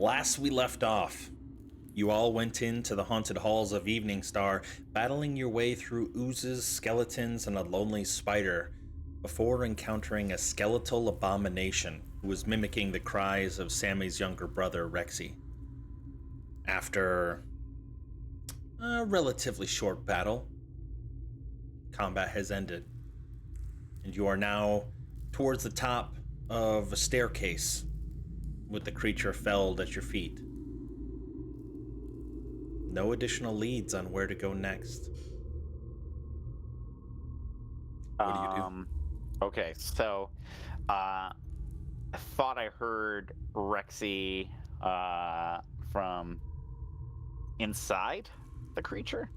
Last we left off, you all went into the haunted halls of Eveningstar, battling your way through oozes, skeletons, and a lonely spider, before encountering a skeletal abomination who was mimicking the cries of Sammy's younger brother, Rexy. After a relatively short battle, combat has ended, and you are now towards the top of a staircase with the creature felled at your feet. No additional leads on where to go next. What do you do? Okay, so I thought I heard Rexy from inside the creature.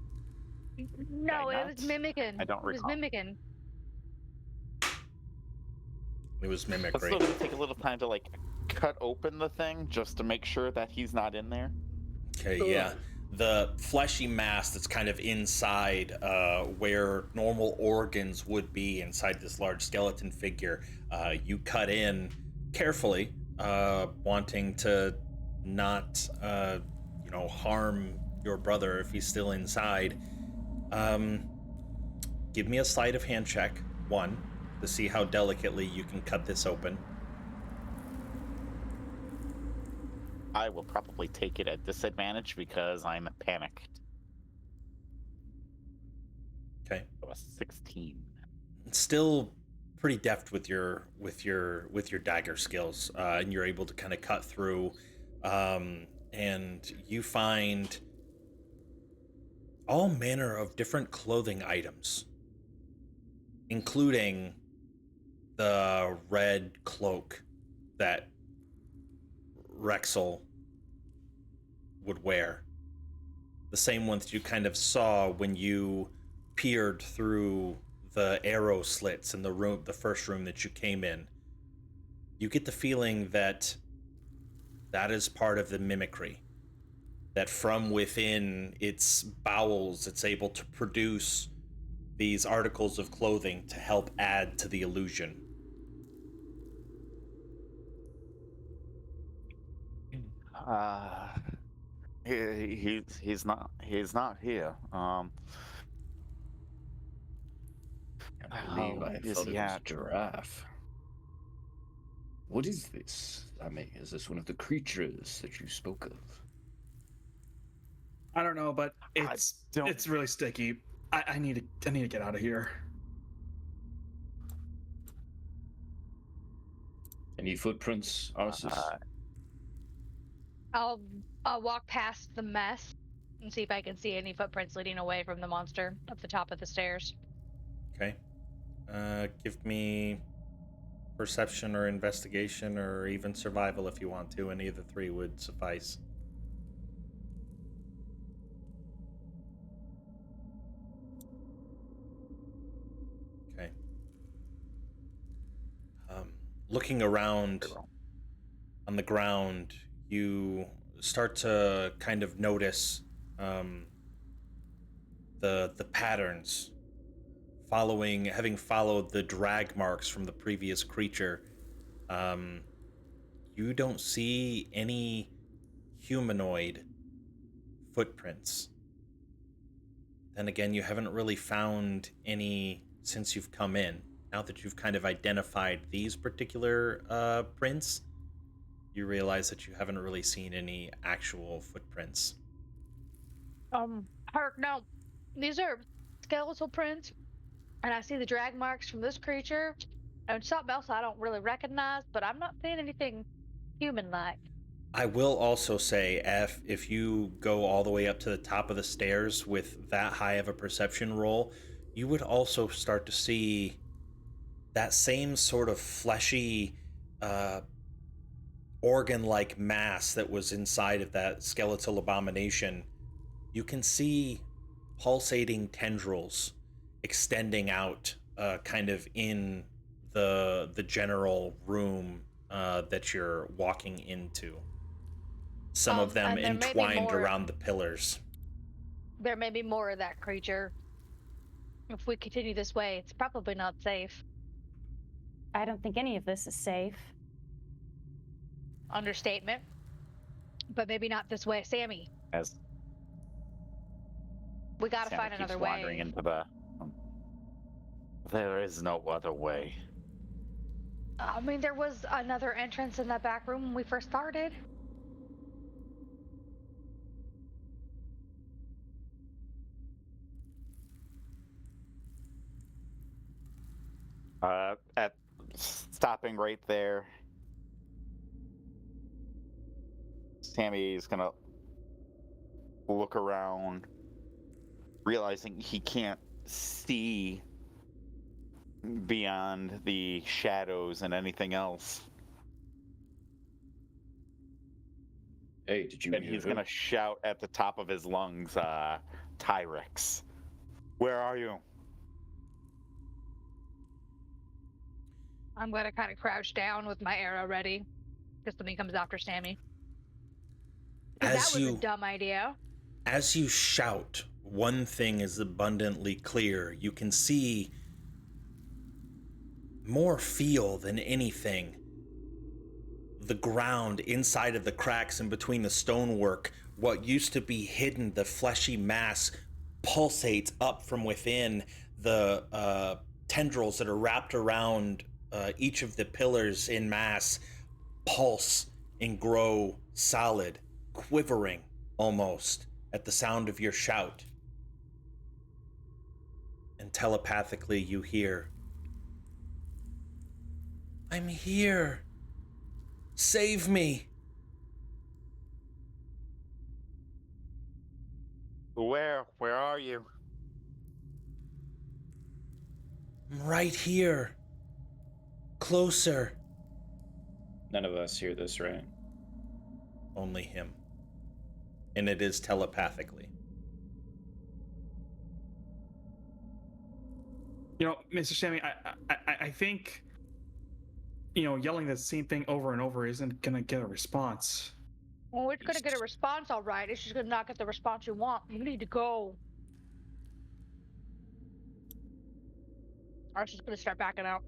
No, Did I it was not? mimicking. I don't It was recall. mimicking. It was I'm mimicry. still gonna take a little time to like cut open the thing just to make sure that he's not in there. Okay, yeah. The fleshy mass that's kind of inside where normal organs would be inside this large skeleton figure, you cut in carefully, wanting to not, harm your brother if he's still inside. Um, Give me a sleight of hand check, one, to see how delicately you can cut this open. I will probably take it at disadvantage because I'm panicked. Okay. So a 16. Still pretty deft with your dagger skills, and you're able to kind of cut through, and you find all manner of different clothing items, including the red cloak that Rexel would wear, the same one that you kind of saw when you peered through the arrow slits in the first room that you came in. You get the feeling that that is part of the mimicry, that from within its bowels it's able to produce these articles of clothing to help add to the illusion. Uh, he's not here. I believe I Is thought he it was at? a giraffe. What is this? I mean, is this one of the creatures that you spoke of? I don't know, but I it's don't- really sticky. I need to get out of here. Any footprints, Arceus? I'll walk past the mess and see if I can see any footprints leading away from the monster up the top of the stairs. Okay. Give me perception or investigation or even survival if you want to. Any of the three would suffice. Okay. Looking around on the ground, you start to kind of notice the patterns having followed the drag marks from the previous creature. You don't see any humanoid footprints. Then again, you haven't really found any since you've come in. Now that you've kind of identified these particular prints, you realize that you haven't really seen any actual footprints. Herc, no, these are skeletal prints, and I see the drag marks from this creature and something else I don't really recognize, but I'm not seeing anything human-like. I will also say, if you go all the way up to the top of the stairs with that high of a perception roll, you would also start to see that same sort of fleshy, organ-like mass that was inside of that skeletal abomination. You can see pulsating tendrils extending out, kind of in the general room that you're walking into. Some of them And there may be entwined more. around the pillars. There may be more of that creature. If we continue this way, it's probably not safe. I don't think any of this is safe. Understatement. But maybe not this way, Sammy. As We gotta Sammy find keeps another wandering way. into the. There is no other way. I mean, there was another entrance in that back room when we first started. At stopping right there, Sammy's gonna look around, realizing he can't see beyond the shadows and anything else. Hey, did you And hear he's her? gonna shout at the top of his lungs, Tyrex, where are you? I'm gonna kind of crouch down with my arrow ready, because something comes after Sammy. 'Cause that was a dumb idea. As you shout, one thing is abundantly clear. You can see more feel than anything. The ground inside of the cracks and between the stonework, what used to be hidden, the fleshy mass pulsates up from within. The tendrils that are wrapped around each of the pillars in mass pulse and grow solid, quivering almost at the sound of your shout. And telepathically you hear, "I'm here. Save me." Where are you? "I'm right here. Closer." None of us hear this, right? Only him. And it is telepathically. You know, Mr. Sammy, I think, yelling the same thing over and over isn't gonna get a response. Well, it's gonna get a response, all right. It's just gonna not get the response you want. You need to go. I was just gonna start backing out.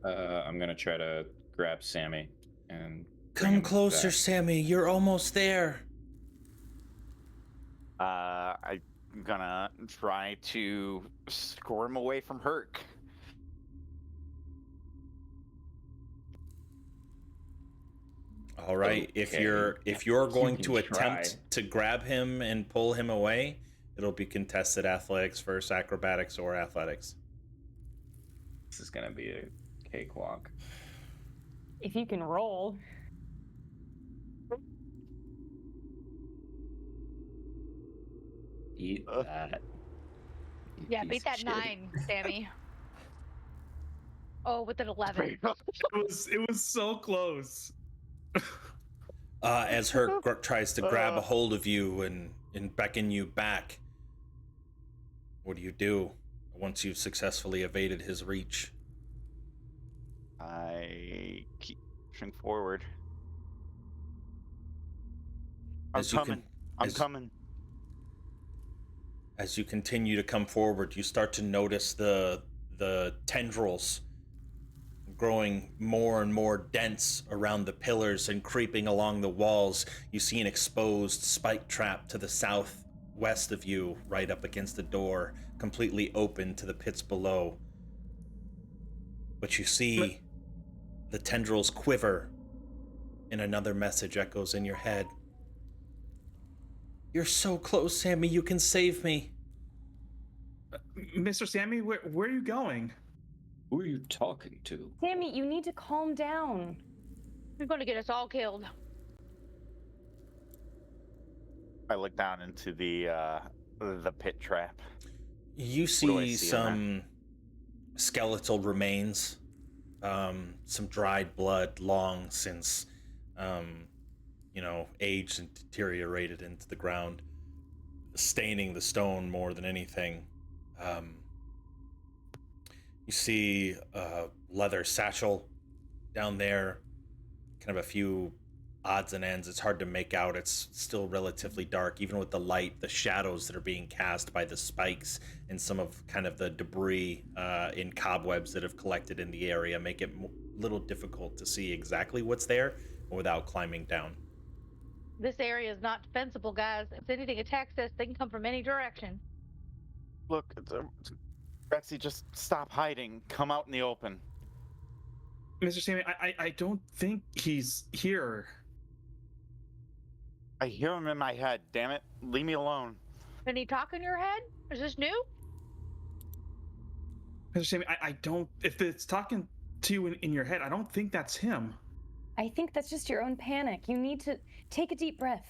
I'm gonna try to grab Sammy and bring Come him closer, back. Sammy. You're almost there. I'm gonna try to squirm away from Herc. All right. Okay. If you're going can to attempt try. to grab him and pull him away, it'll be contested athletics versus acrobatics or athletics. This is gonna be a cakewalk. If you can roll. Eat that. you Yeah, piece beat of that shit. 9, Sammy. Oh, with an 11. It was so close. As Herc tries to grab a hold of you and beckon you back, what do you do once you've successfully evaded his reach? I keep pushing forward. I'm As you coming. can- I'm as- coming. As you continue to come forward, you start to notice the tendrils growing more and more dense around the pillars and creeping along the walls. You see an exposed spike trap to the southwest of you, right up against the door, completely open to the pits below. But you see the tendrils quiver, and another message echoes in your head. "You're so close, Sammy. You can save me." Mr. Sammy, where are you going? Who are you talking to? Sammy, you need to calm down. You're gonna get us all killed. I look down into the pit trap. You do I see see in some skeletal remains, some dried blood long since, aged and deteriorated into the ground, staining the stone more than anything. You see a leather satchel down there, kind of a few odds and ends. It's hard to make out. It's still relatively dark, even with the light, the shadows that are being cast by the spikes and some of kind of the debris in cobwebs that have collected in the area make it little difficult to see exactly what's there without climbing down. This area is not defensible, guys. If anything attacks us, they can come from any direction. Look, Rexy, just stop hiding. Come out in the open. Mr. Sammy, I don't think he's here. I hear him in my head. Damn it! Leave me alone. Can he talk in your head? Is this new? Mr. Sammy, I don't. If it's talking to you in your head, I don't think that's him. I think that's just your own panic. You need to take a deep breath.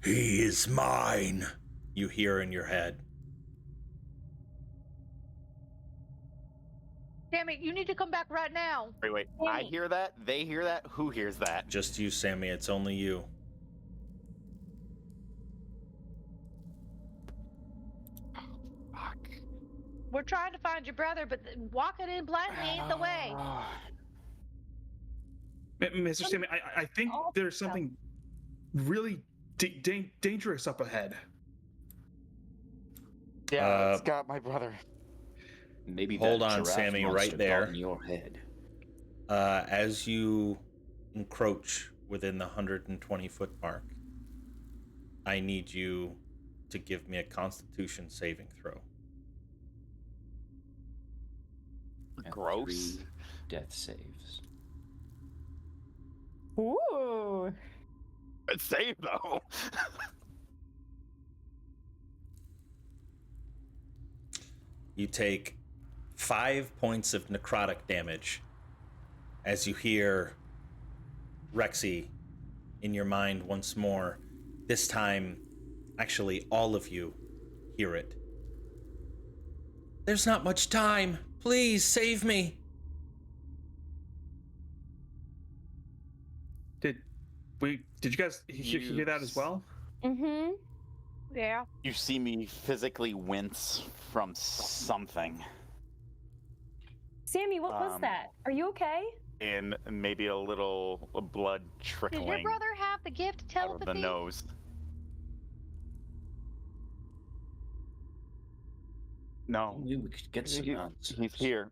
He is mine, you hear in your head. Sammy, you need to come back right now. Wait. I hear that. They hear that. Who hears that? Just you, Sammy. It's only you. Fuck. We're trying to find your brother, but walking in blindly ain't the way. Mr. Sammy, I think Oh, there's something really dangerous up ahead. Yeah, it's got my brother. Maybe Hold that on, giraffe Sammy, right monster got there. in your head. As you encroach within the 120-foot mark, I need you to give me a Constitution saving throw. And Gross. 3 death saves. Ooh. It's safe though. You take 5 points of necrotic damage as you hear Rexy in your mind once more. This time, actually, all of you hear it. There's not much time. Please save me. Did you guys hear that as well? Mm-hmm. Yeah. You see me physically wince from something, Sammy, what was that? Are you okay? and maybe a little blood Does trickling your brother have the gift of out of the telepathy? nose. No, Maybe we could get some answers. he's here.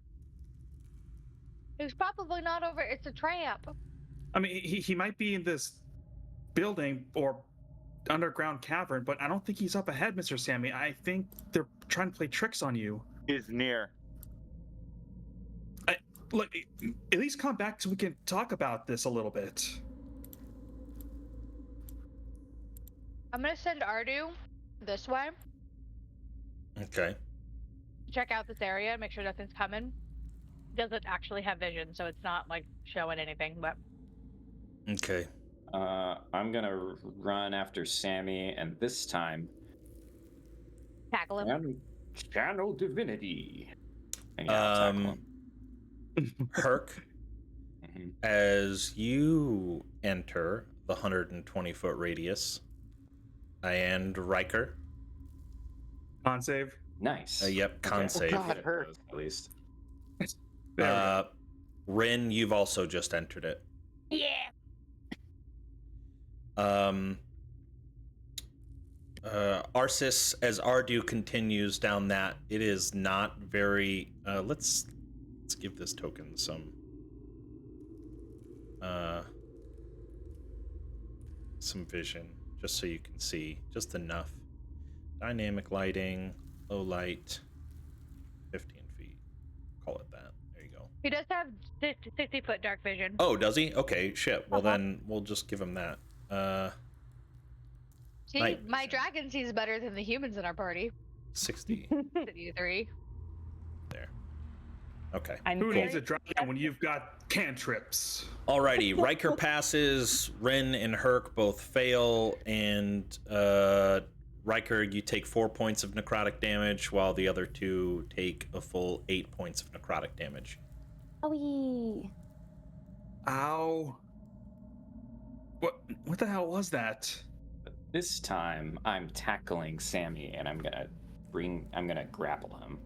He's probably not over. It's a trap. I mean, he might be in this building or underground cavern, but I don't think he's up ahead, Mr. Sammy. I think they're trying to play tricks on you. He's near. Look, at least come back so we can talk about this a little bit. I'm gonna send Ardu this way. Okay. Check out this area and make sure nothing's coming. Doesn't actually have vision, so it's not like showing anything, but Okay. I'm gonna run after Sammy, and this time, tackle him. channel divinity. And yeah, I'll tackle him. Herc, Mhm. as you enter the 120-foot radius, and Riker, Con save. Nice. yep, con Okay. save. God, Get Herc. those, at least. There we go. Rin, you've also just entered it. Yeah. Arsis, as Ardu continues down that, it is not very. Let's give this token some vision, just so you can see just enough. Dynamic lighting, low light, 15 feet. Call it that. There you go. He does have 60-foot dark vision. Oh, does he? Okay, shit. Well, Uh-huh. then we'll just give him that. See, night my vision. dragon sees better than the humans in our party. 60 You three. there. Okay. I'm Who very- needs a dragon when you've got cantrips? Alrighty, Riker passes, Rin and Herc both fail, and Riker, you take 4 points of necrotic damage, while the other two take a full 8 points of necrotic damage. Owie. Ow. What the hell was that? But this time, I'm tackling Sammy, and I'm gonna grapple him.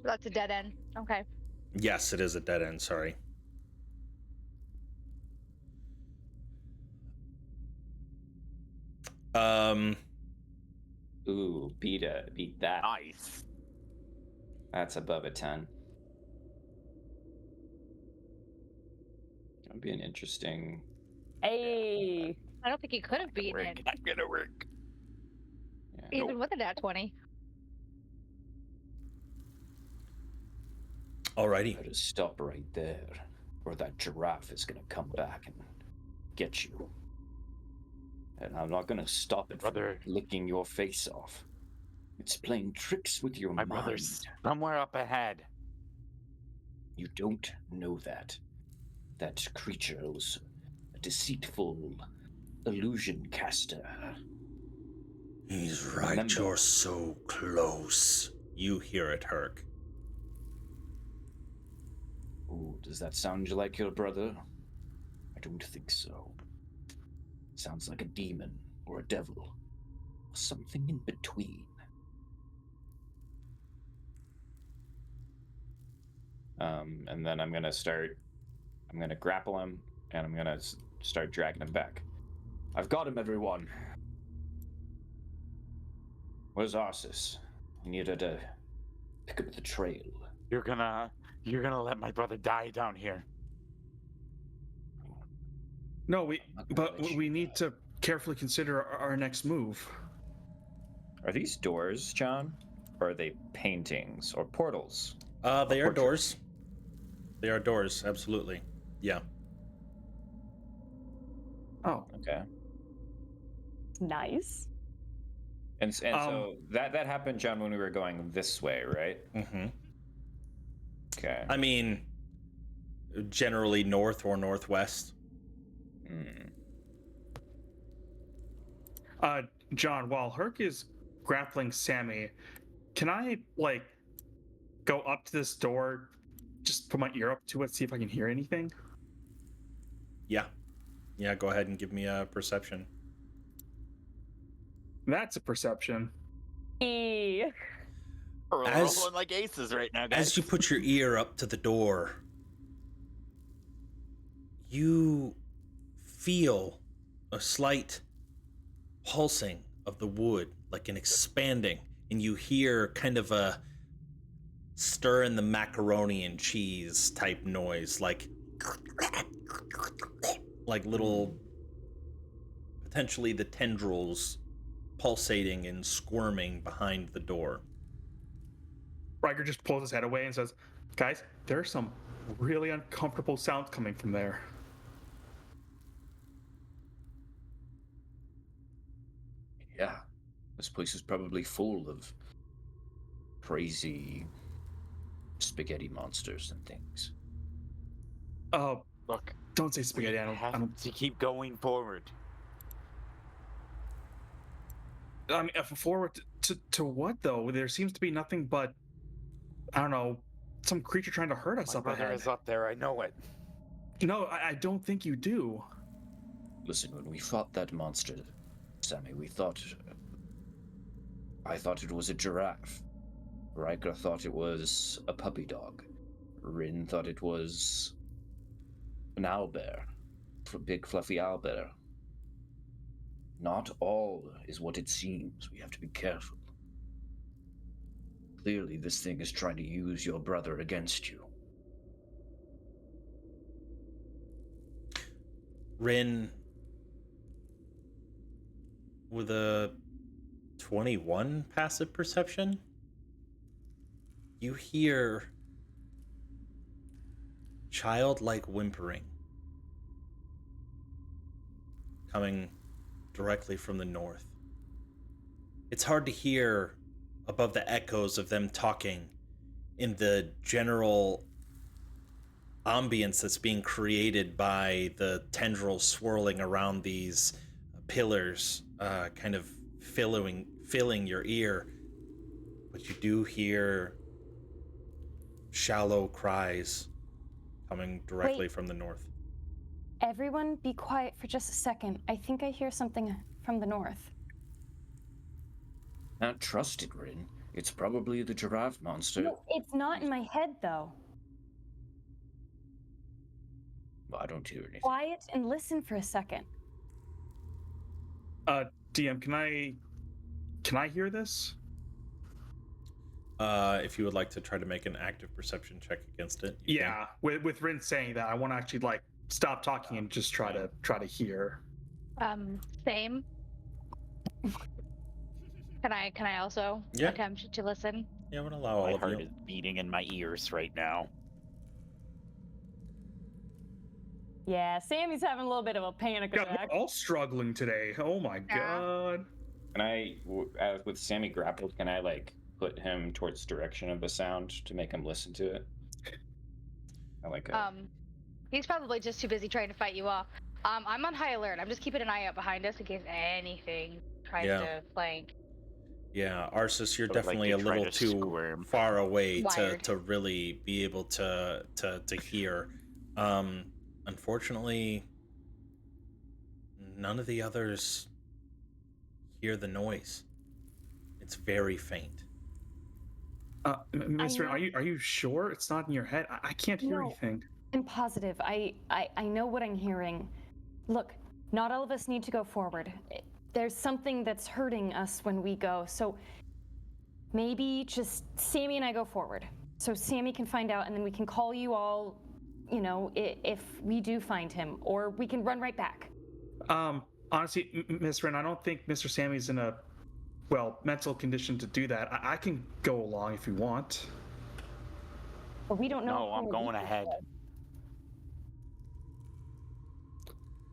That's a dead end. Okay. Yes, it is a dead end, sorry. Ooh, beat that. Nice. That's above a 10. That'd be an interesting. Hey. I don't think he could have beaten it, Not gonna work. Yeah. even with a nat 20. Alrighty. Better stop right there, or that giraffe is gonna come back and get you. And I'm not gonna stop it Brother. from licking your face off. It's playing tricks with your My mind. brother's somewhere up ahead. You don't know that. That creature was a deceitful illusion caster. He's right. Remember- You're so close. You hear it, Herc. Ooh, does that sound like your brother? I don't think so. Sounds like a demon or a devil, or something in between. And then I'm gonna grapple him, and I'm gonna start dragging him back. I've got him, everyone. Where's Arceus? He needed to pick up the trail. You're gonna let my brother die down here. No, I'm not gonna but let you we need to carefully consider our next move. Are these doors, John? Or are they paintings or portals? They are portrait. doors. They are doors, absolutely. Yeah. Oh, Okay. Nice. And so that happened, John, when we were going this way, right? Mm-hmm. Okay. I mean, generally north or northwest. Hmm. John, while Herc is grappling Sammy, can I go up to this door, just put my ear up to it, see if I can hear anything? Yeah. Yeah, go ahead and give me a perception. That's a perception. Hey. We're As- rolling like aces right now, guys. As you put your ear up to the door, you feel a slight pulsing of the wood, like an expanding, and you hear kind of a stir in the macaroni and cheese type noise, like little, potentially the tendrils pulsating and squirming behind the door. Riker just pulls his head away and says, "Guys, there are some really uncomfortable sounds coming from there." Yeah, this place is probably full of crazy spaghetti monsters and things. Look, Don't say spaghetti. we I have don't. to keep going forward. I mean, forward to what though? There seems to be nothing but, I don't know, some creature trying to hurt us My up brother ahead. is up there. I know it. No, I don't think you do. Listen, when we fought that monster, Sammy, I thought it was a giraffe. Riker thought it was a puppy dog. Rin thought it was an owlbear. Big fluffy owlbear. Not all is what it seems. We have to be careful. Clearly, this thing is trying to use your brother against you. Rin, with a 21 passive perception, you hear childlike whimpering coming directly from the north. It's hard to hear above the echoes of them talking in the general ambience that's being created by the tendrils swirling around these pillars, kind of filling your ear. But you do hear shallow cries coming directly Wait. from the north. Everyone be quiet for just a second. I think I hear something from the north. Not trust it, Rin. It's probably the giraffe monster. No, it's not in my head though. I don't hear anything. Quiet and listen for a second. DM, can I hear this? If you would like to try to make an active perception check against it. you can. Yeah. With Rin saying that, I want to actually stop talking and just try to hear. Same. Can I also Yeah. attempt to listen? Yeah, I would allow all My of heart you. is beating in my ears right now. Yeah, Sammy's having a little bit of a panic God, attack. we're all struggling today. Oh my god. Can I, with Sammy grappled, can I like put him towards direction of the sound to make him listen to it? I like He's probably just too busy trying to fight you off. I'm on high alert. I'm just keeping an eye out behind us in case anything tries to flank. Yeah, Arsis, you're I would like definitely to a try little to too squirm. far away Wired. to really be able to hear. Unfortunately, none of the others hear the noise. It's very faint. Mister, know- are you sure it's not in your head? I can't hear No. anything. I'm positive. I know what I'm hearing. Look, not all of us need to go forward. There's something that's hurting us when we go, so maybe just Sammy and I go forward. So Sammy can find out, and then we can call you all, you know, if we do find him, or we can run right back. Honestly, Miss Ren, I don't think Mr. Sammy's in a, mental condition to do that. I can go along if you want. But we don't know. No, I'm going ahead.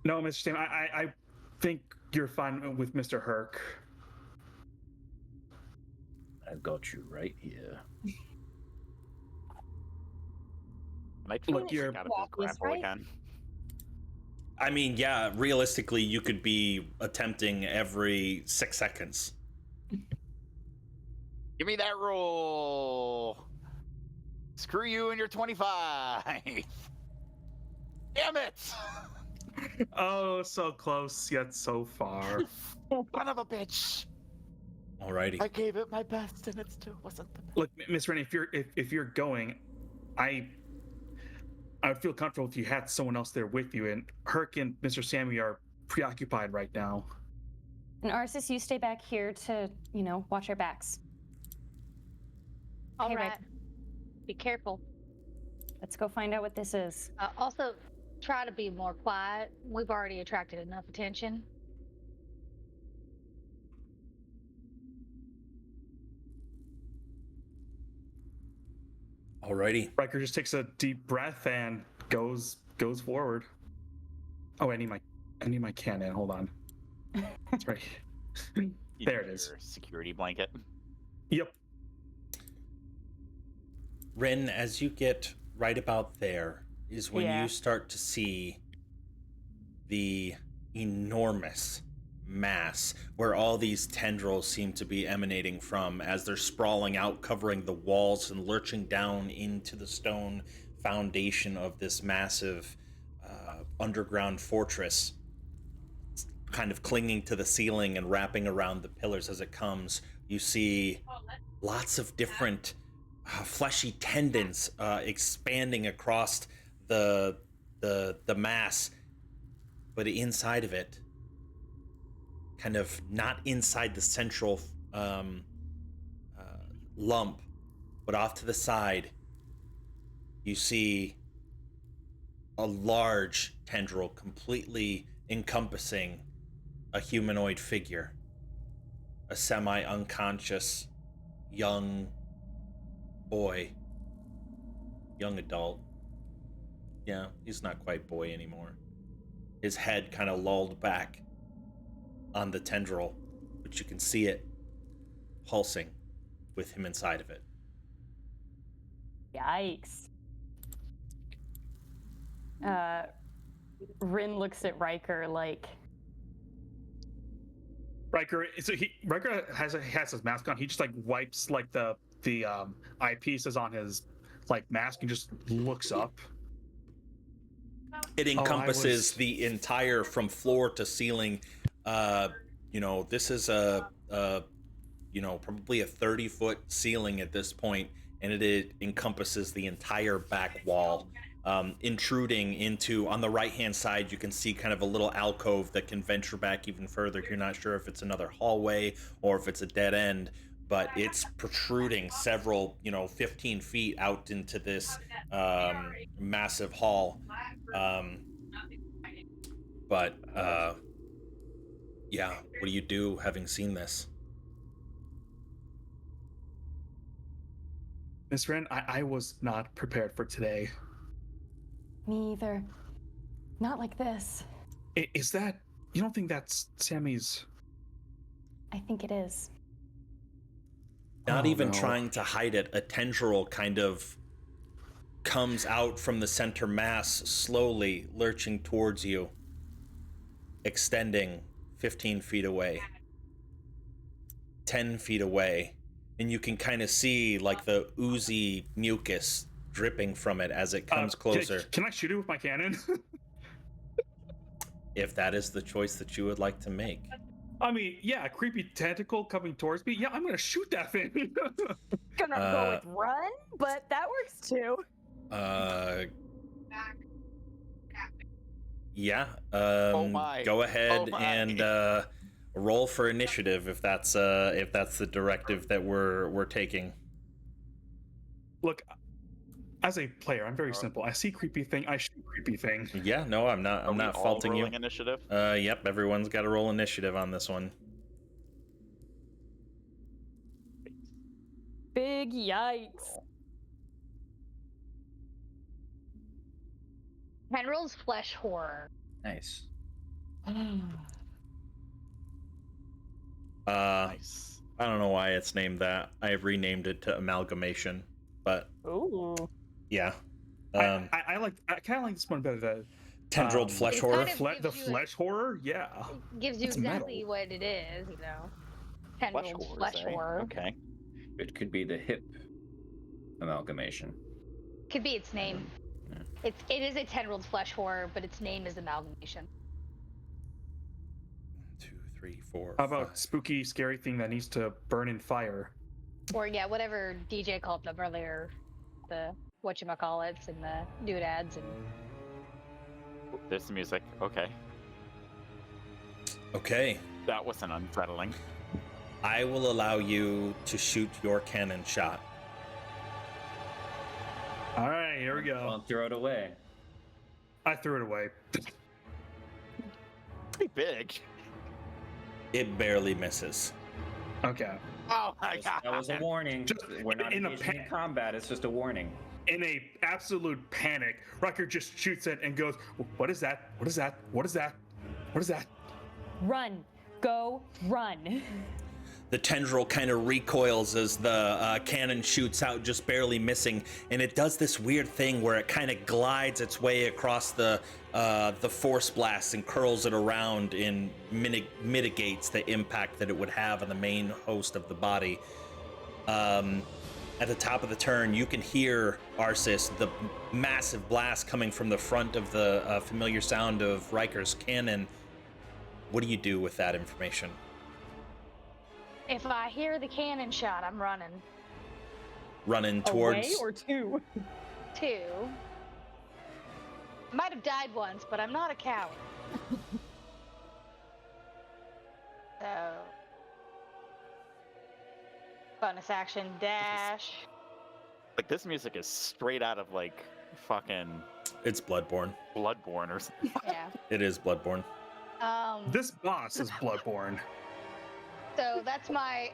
No, Mr. Sammy, I think you're fine with Mr. Herc. I've got you right here. Might try Look, to you're- stick out of his Walkies, grapple right? again. I mean, yeah, realistically, you could be attempting every 6 seconds. Give me that roll. Screw you and your 25. Damn it! Oh, so close yet so far. Son of a bitch! Alrighty. I gave it my best, and it still wasn't the best. Look, Miss Ren, if you're going, I would feel comfortable if you had someone else there with you. And Herc and Mr. Sammy are preoccupied right now. And Arsis, you stay back here to, you know, watch our backs. All Okay, right. Red. Be careful. Let's go find out what this is. Also, try to be more quiet. We've already attracted enough attention. Alrighty. Riker just takes a deep breath and goes forward. Oh, I need my cannon. Hold on. That's right. There it is. Your security blanket. Yep. Rin, as you get right about there, is when Yeah. you start to see the enormous mass where all these tendrils seem to be emanating from as they're sprawling out, covering the walls and lurching down into the stone foundation of this massive underground fortress, kind of clinging to the ceiling and wrapping around the pillars as it comes. You see lots of different fleshy tendons expanding across the mass, but inside of it, kind of not inside the central lump, but off to the side, you see a large tendril completely encompassing a humanoid figure, a semi-unconscious young boy, young adult. Yeah, he's not quite boy anymore. His head kind of lolled back on the tendril, but you can see it pulsing with him inside of it. Yikes. Rin looks at Riker like, Riker has his mask on. He just like wipes like the eyepieces on his like mask and just looks up. It encompasses the entire, from floor to ceiling. This is probably a 30-foot ceiling at this point, and it encompasses the entire back wall. Intruding into, on the right-hand side, you can see kind of a little alcove that can venture back even further. You're not sure if it's another hallway or if it's a dead end, but it's protruding several, 15 feet out into this massive hall. But yeah, what do you do having seen this? Miss Ren, I was not prepared for today. Me either. Not like this. Is that... You don't think that's Sammy's... I think it is. Not Oh, even no. trying to hide it, a tendril kind of comes out from the center mass, slowly lurching towards you, extending 15 feet away, 10 feet away, and you can kind of see like the oozy mucus dripping from it as it comes closer. Can I shoot it with my cannon? If that is the choice that you would like to make. I mean, yeah, a creepy tentacle coming towards me. Yeah, I'm gonna shoot that thing. Gonna go with run, but that works too. Yeah. Oh my. Go ahead Oh my. and roll for initiative if that's the directive that we're taking. Look, as a player, I'm very simple. I see creepy thing, I shoot creepy thing. Yeah, no, I'm not Are we not all faulting you. rolling initiative? Yep, everyone's got to roll initiative on this one. Big yikes. Henryl's flesh horror. Nice. Nice. I don't know why it's named that. I have renamed it to amalgamation, but Ooh. yeah. I kind of like this one better. The Tendrilled flesh It horror. kind of the gives you flesh horror, yeah. It gives you It's exactly metal. what it is, you know. Flesh Henryl's horrors, flesh eh? horror. Okay. It could be the hip amalgamation. Could be its name. It is a tendrilled flesh horror, but its name is amalgamation. 2, 3, 4. How about 5. spooky, scary thing that needs to burn in fire? Or yeah, whatever DJ called them earlier, the whatchamacallits and the doodads and There's the music. Okay. Okay, That wasn't unsettling. I will allow you to shoot your cannon shot. All right, here we go. Don't throw it away. I threw it away. Pretty big. It barely misses. Okay. Oh my god. That was a warning. Just We're not in a engaging in pan- combat. It's just a warning. In a absolute panic, Riker just shoots it and goes, "What is that? What is that? What is that? What is that?" Run. Go run. The tendril kind of recoils as the cannon shoots out, just barely missing, and it does this weird thing where it kind of glides its way across the force blast and curls it around and mitigates the impact that it would have on the main host of the body. At the top of the turn, you can hear, Arsis, the massive blast coming from the front of the familiar sound of Riker's cannon. What do you do with that information? if I hear the cannon shot, I'm running. Running towards... Away or two? 2. I might have died once, but I'm not a coward. So bonus action dash. Like this music is straight out of like fucking It's Bloodborne. Bloodborne or something. Yeah. It is Bloodborne. This boss is Bloodborne. So that's my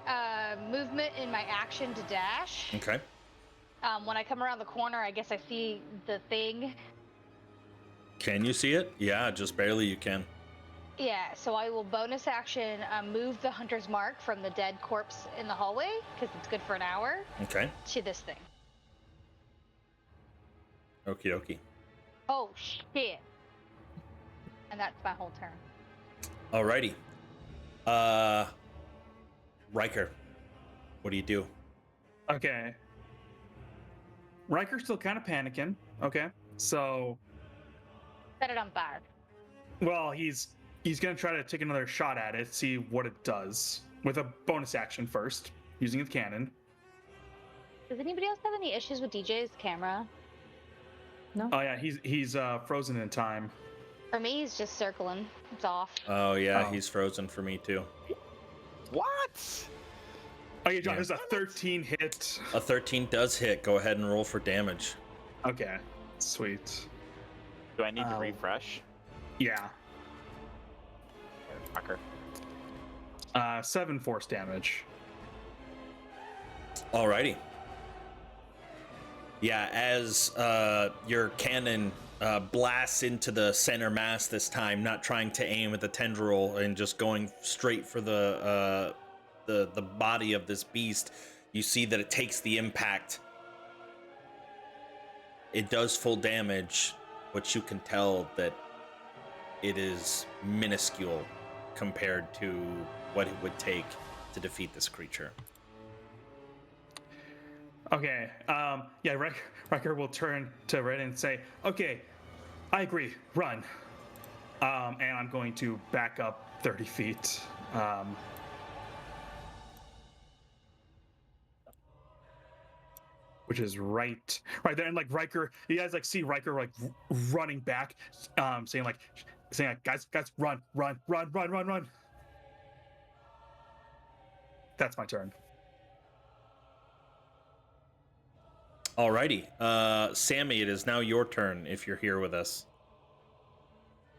movement and my action to dash. Okay. When I come around the corner, I guess I see the thing. Can you see it? Yeah, just barely you can. Yeah, so I will bonus action move the hunter's mark from the dead corpse in the hallway, because it's good for an hour, Okay. to this thing. Okie dokie. Oh, shit. And that's my whole turn. Alrighty. Riker, what do you do? Okay. Riker's still kind of panicking. Okay. So, Set it on fire. well, he's gonna try to take another shot at it, see what it does with a bonus action first, using the cannon. Does anybody else have any issues with DJ's camera? Oh yeah, he's frozen in time. For me, he's just circling. It's off. Oh yeah, Oh. he's frozen for me too. What? Okay, John, Yeah. there's a 13 hit. A 13 does hit. Go ahead and roll for damage. Okay, sweet. Do I need to Ow. refresh? Yeah. Fucker. 7 force damage. Alrighty. Yeah, as your cannon blasts into the center mass this time, not trying to aim at the tendril and just going straight for the body of this beast, you see that it takes the impact. It does full damage, but you can tell that it is minuscule compared to what it would take to defeat this creature. Okay. Yeah, Riker will turn to Red and say, "Okay, I agree. Run." And I'm going to back up 30 feet. Which is right there. And like Riker, you guys like see Riker like running back, saying like, guys, run. That's my turn. Alrighty. Sammy, it is now your turn if you're here with us.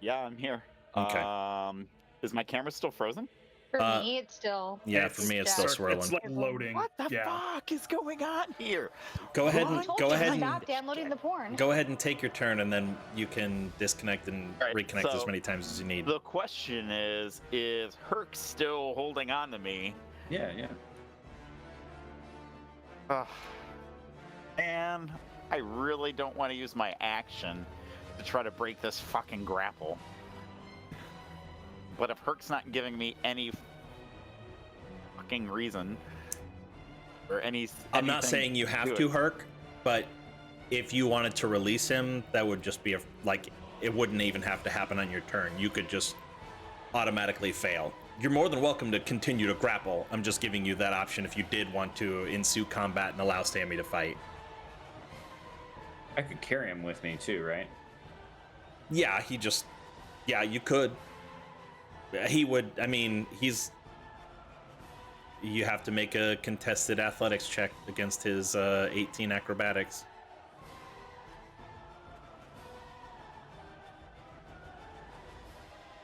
Yeah, I'm here. Okay. Is my camera still frozen? For me, it's still. Yeah, for me, it's still swirling. It's like loading. What the fuck is going on here? Go ahead I and told go you, ahead and stop downloading the porn. go ahead and take your turn, and then you can disconnect and Right, reconnect as so many times as you need. The question is Herc still holding on to me? Yeah. Ugh. And I really don't want to use my action to try to break this fucking grapple. But if Herc's not giving me any fucking reason or I'm not saying you have to, Herc, but if you wanted to release him, that would just be it wouldn't even have to happen on your turn. You could just automatically fail. You're more than welcome to continue to grapple. I'm just giving you that option if you did want to ensue combat and allow Sammy to fight. I could carry him with me too, right? Yeah, you could. He would, you have to make a contested athletics check against his 18 acrobatics.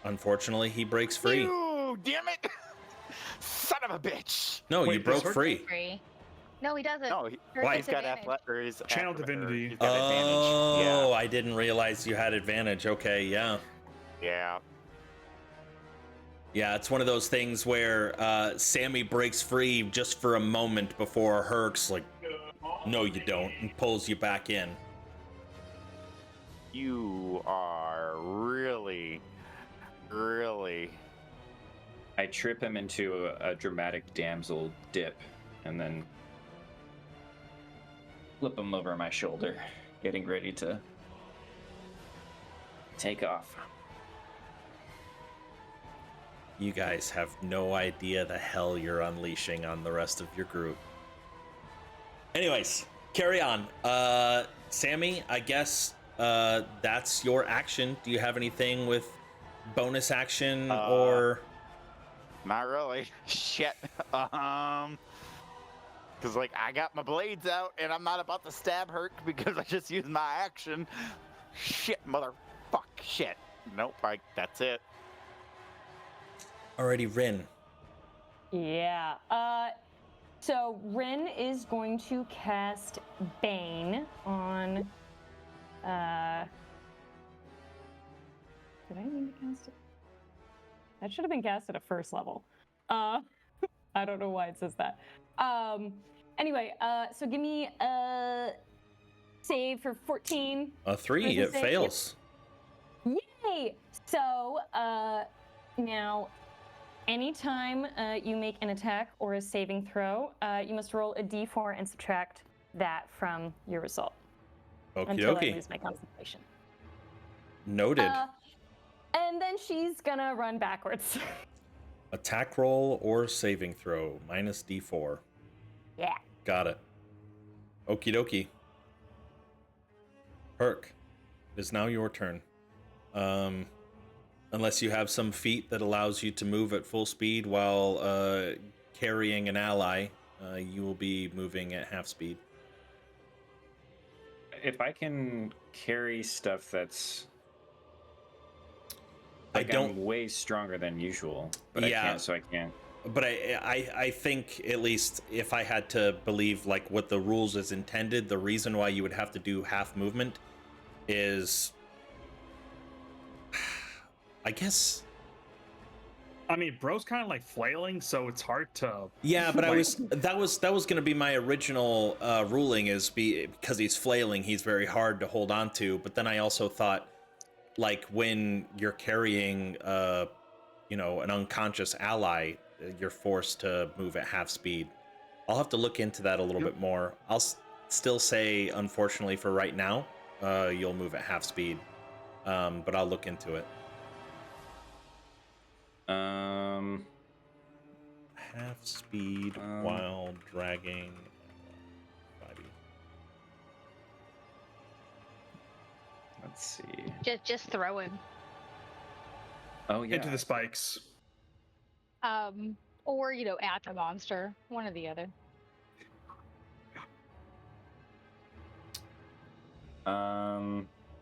Unfortunately, he breaks free. You, damn it! Son of a bitch! No, Wait, you broke this free. No, he doesn't. No, Herc he's has got advantage. Channel divinity. He's got Oh, advantage. I didn't realize you had advantage. Okay, yeah. Yeah. Yeah, it's one of those things where Sammy breaks free just for a moment before Herc's like, no, you don't, and pulls you back in. You are really. I trip him into a dramatic damsel dip, and then flip him over my shoulder, getting ready to take off. You guys have no idea the hell you're unleashing on the rest of your group. Anyways, carry on. Sammy, I guess that's your action. Do you have anything with bonus action or? Not really. Shit. Because like I got my blades out and I'm not about to stab Herc because I just used my action. Shit, motherfuck, shit. Nope. That's it. Alrighty, Rin. Yeah. So Rin is going to cast Bane on. Did I mean to cast it? That should have been cast at a first level. I don't know why it says that. Anyway, so give me a save for 14. A 3, it fails. Yay! So now, anytime you make an attack or a saving throw, you must roll a d4 and subtract that from your result. Okie Until I dokie. lose my concentration. Noted. And then she's gonna run backwards. Attack roll or saving throw, minus d4. Yeah. Got it. Okie dokie. Herc, it is now your turn. Unless you have some feat that allows you to move at full speed while carrying an ally, you will be moving at half speed. If I can carry stuff that's Like, don't. I'm way stronger than usual, but Yeah. I can't, so I can't. But I think, at least if I had to believe like what the rules is intended, the reason why you would have to do half movement is, I guess. I mean, bro's kind of like flailing, so it's hard to. Yeah, but like, that was going to be my original ruling, is because he's flailing, he's very hard to hold on to. But then I also thought, like, when you're carrying an unconscious ally, you're forced to move at half speed. I'll have to look into that a little bit more. I'll still say, unfortunately, for right now, you'll move at half speed, but I'll look into it. Half speed while dragging 5e. Let's see. Just throw him. Oh yeah. into the spikes. Or at the monster, one or the other.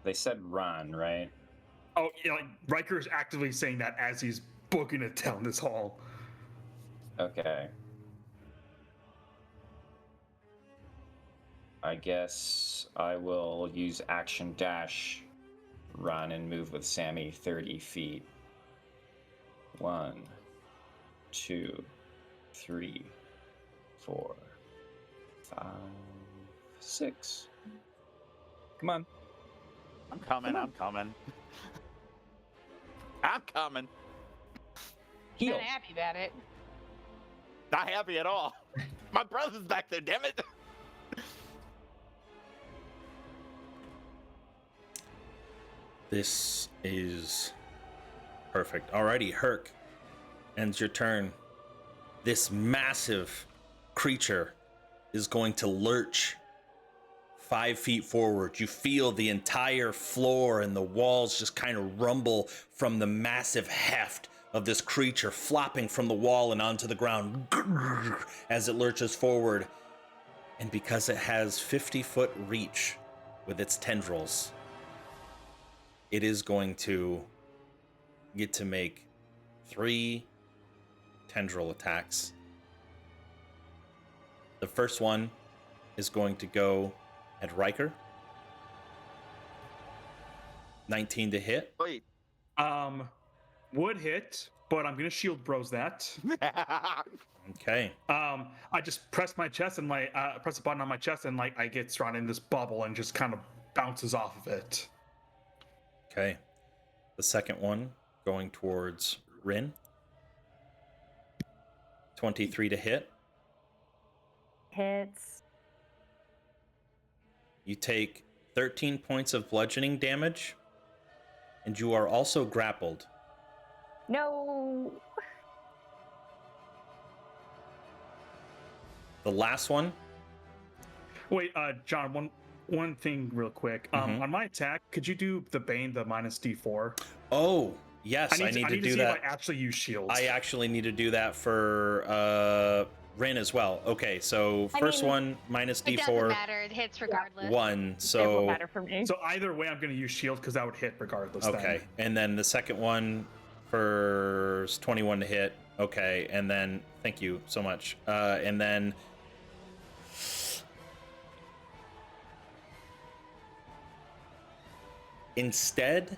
They said run, right? Oh yeah, like Riker is actively saying that as he's booking it down this hall. Okay. I guess I will use action dash, run, and move with Sammy 30 feet. 1, 2, 3, 4, 5, 6. Come on. I'm coming. I'm coming. Heal. Not happy about it. Not happy at all. My brother's back there, damn it. This is perfect. Alrighty, Herc, ends your turn. This massive creature is going to lurch 5 feet forward. You feel the entire floor and the walls just kind of rumble from the massive heft of this creature flopping from the wall and onto the ground as it lurches forward. And because it has 50-foot reach with its tendrils, it is going to get to make 3 tendril attacks. The first one is going to go at Riker. 19 to hit. Wait. Would hit, but I'm gonna shield bros that. Okay. I just press my chest and press a button on my chest and I get surrounded in this bubble and just kind of bounces off of it. Okay. The second one going towards Rin. 23 to hit. Hits. You take 13 points of bludgeoning damage, and you are also grappled. No. The last one. Wait, John, one thing real quick. On my attack, could you do the Bane, the minus D4? Oh, yes, I need to do see that. if I actually use shields. I actually need to do that for Rin as well. Okay, so first one minus It doesn't D4, matter. It hits regardless. 1. It won't So matter for me. So either way, I'm going to use shield because that would hit regardless. okay, and then the second one for 21 to hit. Okay, and then thank you so much. And then instead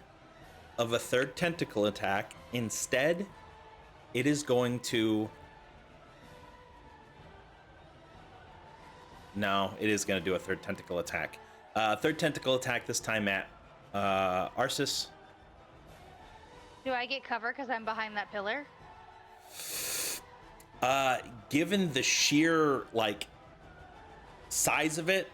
of a third tentacle attack, it is going to. No, it is going to do a third tentacle attack. Third tentacle attack this time at Arsis. Do I get cover because I'm behind that pillar? Given the sheer size of it,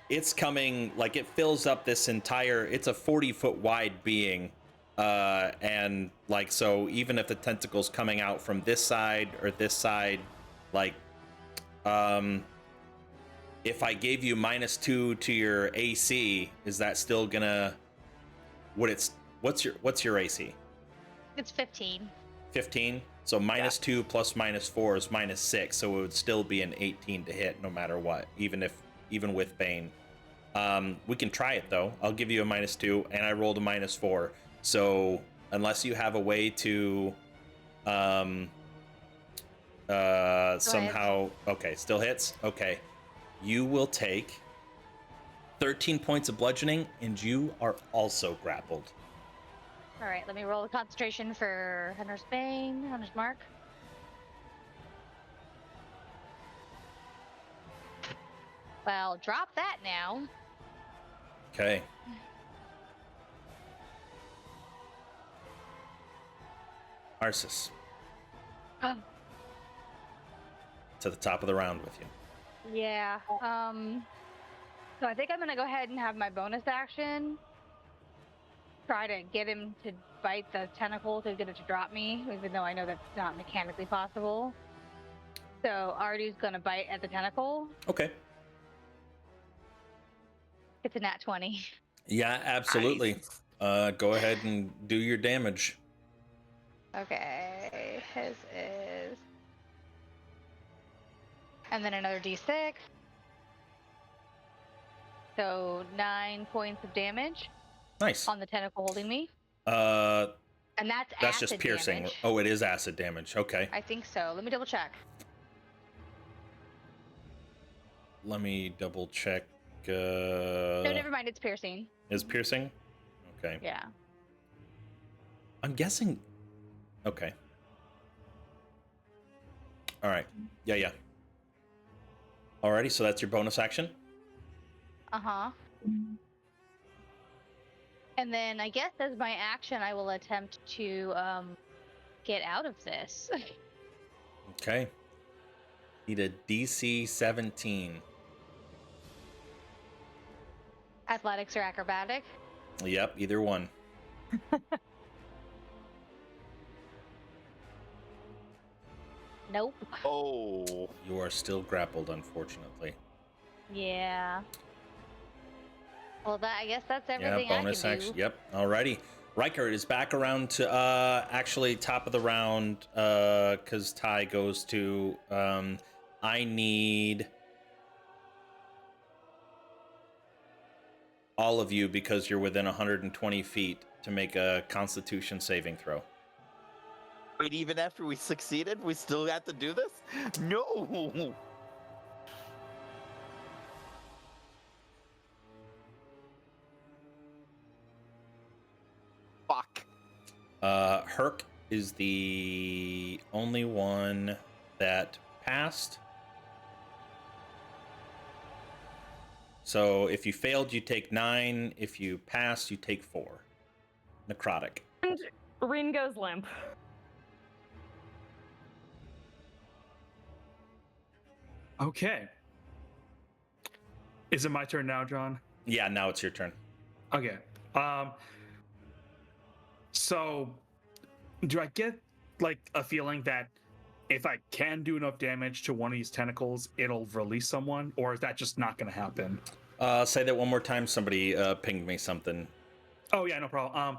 it's coming, it fills up this entire. It's a 40-foot wide being, and so even if the tentacle's coming out from this side or this side, if I gave you -2 to your AC, is that still gonna? What's your AC? It's 15. 15. So -2 plus -4 is -6. So it would still be an 18 to hit no matter what, even with Bane. We can try it though. I'll give you a -2, and I rolled a -4. So unless you have a way to somehow okay, still hits. Okay. You will take 13 points of bludgeoning, and you are also grappled. All right, let me roll a concentration for Hunter's Bane, Hunter's Mark. Well, drop that now. Okay. Arsis, Um, to the top of the round with you. yeah. So I think I'm gonna go ahead and have my bonus action. Try to get him to bite the tentacle to get it to drop me, even though I know that's not mechanically possible. So Ardu's gonna bite at the tentacle. Okay. It's a nat 20. Yeah, absolutely. Go ahead and do your damage. Okay, his is. And then another d6. So 9 points of damage Nice. on the tentacle holding me. Uh, And that's that's just acid piercing. damage. Oh, it is acid damage. Okay. I think so. Let me double check. Let me double check. No, never mind. It's piercing. Is piercing? Okay. Yeah. I'm guessing. Okay. All right. Yeah. Alrighty, so that's your bonus action. Uh-huh. And then I guess as my action, I will attempt to get out of this. Okay. Need a DC 17. Athletics or acrobatic? Yep, either one. Nope. Oh. You are still grappled, unfortunately. Yeah. Well, I guess that's everything Yeah, bonus I can action. do. Yep. Alrighty. Riker is back around to actually top of the round because Ty goes to I need all of you because you're within 120 feet to make a Constitution saving throw. Wait, even after we succeeded, we still have to do this? No. Fuck. Herc is the only one that passed. So if you failed, you take 9. If you passed, you take 4. Necrotic. And Rin goes limp. Okay. Is it my turn now, John? Yeah, now it's your turn. Okay. So do I get like a feeling that if I can do enough damage to one of these tentacles, it'll release someone, or is that just not going to happen? Say that one more time. Somebody pinged me something. Oh yeah, no problem.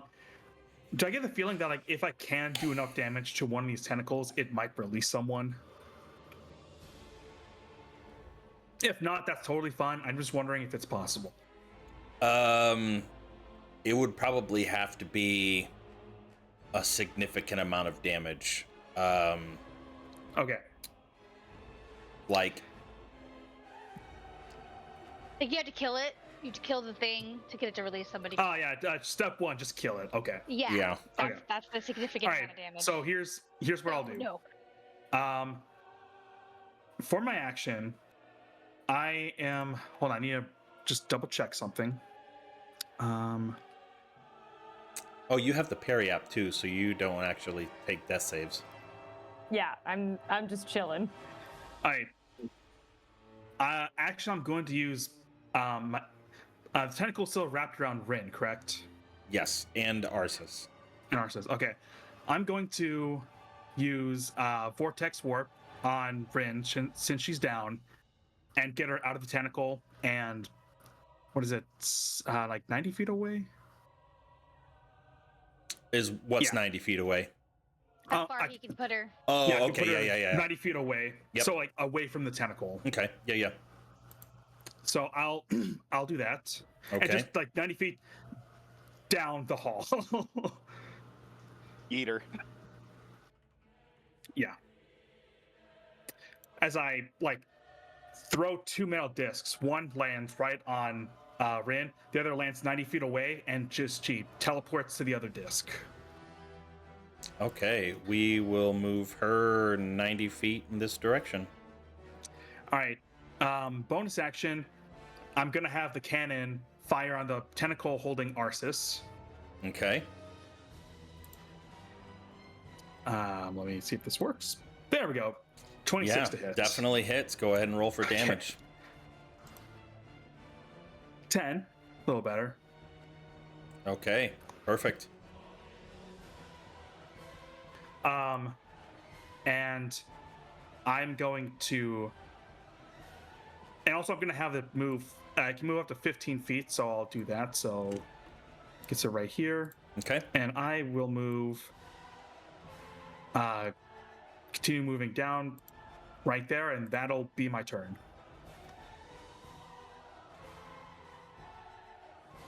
Do I get the feeling that like if I can do enough damage to one of these tentacles, it might release someone? If not, that's totally fine. I'm just wondering if it's possible. It would probably have to be a significant amount of damage. Okay. Like, Like you have to kill it. You have to kill the thing to get it to release somebody. Oh yeah. Step 1, just kill it. Okay. yeah. That's the significant All right. amount of damage. So here's what I'll do. No. For my action, I am. Hold on. I need to just double check something. Oh, you have the parry app too, so you don't actually take death saves. Yeah, I'm just chilling. All right. Actually, I'm going to use the tentacle still wrapped around Rin, correct? Yes, and Arsis. And Arsis. Okay. I'm going to use Vortex Warp on Rin since she's down, and get her out of the tentacle. And what is it? Like 90 feet away? Is what's Yeah. 90 feet away? How far he can put her? Oh, I can put her okay, yeah. 90 feet away. Yep. So like away from the tentacle. Okay, yeah. So I'll do that. Okay. And just like 90 feet down the hall. Eater. Yeah. As I throw 2 metal discs, one lands right on Rin, the other lands 90 feet away, and she teleports to the other disc. Okay, we will move her 90 feet in this direction. All right. Bonus action. I'm gonna have the cannon fire on the tentacle holding Arceus. Okay. Let me see if this works. There we go. 26 to hit. Definitely hits. Go ahead and roll for damage. 10. A little better. Okay, perfect. And I'm going to, and also I'm going to have it move. I can move up to 15 feet, so I'll do that. So gets it right here. Okay. And I will move. Continue moving down right there, and that'll be my turn.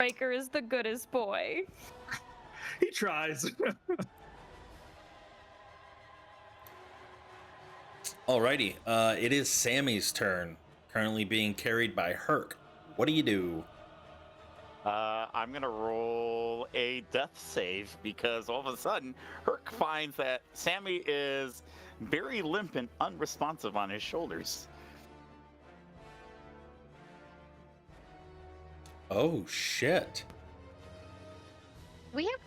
Riker is the goodest boy. He tries. Alrighty. It is Sammy's turn. Currently being carried by Herc. What do you do? I'm gonna roll a death save because all of a sudden Herc finds that Sammy is very limp and unresponsive on his shoulders. Oh shit. We have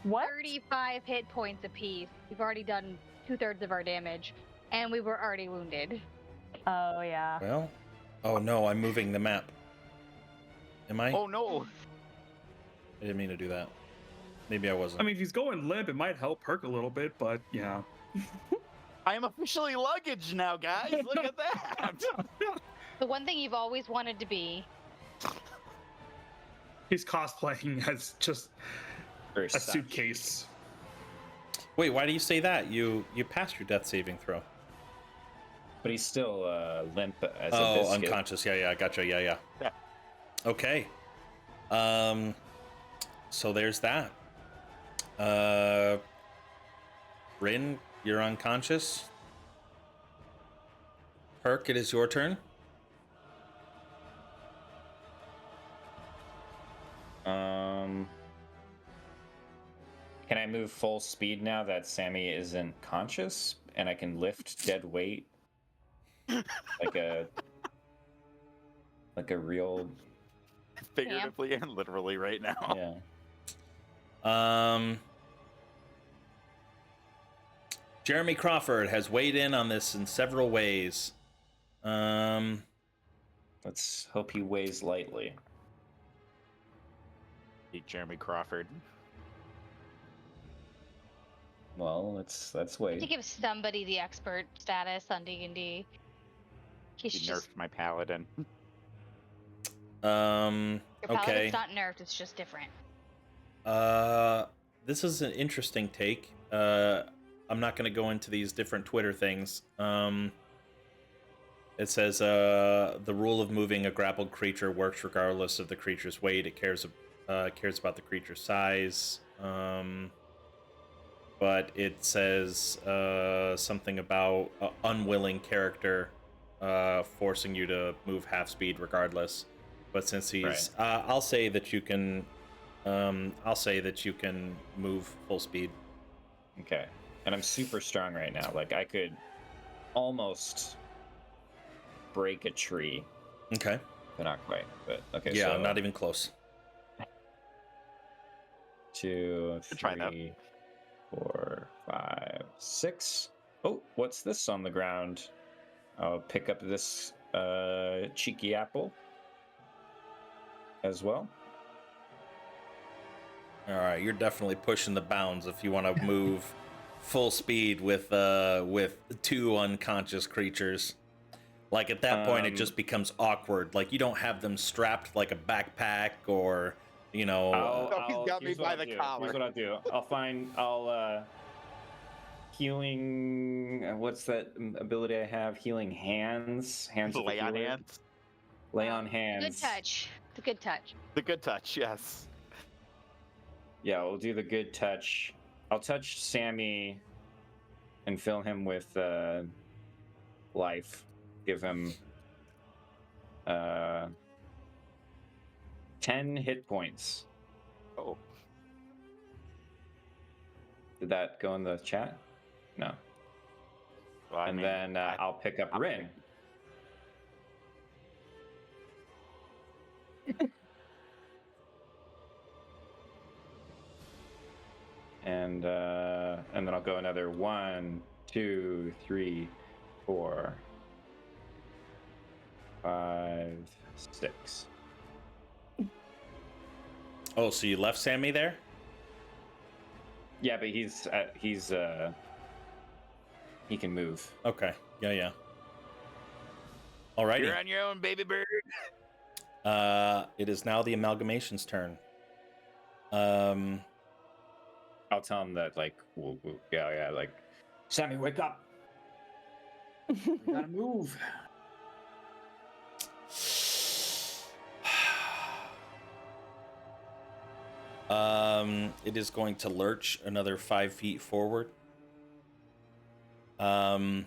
What? 35 hit points apiece. We've already done 2/3 of our damage, and we were already wounded. Oh yeah. Well, oh no, I'm moving the map. Am I? Oh no! I didn't mean to do that. Maybe I wasn't. I mean, if he's going limp, it might help Herc a little bit, but yeah. I am officially luggage now, guys. Look at that. The one thing you've always wanted to be. He's cosplaying as just Very a sad. suitcase. Wait, why do you say that? You passed your death saving throw. But he's still limp as a Oh, biscuit. unconscious. Yeah, I gotcha. Yeah. Okay. So there's that. Rin, you're unconscious. Herc, it is your turn. Can I move full speed now that Sammy isn't conscious, and I can lift dead weight like a real Figuratively and literally right now. yeah. Jeremy Crawford has weighed in on this in several ways. Let's hope he weighs lightly. Jeremy Crawford. Well, let's To wait. give somebody the expert status on D&D. He nerfed my paladin. Your Okay. paladin's not nerfed, it's just different. This is an interesting take. I'm not going to go into these different Twitter things. It says the rule of moving a grappled creature works regardless of the creature's weight. It cares about the creature's size. But it says something about unwilling character forcing you to move half speed regardless. But since he's, I'll say that you can. I'll say that you can move full speed. Okay. And I'm super strong right now. Like, I could almost break a tree. Okay. But not quite. But okay. Yeah, so not even close. 2, Try that. 3, 4, 5, 6. Oh, what's this on the ground? I'll pick up this cheeky apple as well. All right, you're definitely pushing the bounds if you want to move full speed with 2 unconscious creatures. Like at that point, it just becomes awkward. Like you don't have them strapped like a backpack or, you know. He's got me here's what by I'll the do. collar. Here's what I'll do. I'll healing. What's that ability I have? Healing hands. Hands of the Lay on healer? hands. Lay on hands. Good touch. The good touch. The good touch, yes. Yeah, we'll do the good touch I'll touch Sammy and fill him with life. Give him 10 hit points. Oh. Did that go in the chat? No. Well, And then I'll pick up Rin. And then I'll go another 1, 2, 3, 4, 5, 6. Oh, so you left Sammy there? Yeah, but he's he can move. Okay. Yeah. Alrighty. You're on your own, baby bird. It is now the amalgamation's turn. I'll tell him that, like, yeah, like, Sammy, wake up. We gotta move. It is going to lurch another 5 feet forward. It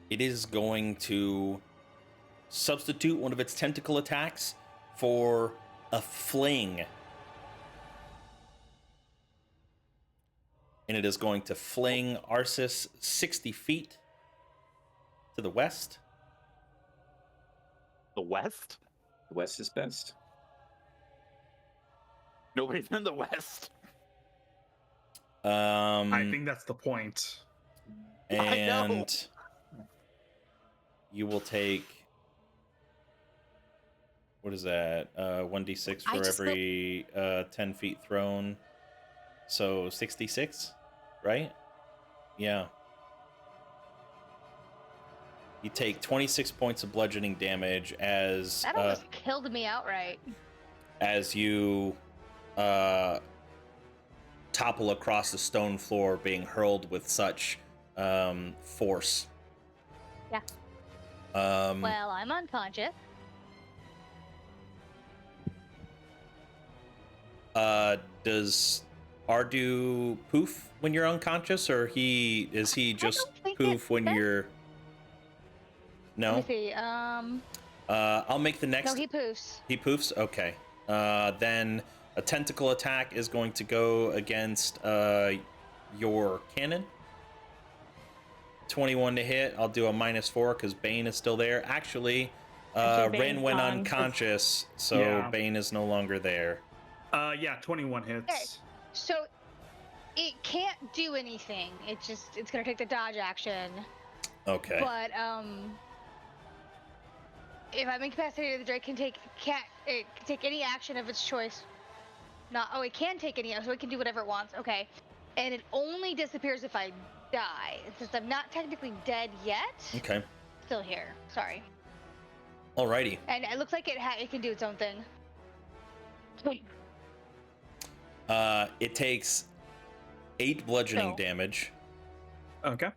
is going to substitute one of its tentacle attacks for a fling. And it is going to fling Arsis 60 feet to the west. The west? The west is best. Nobody's in the west. I think that's the point. And you will take, what is that? 1d6 for every 10 feet thrown. So 66, right? Yeah. You take 26 points of bludgeoning damage as That almost killed me outright. as you topple across the stone floor, being hurled with such force. Yeah. Well, I'm unconscious. Does Ardu poof when you're unconscious, or is he just poof when you're? No. Let me see. I'll make the next. No, he poofs. He poofs. Okay. Then a tentacle attack is going to go against your cannon. 21 to hit. I'll do a -4 because Bane is still there. Actually, Rin went unconscious, so Yeah. Bane is no longer there. Yeah, 21 hits. Okay. So it can't do anything. It's gonna take the dodge action. Okay. But if I'm incapacitated, the Drake can't take any action of its choice. It can take any, so it can do whatever it wants. Okay. And it only disappears if I die. Since I'm not technically dead yet. Okay. Still here. Sorry. Alrighty. And it looks like it can do its own thing. It takes 8 bludgeoning No. damage, Okay.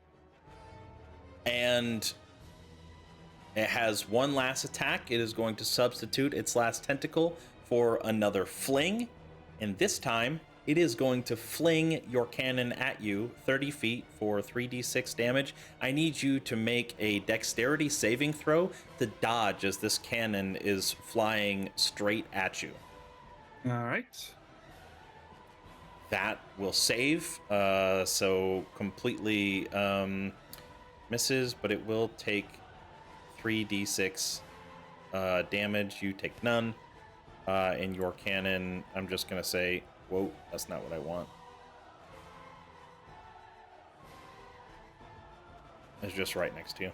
and it has one last attack. It is going to substitute its last tentacle for another fling, and this time it is going to fling your cannon at you 30 feet for 3d6 damage. I need you to make a dexterity saving throw to dodge as this cannon is flying straight at you. All right. That will save, so completely misses, but it will take 3d6 damage. You take none. And your cannon, I'm just going to say, whoa, that's not what I want. It's just right next to you.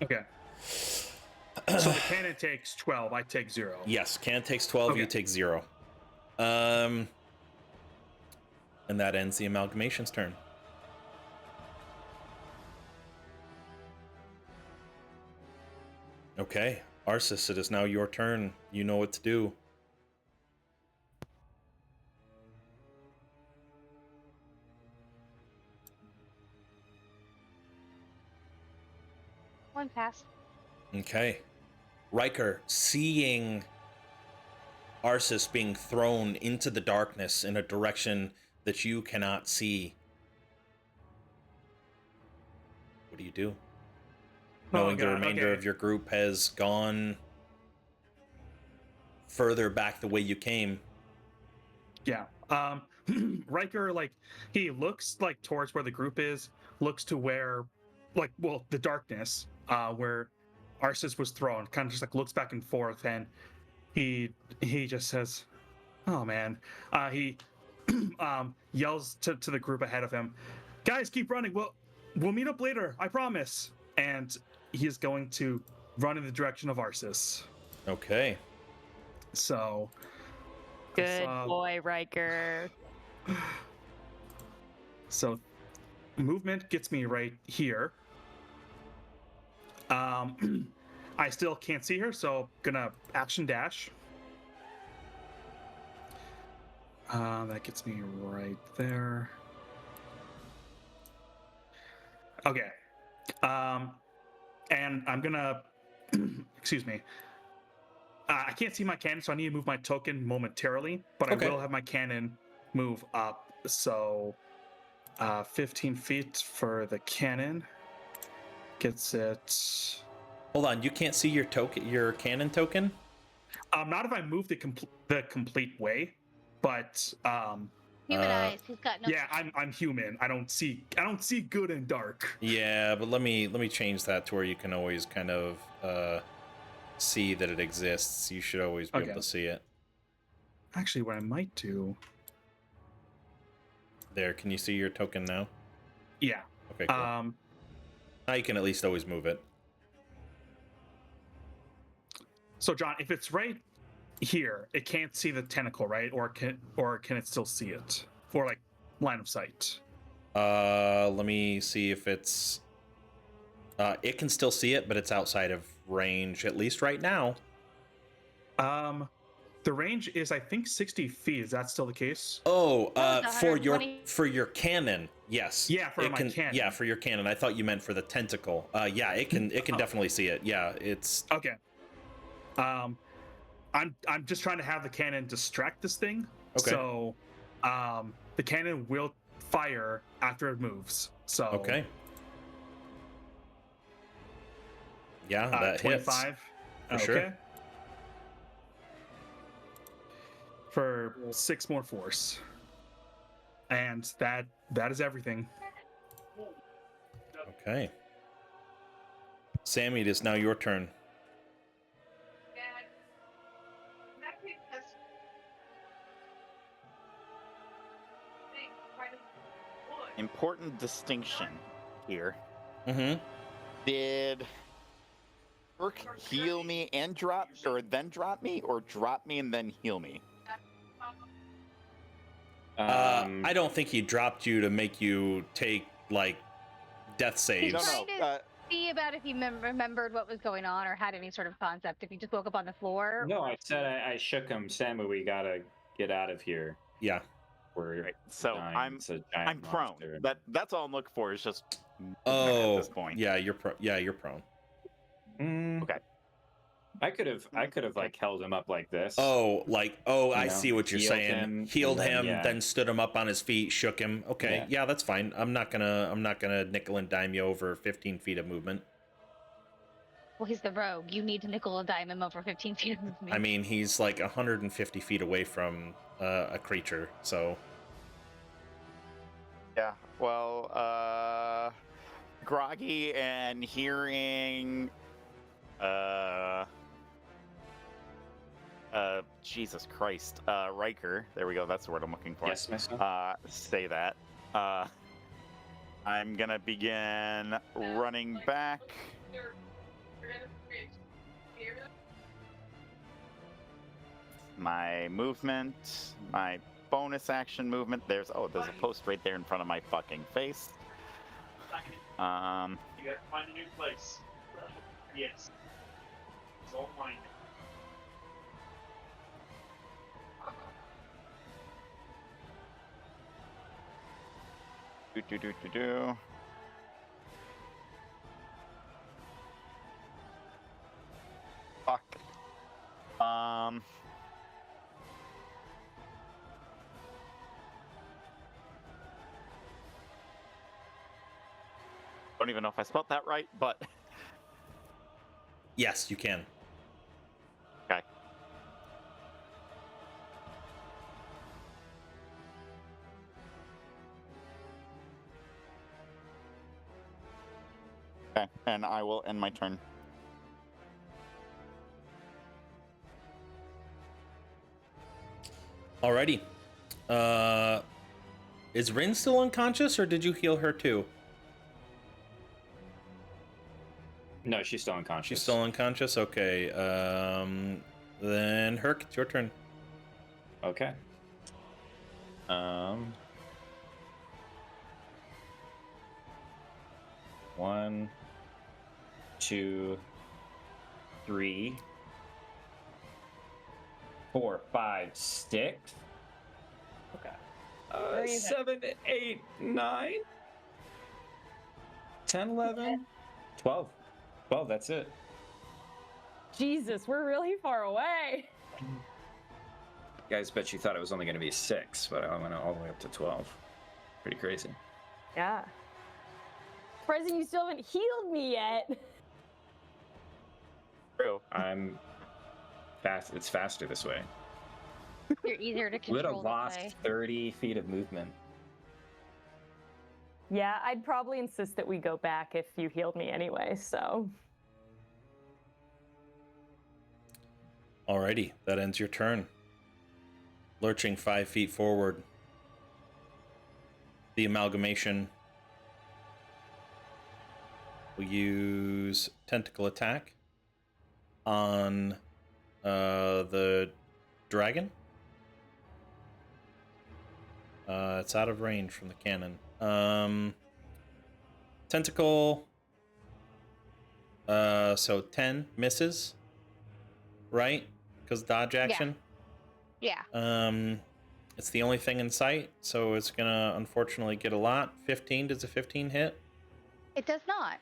Okay. So the cannon takes 12. I take 0. Yes, cannon takes 12, Okay. you take 0. And that ends the amalgamation's turn. Okay, Arsis, it is now your turn. You know what to do. One pass. Okay. Riker, seeing Arsis being thrown into the darkness in a direction that you cannot see. What do you do? Knowing the God, remainder okay. of your group has gone further back the way you came. Yeah. Riker, like, he looks like towards where the group is, looks to where, like, well, the darkness, where Arsis was thrown, kind of just like looks back and forth, and he just says, "Oh man," he yells to the group ahead of him, "Guys, keep running. We'll meet up later. I promise." And he is going to run in the direction of Arsis. Okay. So. Good boy, Riker. So movement gets me right here. I still can't see her, so gonna action dash. That gets me right there. Okay. And I'm gonna excuse me. I can't see my cannon, so I need to move my token momentarily, but Okay. I will have my cannon move up. So 15 feet for the cannon. Gets it. Hold on, you can't see your cannon token? Not if I move the complete way, but Human eyes. He's got no. yeah, I'm human. I don't see good and dark. Yeah, but let me change that to where you can always kind of see that it exists. You should always be able to see it. Actually, what I might do. There, can you see your token now? Yeah. Okay, cool. Now you can at least always move it. So John, if it's right here, it can't see the tentacle, right? Or can it still see it? Or like line of sight? Let me see if it's it can still see it, but it's outside of range, at least right now. The range is, I think, 60 feet. Is that still the case? Oh, it's for your cannon, yes. Yeah, for my cannon. Yeah, for your cannon. I thought you meant for the tentacle. Yeah, it can definitely see it. Yeah, it's Okay. I'm just trying to have the cannon distract this thing. Okay. So, the cannon will fire after it moves. So. okay. Yeah, that 25. hits. For sure. For 6 more force. And that is everything. Okay. Sammy, it is now your turn. Important distinction here. Mm-hmm. Did Burke heal me and drop, or then drop me, or drop me and then heal me? I don't think he dropped you to make you take like death saves. No. Trying to see about if you remembered what was going on or had any sort of concept. If you just woke up on the floor. No, I said I shook him. Sammy, we gotta get out of here. Yeah. We're Right. So dying. It's a giant I'm prone. monster. That's all I'm looking for is just Oh, at this point. yeah, you're prone. Okay. I could have like held him up like this. I see what you're healed saying. him, Healed and then, him, yeah. then stood him up on his feet, shook him. Okay, yeah, that's fine. I'm not gonna nickel and dime you over 15 feet of movement. Well, he's the rogue. You need to nickel and dime him over 15 feet of movement. I mean, he's like 150 feet away from a creature, so. Yeah. Well, groggy and hearing. Jesus Christ. Riker. There we go. That's the word I'm looking for. Yes, miss. Say that. I'm gonna begin running back. My movement, my bonus action movement. There's a post right there in front of my fucking face. You gotta find a new place. Yes. It's all mine. Do. Fuck. Don't even know if I spelled that right, but Yes, you can. okay. Okay, and I will end my turn. Alrighty. Is Rin still unconscious, or did you heal her too? No, she's still unconscious. She's still unconscious? Okay. Then Herc, it's your turn. Okay. 1, 2, 3, 4, 5, 6. Okay. Where are you 7, 8, 9, 10, 11, 12. 12, that's it. Jesus, we're really far away. Guys, bet you thought it was only going to be 6, but I went all the way up to 12. Pretty crazy. Yeah. Surprising you still haven't healed me yet. True. I'm fast. It's faster this way. You're easier to We would control have this lost way. 30 feet of movement. Yeah, I'd probably insist that we go back if you healed me anyway, so. Alrighty, that ends your turn. Lurching 5 feet forward. The amalgamation will use tentacle attack on the dragon. It's out of range from the cannon. Tentacle. So 10 misses, right? Because dodge action. Yeah. It's the only thing in sight, so it's gonna unfortunately get a lot. 15, does a 15 hit? It does not.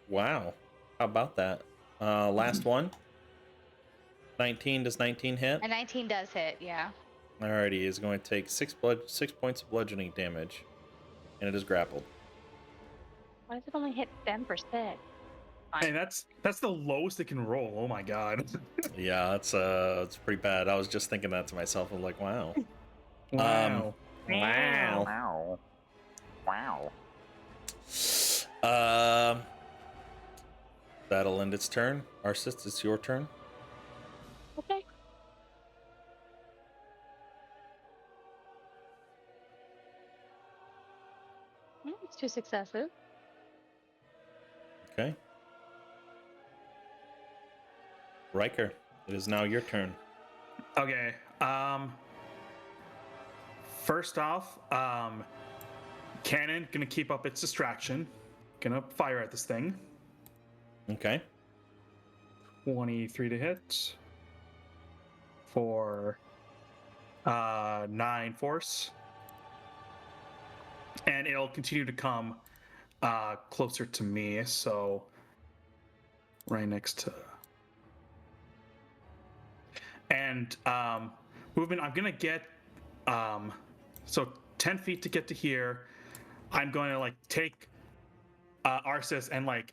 Wow. How about that? Last one. 19, does 19 hit? A 19 does hit, yeah. Alrighty, is going to take 6 points of bludgeoning damage. And it is grappled. Why does it only hit 10%? Hey, that's the lowest it can roll. Oh my god. Yeah, it's pretty bad. I was just thinking that to myself. I'm like, wow. Wow. Wow. Wow. That'll end its turn. Arsis, it's your turn. Okay. It's 2 successes. Okay. Riker, it is now your turn. Okay. First off, cannon gonna keep up its distraction. Gonna fire at this thing. Okay. 23 to hit. For 9 force. And it'll continue to come closer to me, so right next to. And movement, I'm gonna get so 10 feet to get to here. I'm going to like take Arsis and like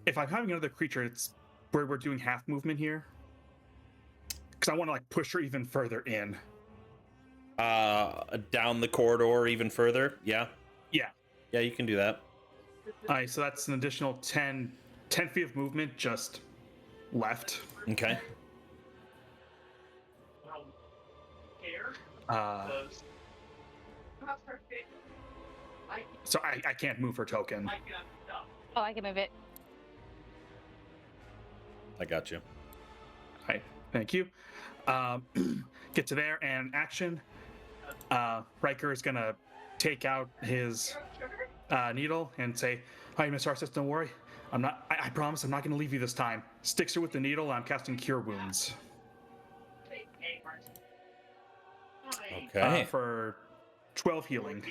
if I'm having another creature, it's where we're doing half movement here. Because I want to like push her even further in. Down the corridor even further? Yeah. Yeah. Yeah, you can do that. All right, so that's an additional 10 feet of movement just left. Okay. So I can't move her token. Oh, I can move it. I got you. All right, thank you. Get to there and action. Riker is gonna take out his needle and say, "Hi, Miss Arsis, don't worry. I promise I'm not gonna leave you this time." Sticks her with the needle. And I'm casting Cure Wounds. Okay. For 12 healing.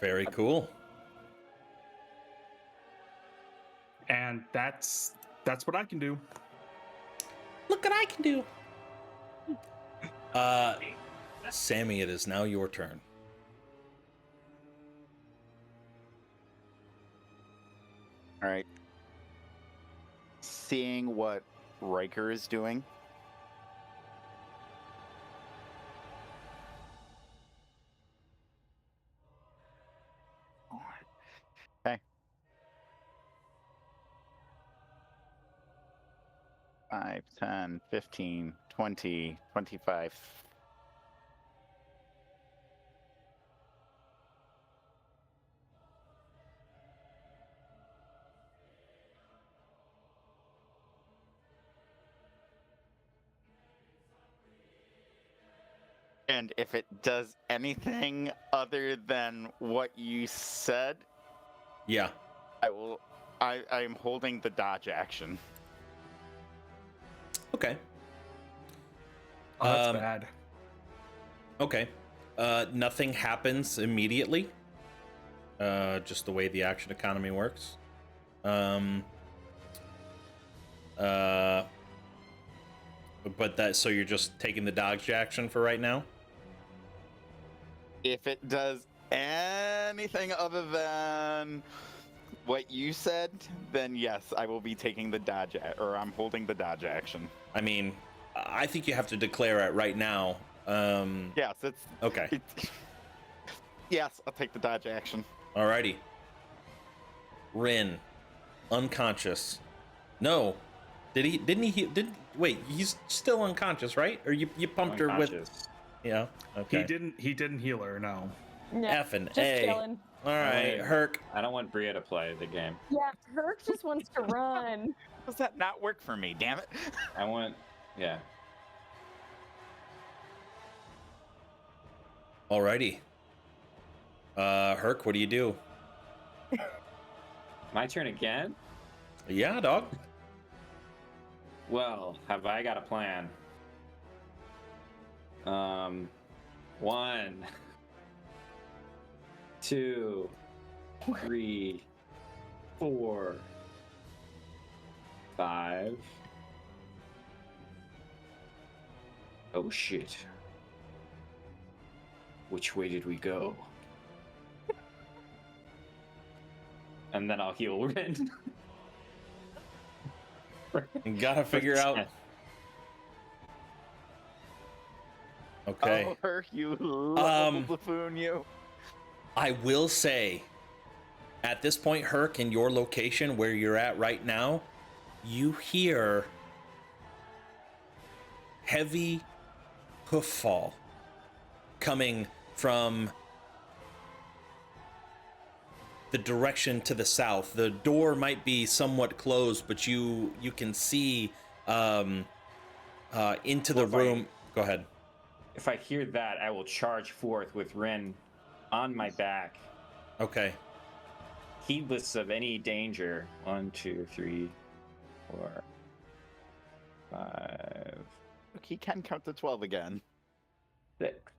Very cool. And that's what I can do. Look what I can do. Sammy, it is now your turn. All right. Seeing what Riker is doing. Okay. 5, 10, 15, 20, 25. And if it does anything other than what you said, Yeah. I'm holding the dodge action. Okay. Oh, that's bad. Okay. Nothing happens immediately. Just the way the action economy works. But so you're just taking the dodge action for right now? If it does anything other than what you said, then yes, I will be taking the dodge, or I'm holding the dodge action. I mean, I think you have to declare it right now. Yes, it's okay. Yes, I'll take the dodge action. Alrighty. Rin, unconscious. No, wait, he's still unconscious, right? Or you pumped her with? Yeah. Okay. He didn't heal her. No. F and just A. chilling. All right, Herc. I don't want Bria to play the game. Yeah, Herc just wants to run. Does that not work for me? Damn it! Yeah. Alrighty. Herc, what do you do? My turn again? Yeah, dog. Well, have I got a plan? 1, 2, 3, 4, 5. Oh shit. Which way did we go? And then I'll heal Rin. You gotta figure out. Okay. Oh, Herc, you lovable buffoon, you. I will say, at this point, Herc, in your location where you're at right now, you hear heavy hoof fall coming from the direction to the south. The door might be somewhat closed, but you can see into the room. Go ahead. If I hear that, I will charge forth with Rin on my back. Okay. Heedless of any danger. 1, 2, 3, 4, 5. Look, he can count to 12 again. 6.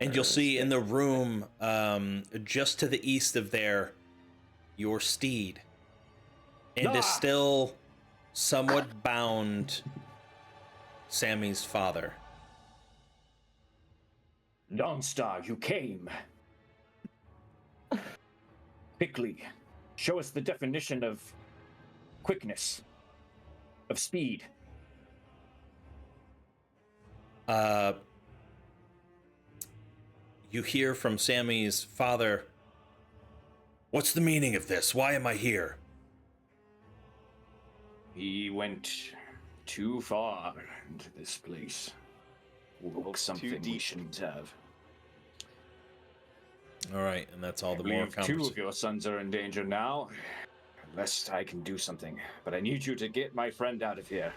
And you'll see in the room, just to the east of there, your steed. And is still somewhat bound Sammy's father. Dawnstar, you came. Quickly, show us the definition of quickness, of speed. You hear from Sammy's father, "What's the meaning of this? Why am I here?" He went too far into this place. Woke something we shouldn't have. All right, and that's all I the more believe 2 of your sons are in danger now. Unless I can do something, but I need you to get my friend out of here.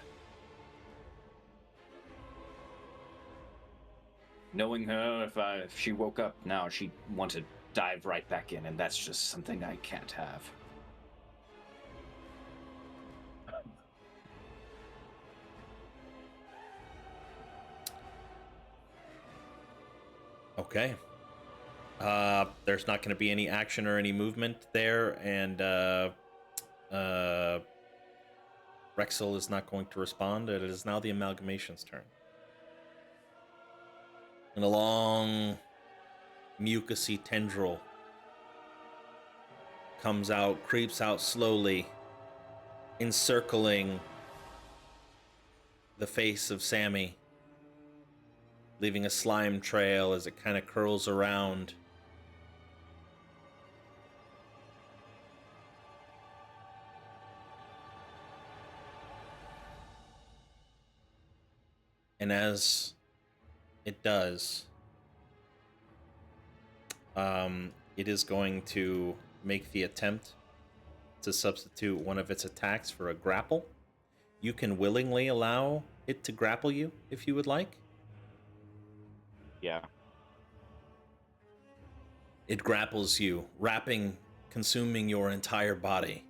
Knowing her, if she woke up now, she'd want to dive right back in, and that's just something I can't have. Okay. There's not going to be any action or any movement there, and Rexel is not going to respond. It is now the Amalgamation's turn. And a long, mucousy tendril comes out, creeps out slowly, encircling the face of Sammy, leaving a slime trail as it kind of curls around. And as it does, it is going to make the attempt to substitute one of its attacks for a grapple. You can willingly allow it to grapple you if you would like. Yeah. It grapples you, consuming your entire body.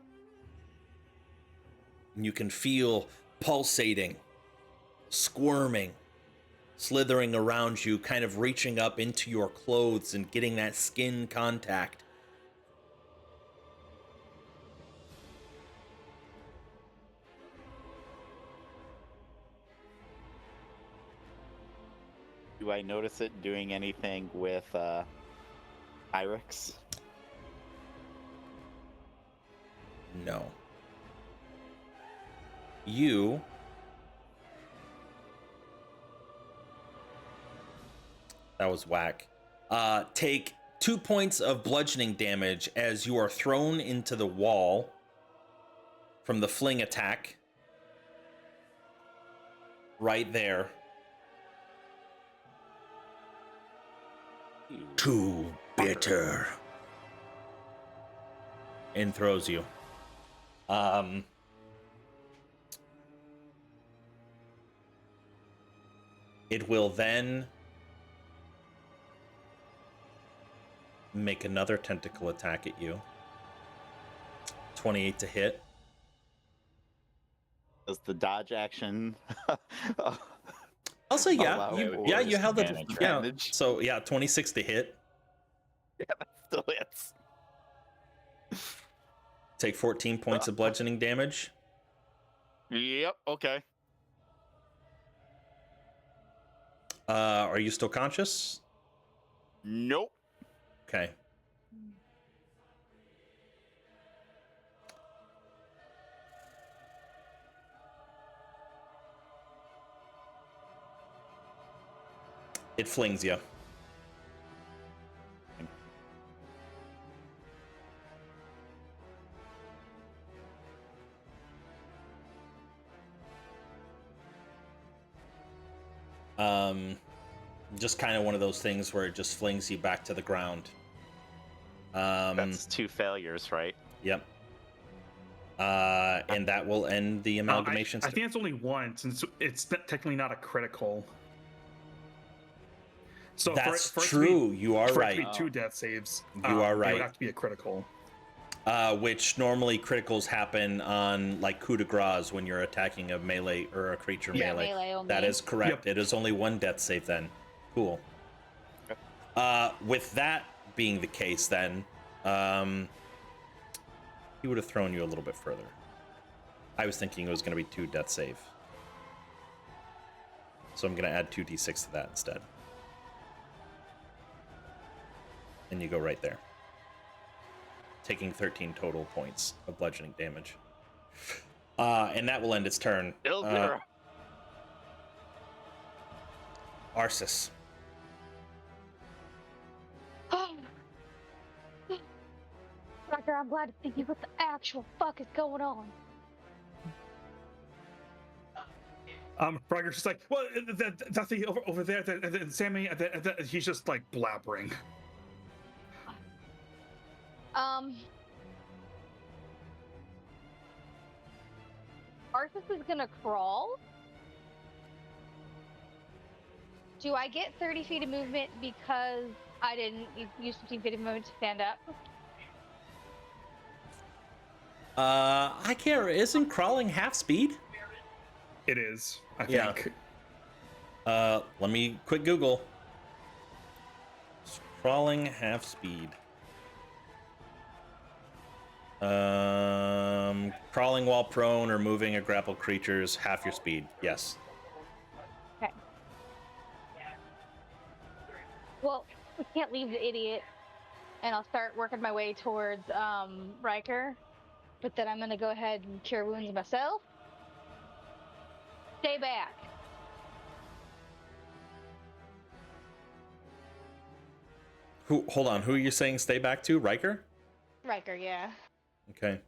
And you can feel pulsating, squirming, slithering around you, kind of reaching up into your clothes and getting that skin contact. Do I notice it doing anything with Irix? No. You that was whack. Take 2 points of bludgeoning damage as you are thrown into the wall from the fling attack. Right there. Too bitter. And throws you. It will then make another tentacle attack at you. 28 to hit. Does the dodge action? I'll say yeah. allow You held it. advantage, Yeah. advantage? So yeah, 26 to hit. Yeah, that still hits. Take 14 points of bludgeoning damage. Yep. Okay. Are you still conscious? Nope. Okay. It flings you. Just kind of one of those things where it just flings you back to the ground. That's 2 failures, right? Yep. And that will end the amalgamation. I think it's only one, since it's technically not a critical. So That's for it to true. be- You are for right. it to be 2 death saves. You are It right. would have to be a critical. Which normally criticals happen on like coup de grace when you're attacking a melee or a creature Yeah, melee. melee only. That is correct. Yep. It is only 1 death save then. Cool. With that being the case then, he would have thrown you a little bit further. I was thinking it was going to be 2 death save. So I'm going to add 2d6 to that instead. And you go right there. Taking 13 total points of bludgeoning damage. And that will end its turn. Arsis. Roger, I'm glad to see you. What the actual fuck is going on? Bragger's just like, well, that thing over there, and then Sammy, and then he's just like blabbering. Arthas is gonna crawl. Do I get 30 feet of movement because I didn't use 15 feet of movement to stand up? I can't. Isn't crawling half speed? It is, I Yeah. think. Let me quick Google. Crawling half speed. Crawling while prone or moving a grappled creature's half your speed. Yes. Okay. Well, we can't leave the idiot and I'll start working my way towards Riker. But then I'm gonna go ahead and cure wounds myself. Stay back. Hold on. Who are you saying stay back to? Riker? Riker, yeah. Okay.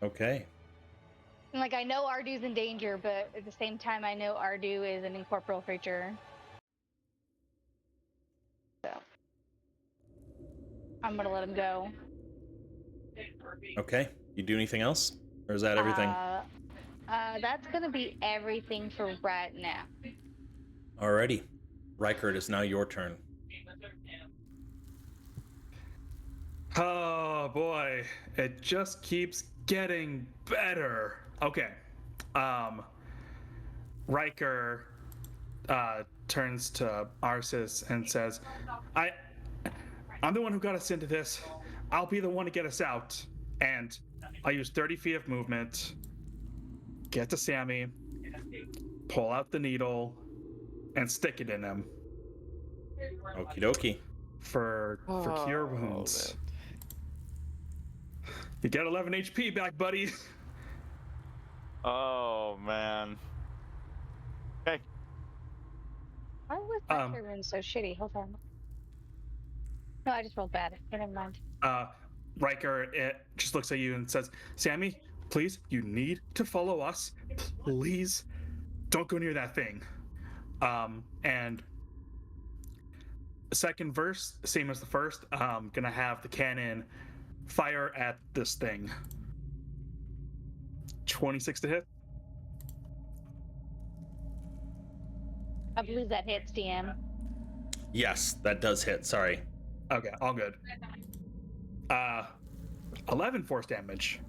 Okay. And, like, I know Ardu's in danger, but at the same time, I know Ardu is an incorporeal creature. So I'm gonna let him go. Okay. You do anything else? Or is that everything? That's gonna be everything for right now. Alrighty. Riker, it is now your turn. Oh boy, it just keeps getting better. Okay. Riker turns to Arceus and says, I'm the one who got us into this. I'll be the one to get us out. And I'll use 30 feet of movement, get to Sammy, pull out the needle, and stick it in him. Okie dokie. For cure wounds. You get 11 HP back, buddy. Oh man. Okay. Why was my cure wound so shitty? Hold on. No, I just rolled bad. Never mind. Riker just looks at you and says, Sammy, please, you need to follow us. Please don't go near that thing. And the second verse, same as the first, gonna have the cannon fire at this thing. 26 to hit. I believe that hits, DM. Yes, that does hit. Sorry. Okay, all good. 11 force damage.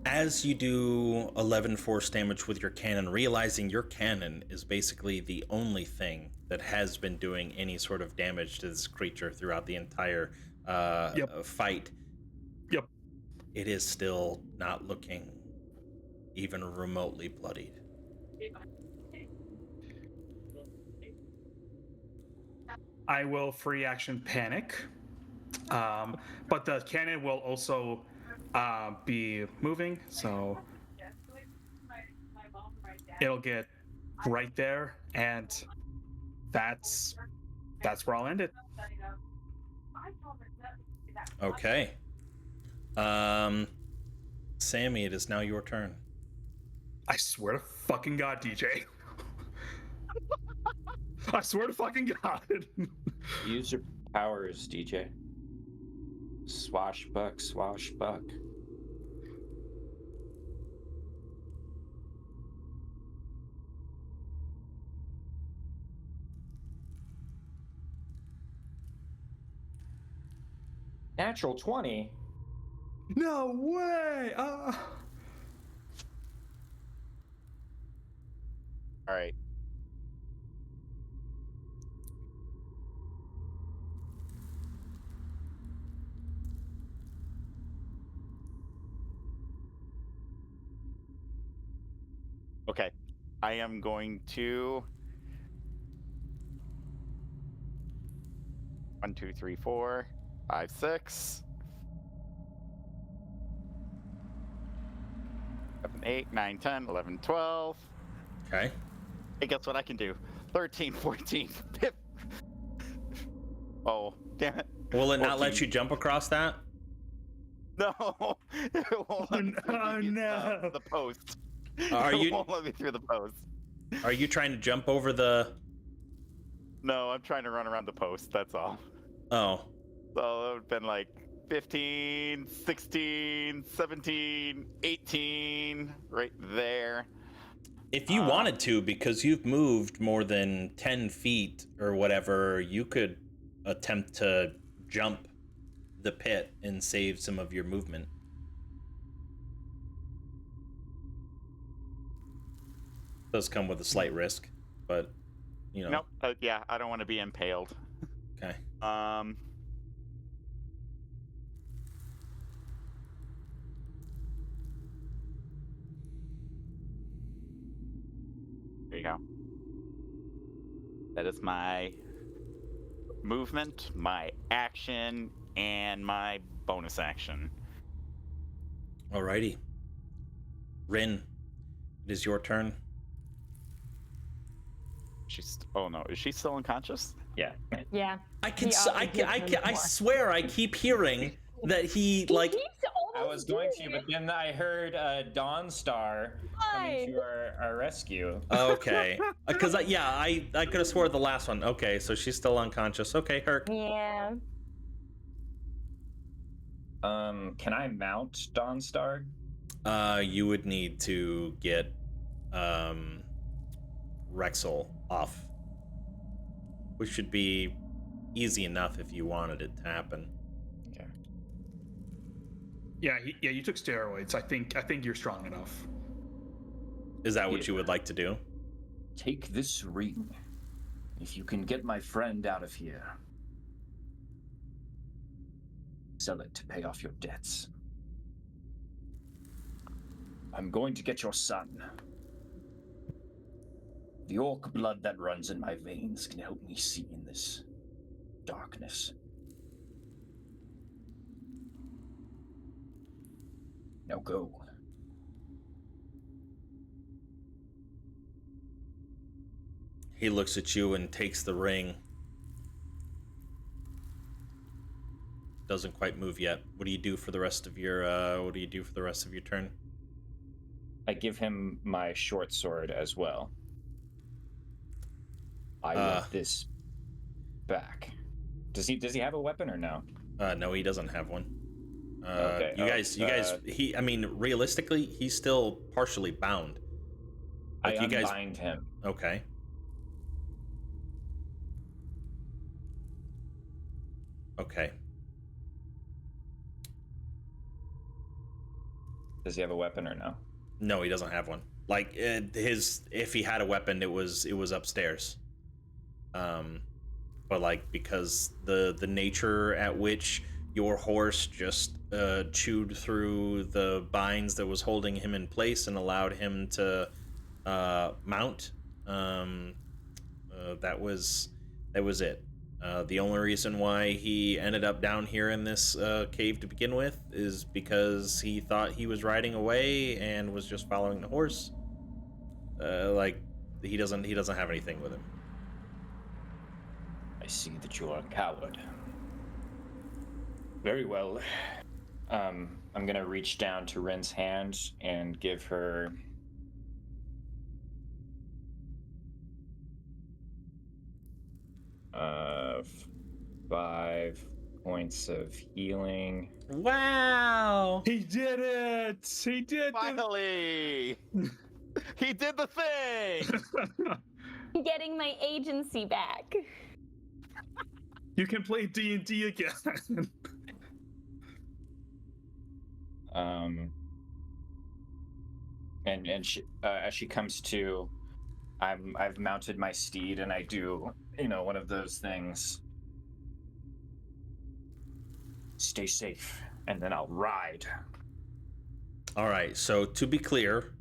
As you do 11 force damage with your cannon, realizing your cannon is basically the only thing that has been doing any sort of damage to this creature throughout the entire fight. Yep. It is still not looking even remotely bloodied. I will free action panic. But the cannon will also be moving, so it'll get right there, and that's where I'll end it. Okay. Sammy, it is now your turn. I swear to fucking God, DJ. I swear to fucking God. Use your powers, DJ. Swashbuck, swashbuck. Natural 20. No way! All right. Okay. I am going to 1, 2, 3, 4, 5, 6, 7, 8, 9, 10, 11, 12. Okay. Hey, guess what I can do? 13, 14, 15. Oh, damn it. Will it not let 14. you jump across that? No, it won't let me through no. the post. Are It you- won't let me through the post. Are you trying to jump over the... No, I'm trying to run around the post, that's all. Oh. So it would have been like 15, 16, 17, 18, right there. If you wanted to, because you've moved more than 10 feet or whatever, you could attempt to jump the pit and save some of your movement. Does come with a slight risk, but you know. Nope. Yeah, I don't want to be impaled. Okay. There you go. That is my movement, my action, and my bonus action. Alrighty. Rin, it is your turn. Oh no, is she still unconscious? Yeah. Yeah. I can, He s- ought to I give can, him I more. swear I keep hearing that he like. He keeps I was almost going doing to, but it. then I heard Dawnstar coming to our rescue. Okay, because I could have swore the last one. Okay, so she's still unconscious. Okay, Herc. Yeah. Can I mount Dawnstar? You would need to get Rexel off, which should be easy enough if you wanted it to happen. Okay. Yeah, you took steroids. I think you're strong enough. Is that what you would like to do? Take this ring. If you can get my friend out of here, sell it to pay off your debts. I'm going to get your son. The orc blood that runs in my veins can help me see in this darkness. Now go. He looks at you and takes the ring. Doesn't quite move yet. What do you do for the rest of your turn? I give him my short sword as well. I want this Back. Does he have a weapon or no? No, he doesn't have one. Okay. You guys. I mean, realistically, he's still partially bound. Like, I you guys. unbind him. Okay. Okay. Does he have a weapon or no? No, he doesn't have one. Like if he had a weapon, it was upstairs. But like because the nature at which your horse just chewed through the binds that was holding him in place and allowed him to mount, that was it. The only reason why he ended up down here in this cave to begin with is because he thought he was riding away and was just following the horse. Like he doesn't have anything with him. I see that you are a coward. Very well. I'm gonna reach down to Rin's hand and give her uh 5 points of healing. Wow! He did it! He did Finally! He did the thing! Getting my agency back. You can play D&D again. And she, as she comes to, I've mounted my steed and I do, one of those things. Stay safe, and then I'll ride. All right. So to be clear,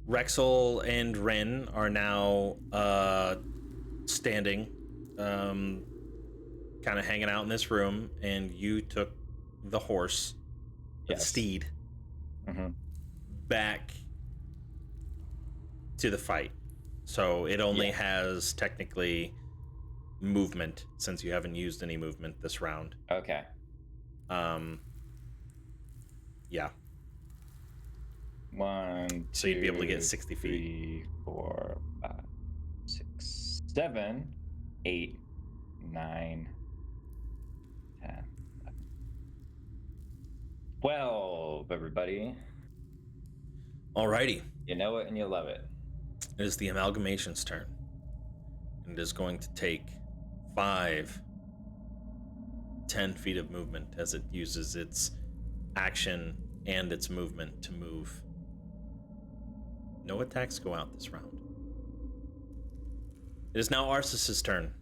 Rexel and Rin are now standing, kind of hanging out in this room, and you took the horse, the Yes. steed, Mm-hmm. back to the fight. So it only has technically movement since you haven't used any movement this round. Okay. Yeah. 1, So you'd be able to get 2, 60 feet. 3, 4, 5, 6, 7, 8, 9, 10, 11, 12, everybody. Alrighty. You know it and you love it. It is the amalgamation's turn. And it is going to take 10 feet of movement as it uses its action and its movement to move. No attacks go out this round. It is now Arceus's turn.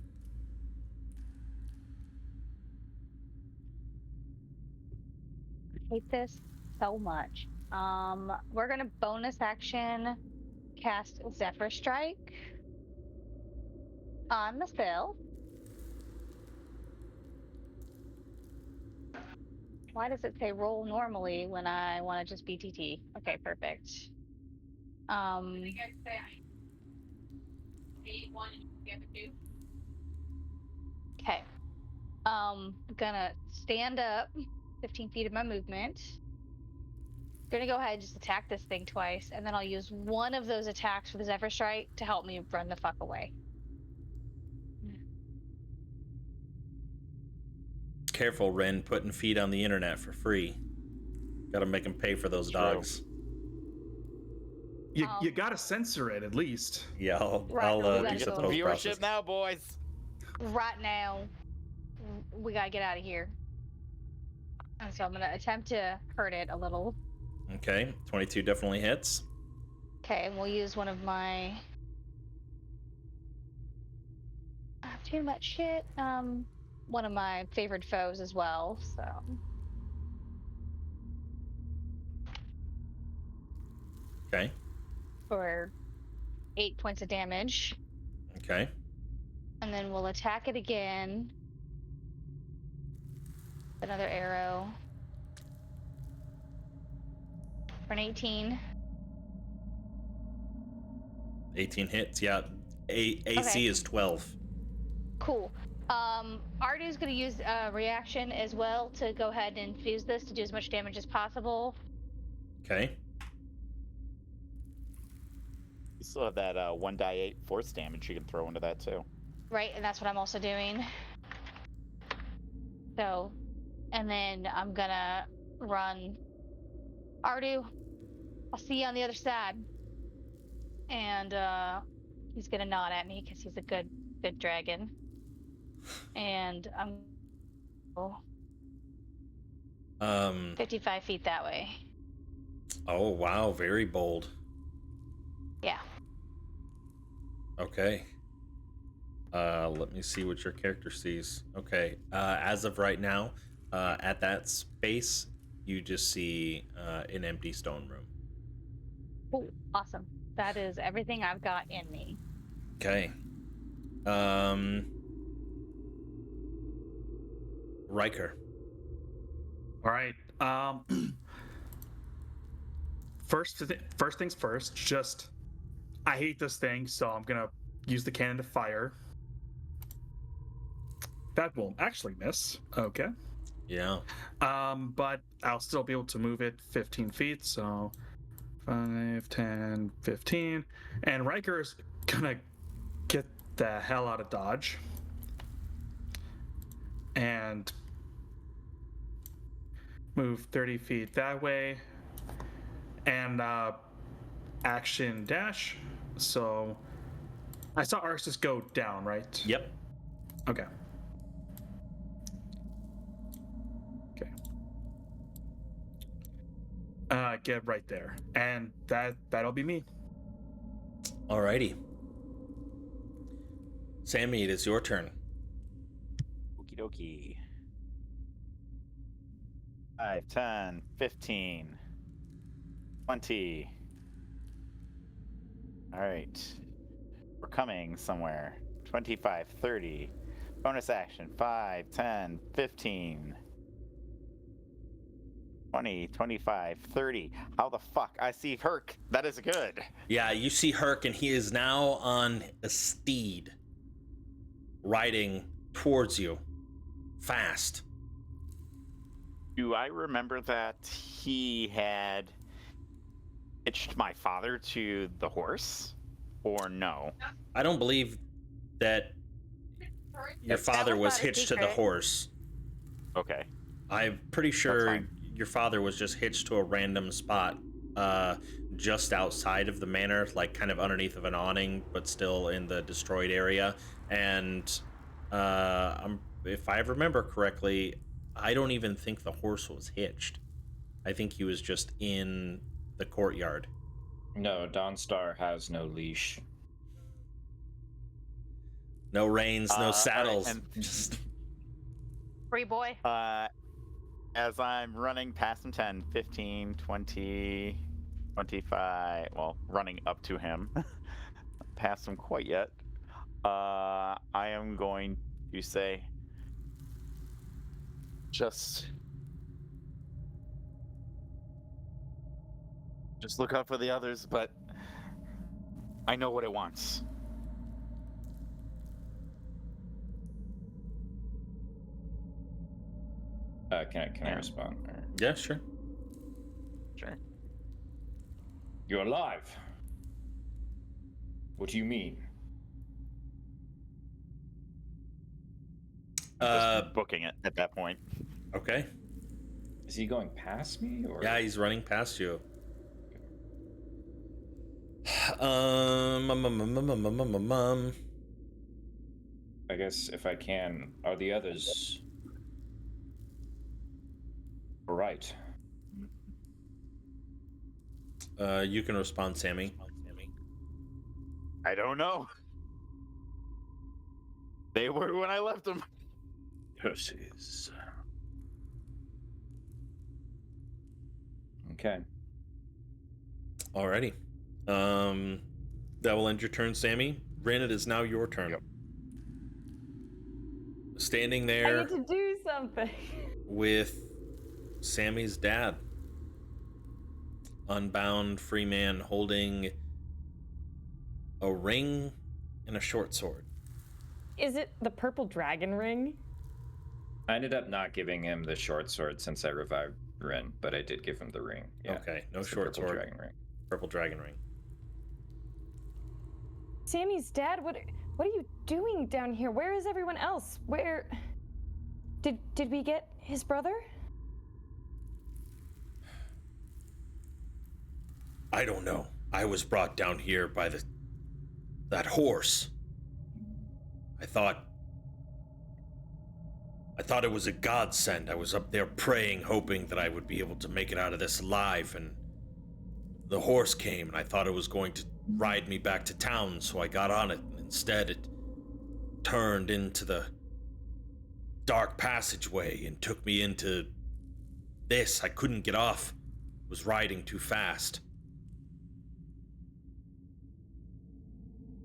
I hate this so much. We're gonna bonus action cast Zephyr Strike. on myself. Why does it say roll normally when I want to just be TT? Okay, perfect. Okay. Gonna stand up, 15 feet of my movement. Gonna go ahead and just attack this thing twice, and then I'll use one of those attacks for the Zephyr Strike to help me run the fuck away. Careful, Ren, putting feet on the internet for free. Gotta make them pay for those True. dogs. You gotta censor it at least. Yeah, I'll we do gotta some go. post Viewership processing. now, boys. Right now, we gotta get out of here. And so I'm gonna attempt to hurt it a little. Okay, 22 definitely hits. Okay, and we'll use one of my. I have too much shit. One of my favorite foes as well. So. Okay. For 8 points of damage. Okay. And then we'll attack it again. Another arrow. For an 18. 18 hits, yeah. AC Okay. is 12. Cool. Ardu's gonna use a reaction as well to go ahead and infuse this to do as much damage as possible. Okay. You still have that 1d8 force damage you can throw into that too. Right, and that's what I'm also doing. So, and then I'm gonna run. Ardu, I'll see you on the other side. And he's gonna nod at me because he's a good dragon. And I'm 55 feet that way. Oh wow, very bold. Yeah. Okay. Let me see what your character sees. Okay. As of right now, at that space, you just see an empty stone room. Cool. Awesome. That is everything I've got in me. Okay. Riker. All right. First things first. Just, I hate this thing, so I'm gonna use the cannon to fire. That won't actually miss. Okay. Yeah. But I'll still be able to move it 15 feet. So 5, 10, 15, and Riker's gonna get the hell out of dodge and move 30 feet that way, and action dash. So I saw Arxis go down, right? Yep. Okay. Get right there, and that'll be me. Alrighty. Sammy, it is your turn. Okie dokie. 5, 10, 15, 20. All right. We're coming somewhere. 25, 30. Bonus action. 5, 10, 15. 20, 25, 30. How the fuck? I see Herc. That is good. Yeah, you see Herc, and he is now on a steed, riding towards you, fast. Do I remember that he had hitched my father to the horse? Or no? I don't believe that your father was not a hitched to the secret. horse. Okay. I'm pretty sure fine. your father was just hitched to a random spot just outside of the manor, like kind of underneath of an awning, but still in the destroyed area. And if I remember correctly, I don't even think the horse was hitched. I think he was just in the courtyard. No, Dawnstar has no leash. No reins, no all right, saddles. and- Just Free boy. As I'm running past him, 10, 15, 20, 25, well, running up to him. Not past him quite yet. I am going to say, just look out for the others, but I know what it wants. Can I respond? Or- Yeah, sure. Sure. You're alive. What do you mean? Just booking it at that point. Okay. Is he going past me, or? Yeah, he's running past you. I guess if I can, are the others right? You can respond, Sammy. I don't know. They were when I left them. Curses. Okay. Alrighty. That will end your turn, Sammy. Rin, it is now your turn. Yep. Standing I there need to do something. with Sammy's dad. Unbound free man holding a ring and a short sword. Is it the purple dragon ring? I ended up not giving him the short sword since I revived Rin, but I did give him the ring. Yeah. Okay, no It's the short purple sword. dragon ring. Purple dragon ring. Sammy's dad, what are you doing down here? Where is everyone else? Where did we get his brother? I don't know. I was brought down here by that horse. I thought it was a godsend. I was up there praying, hoping that I would be able to make it out of this alive, and the horse came, and I thought it was going to ride me back to town, so I got on it, and instead it turned into the dark passageway and took me into this. I couldn't get off. It was riding too fast.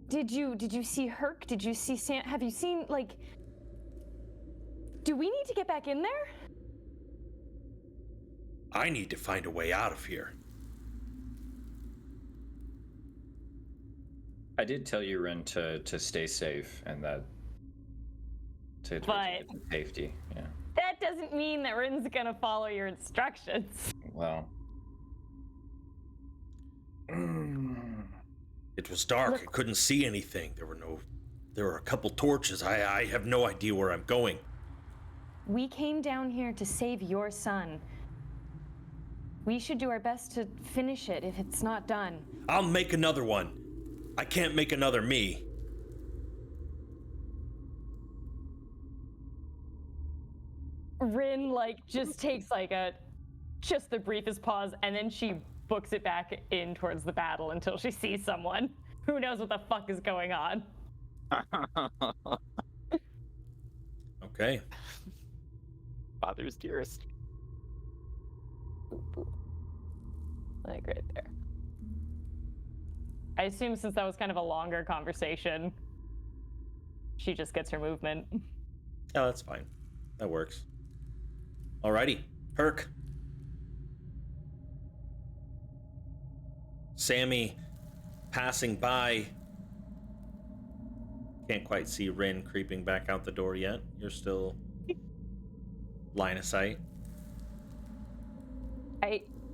Did you see Herc? Did you see Sam? Have you seen, like, do we need to get back in there? I need to find a way out of here. I did tell you, Rin, to stay safe and that to But- to safety. Yeah. That doesn't mean that Rin's gonna follow your instructions. Well. It was dark. Look- I couldn't see anything. There were a couple torches. I have no idea where I'm going. We came down here to save your son. We should do our best to finish it if it's not done. I'll make another one. I can't make another me. Rin, like, just takes, like, just the briefest pause, and then she books it back in towards the battle until she sees someone. Who knows what the fuck is going on? Okay. Father's dearest. Like, right there. I assume since that was kind of a longer conversation, she just gets her movement. Oh, that's fine. That works. Alrighty. Herc. Sammy passing by. Can't quite see Rin creeping back out the door yet. You're still line of sight.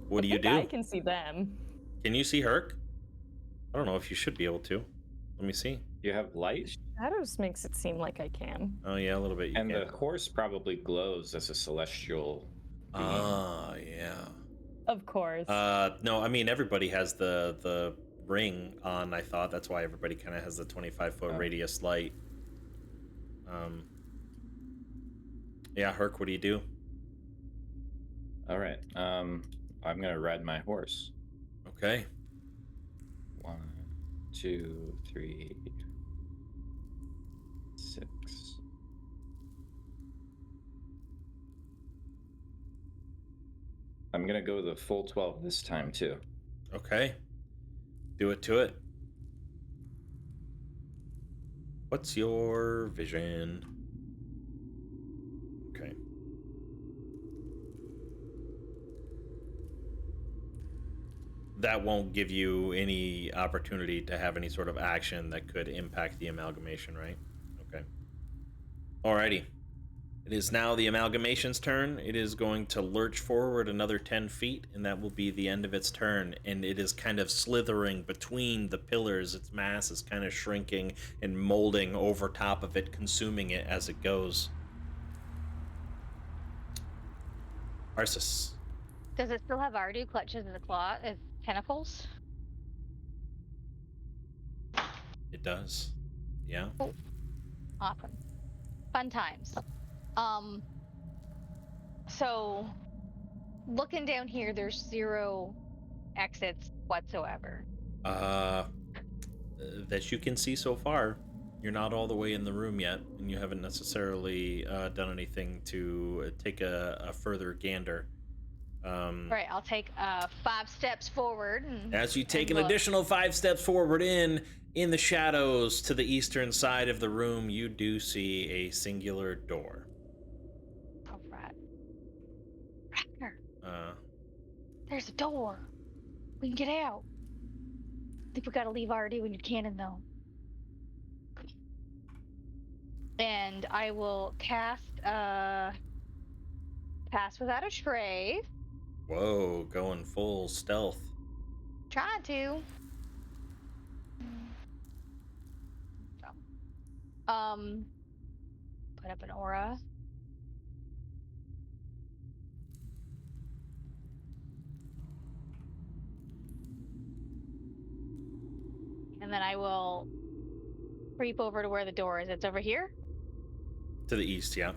What do you do? I can see them. Can you see Herc? I don't know if you should be able to. Let me see. You have light? Shadows makes it seem like I can. Oh yeah, a little bit. You And can. the horse probably glows as a celestial being. Ah, yeah. Of course. No, I mean everybody has the ring on. I thought that's why everybody kind of has the 25-foot radius light. Yeah, Herc, what do you do? All right. I'm gonna ride my horse. Okay. 1, 2, 3, 6. I'm gonna go the full 12 this time too. Okay. Do it to it. What's your vision? Okay. That won't give you any opportunity to have any sort of action that could impact the amalgamation, right? Okay. Alrighty. It is now the amalgamation's turn. It is going to lurch forward another 10 feet, and that will be the end of its turn. And it is kind of slithering between the pillars. Its mass is kind of shrinking and molding over top of it, consuming it as it goes. Arsis. Does it still have Ardu clutches as a claw as tentacles? It does. Yeah. Oh, awesome. Fun times. So looking down here, there's 0 exits whatsoever. That you can see so far. You're not all the way in the room yet, and you haven't necessarily done anything to take a further gander. Right, I'll take 5 steps forward. As you take an look. additional 5 steps forward in the shadows to the eastern side of the room, you do see a singular door. All right. Uh, There's a door. We can get out. I think we gotta leave already when you cannon though. And I will cast Pass Without a Trace. whoa, going full stealth. Trying to. Put up an aura. And then I will creep over to where the door is. It's over here? To the east, yeah.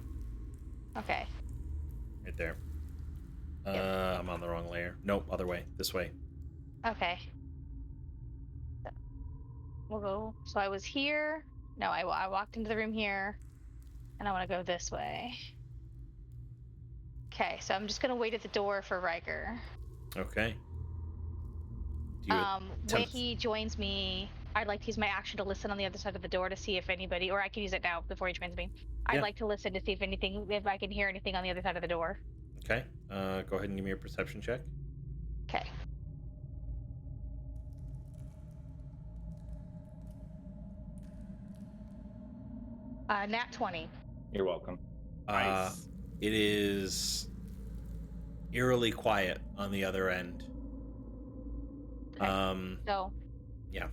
Okay. Right there. Yep. I'm on the wrong layer. Nope, other way. This way. Okay. We'll go. So I was here. No, I walked into the room here. And I want to go this way. Okay, so I'm just going to wait at the door for Riker. Okay. Do you When he joins me, I'd like to use my action to listen on the other side of the door to see if anybody, or I can use it now before he joins me. I'd like to listen to see if I can hear anything on the other side of the door. Okay. Go ahead and give me a perception check. Okay. Nat 20. You're welcome. Nice. It is eerily quiet on the other end. Okay. So. Yeah.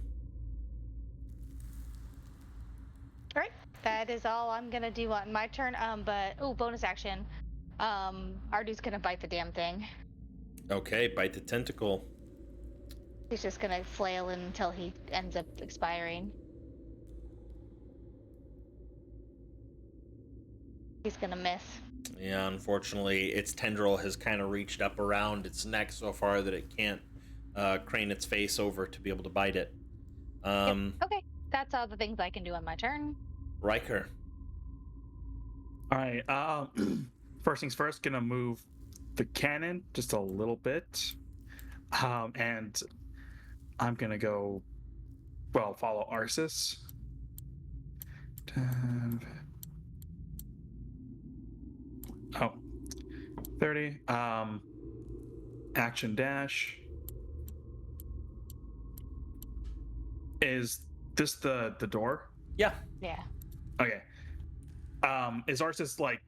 All right. That is all I'm gonna do on my turn. But bonus action. Ardu's gonna bite the damn thing. Okay, bite the tentacle. He's just gonna flail until he ends up expiring. He's gonna miss. Yeah, unfortunately, its tendril has kind of reached up around its neck so far that it can't crane its face over to be able to bite it. Yep. Okay, that's all the things I can do on my turn. Riker. All right. First things first, gonna move the cannon just a little bit, and I'm gonna go. Well, follow Arsis. 30. Action dash. Is this the door? Yeah. Yeah. Okay. Is Arsis like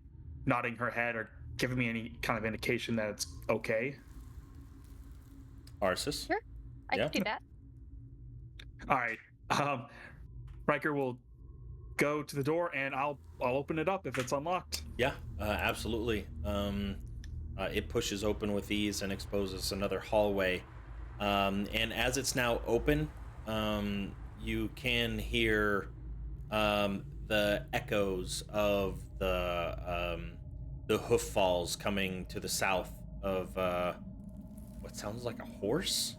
nodding her head or giving me any kind of indication that it's okay? Arsis. Sure. I can do that. All right. Riker will go to the door and I'll open it up if it's unlocked. Yeah, absolutely. It pushes open with ease and exposes another hallway. And as it's now open, you can hear the echoes of the hoof falls coming to the south of what sounds like a horse.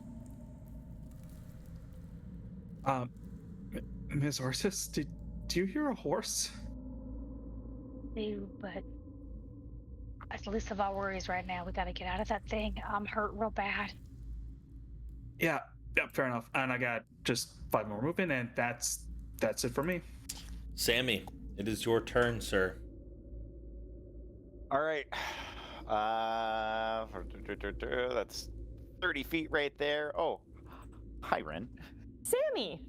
Ms. Arsis, do you hear a horse? No, but that's the least of our worries right now. We gotta get out of that thing. I'm hurt real bad. Yeah, fair enough. And I got just 5 more movement, and that's it for me. Sammy, it is your turn, sir. All right. That's 30 feet right there. Oh, hi, Ren. Sammy!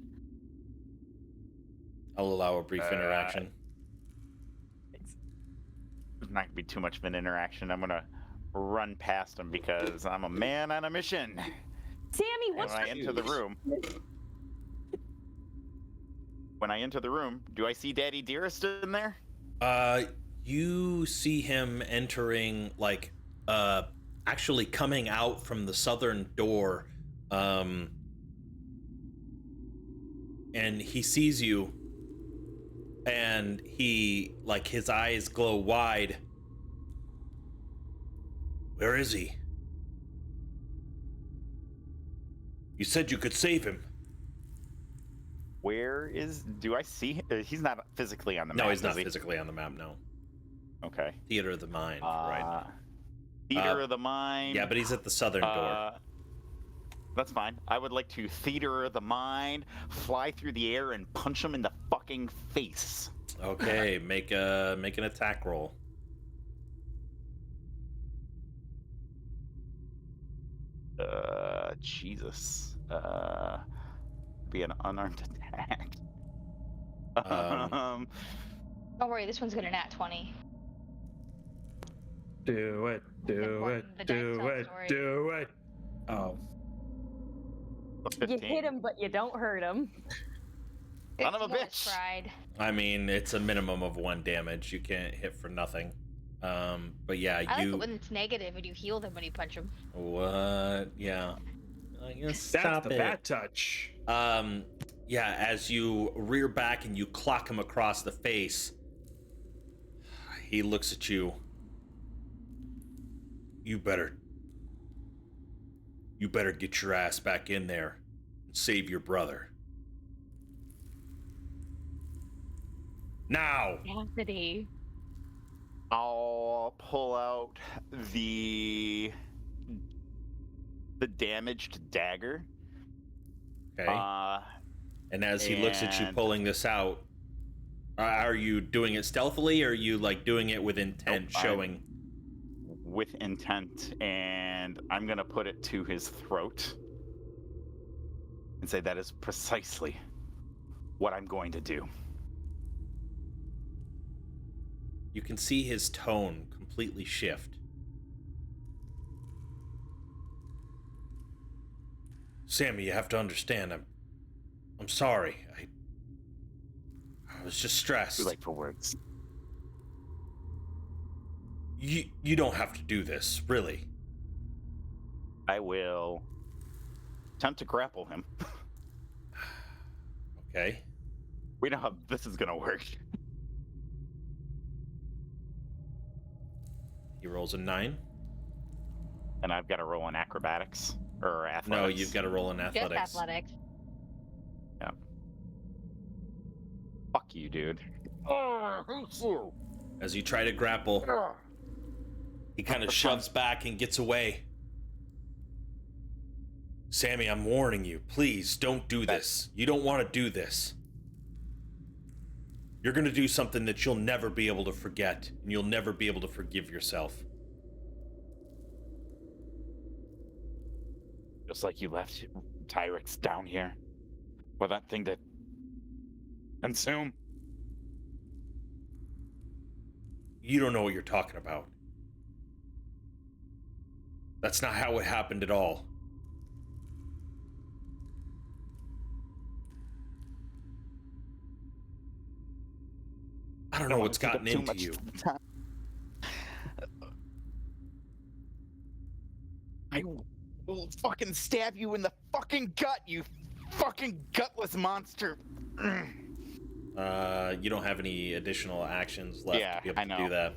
I'll allow a brief interaction. It's not gonna be too much of an interaction. I'm gonna run past him because I'm a man on a mission. Sammy, And what's when I enter the room, do I see Daddy Dearest in there? You see him entering, like, actually coming out from the southern door, and he sees you, and he, like, his eyes glow wide. Where is he? You said you could save him. Do I see him? He's not physically on the map. No, he's not is he? physically on the map, no. Okay. Theater of the Mind, right? Theater of the Mind. Yeah, but he's at the southern door. That's fine. I would like to Theater of the Mind, fly through the air, and punch him in the fucking face. Okay, make an attack roll. Jesus. Be an unarmed attack. Don't worry, this one's gonna nat 20. Do it. Do it. The dice Do tell the it. story. Do it. Oh. You hit him, but you don't hurt him. Son of a You guys bitch. tried. I mean, it's a minimum of 1 damage. You can't hit for nothing. But yeah, I like you. it when it's negative and you heal them when you punch them. What? Yeah. That's Stop the it. bad touch. Yeah, as you rear back and you clock him across the face, he looks at you. You better get your ass back in there and save your brother. Now! Cassidy. I'll pull out the damaged dagger. Okay. And as he looks at you and- pulling this out, are you doing it stealthily, or are you, like, doing it with intent, Nope, showing? With intent, and I'm gonna put it to his throat and say that is precisely what I'm going to do. You can see his tone completely shift. Sammy, you have to understand, I'm sorry. I was just stressed. Too late for words. You don't have to do this, really. I will attempt to grapple him. Okay. We know how this is gonna work. He rolls a 9. And I've got to roll in acrobatics or athletics. No, you've got to roll in Just athletics. athletics. Yeah. Fuck you, dude. As you try to grapple, he kind of shoves back and gets away. Sammy, I'm warning you. Please, don't do this. You don't want to do this. You're going to do something that you'll never be able to forget, and you'll never be able to forgive yourself. Just like you left Tyrix down here for that thing to consume. You don't know what you're talking about. That's not how it happened at all. I don't know what's gotten into you. I will fucking stab you in the fucking gut, you fucking gutless monster. You don't have any additional actions left Yeah, to be able I to know. do that.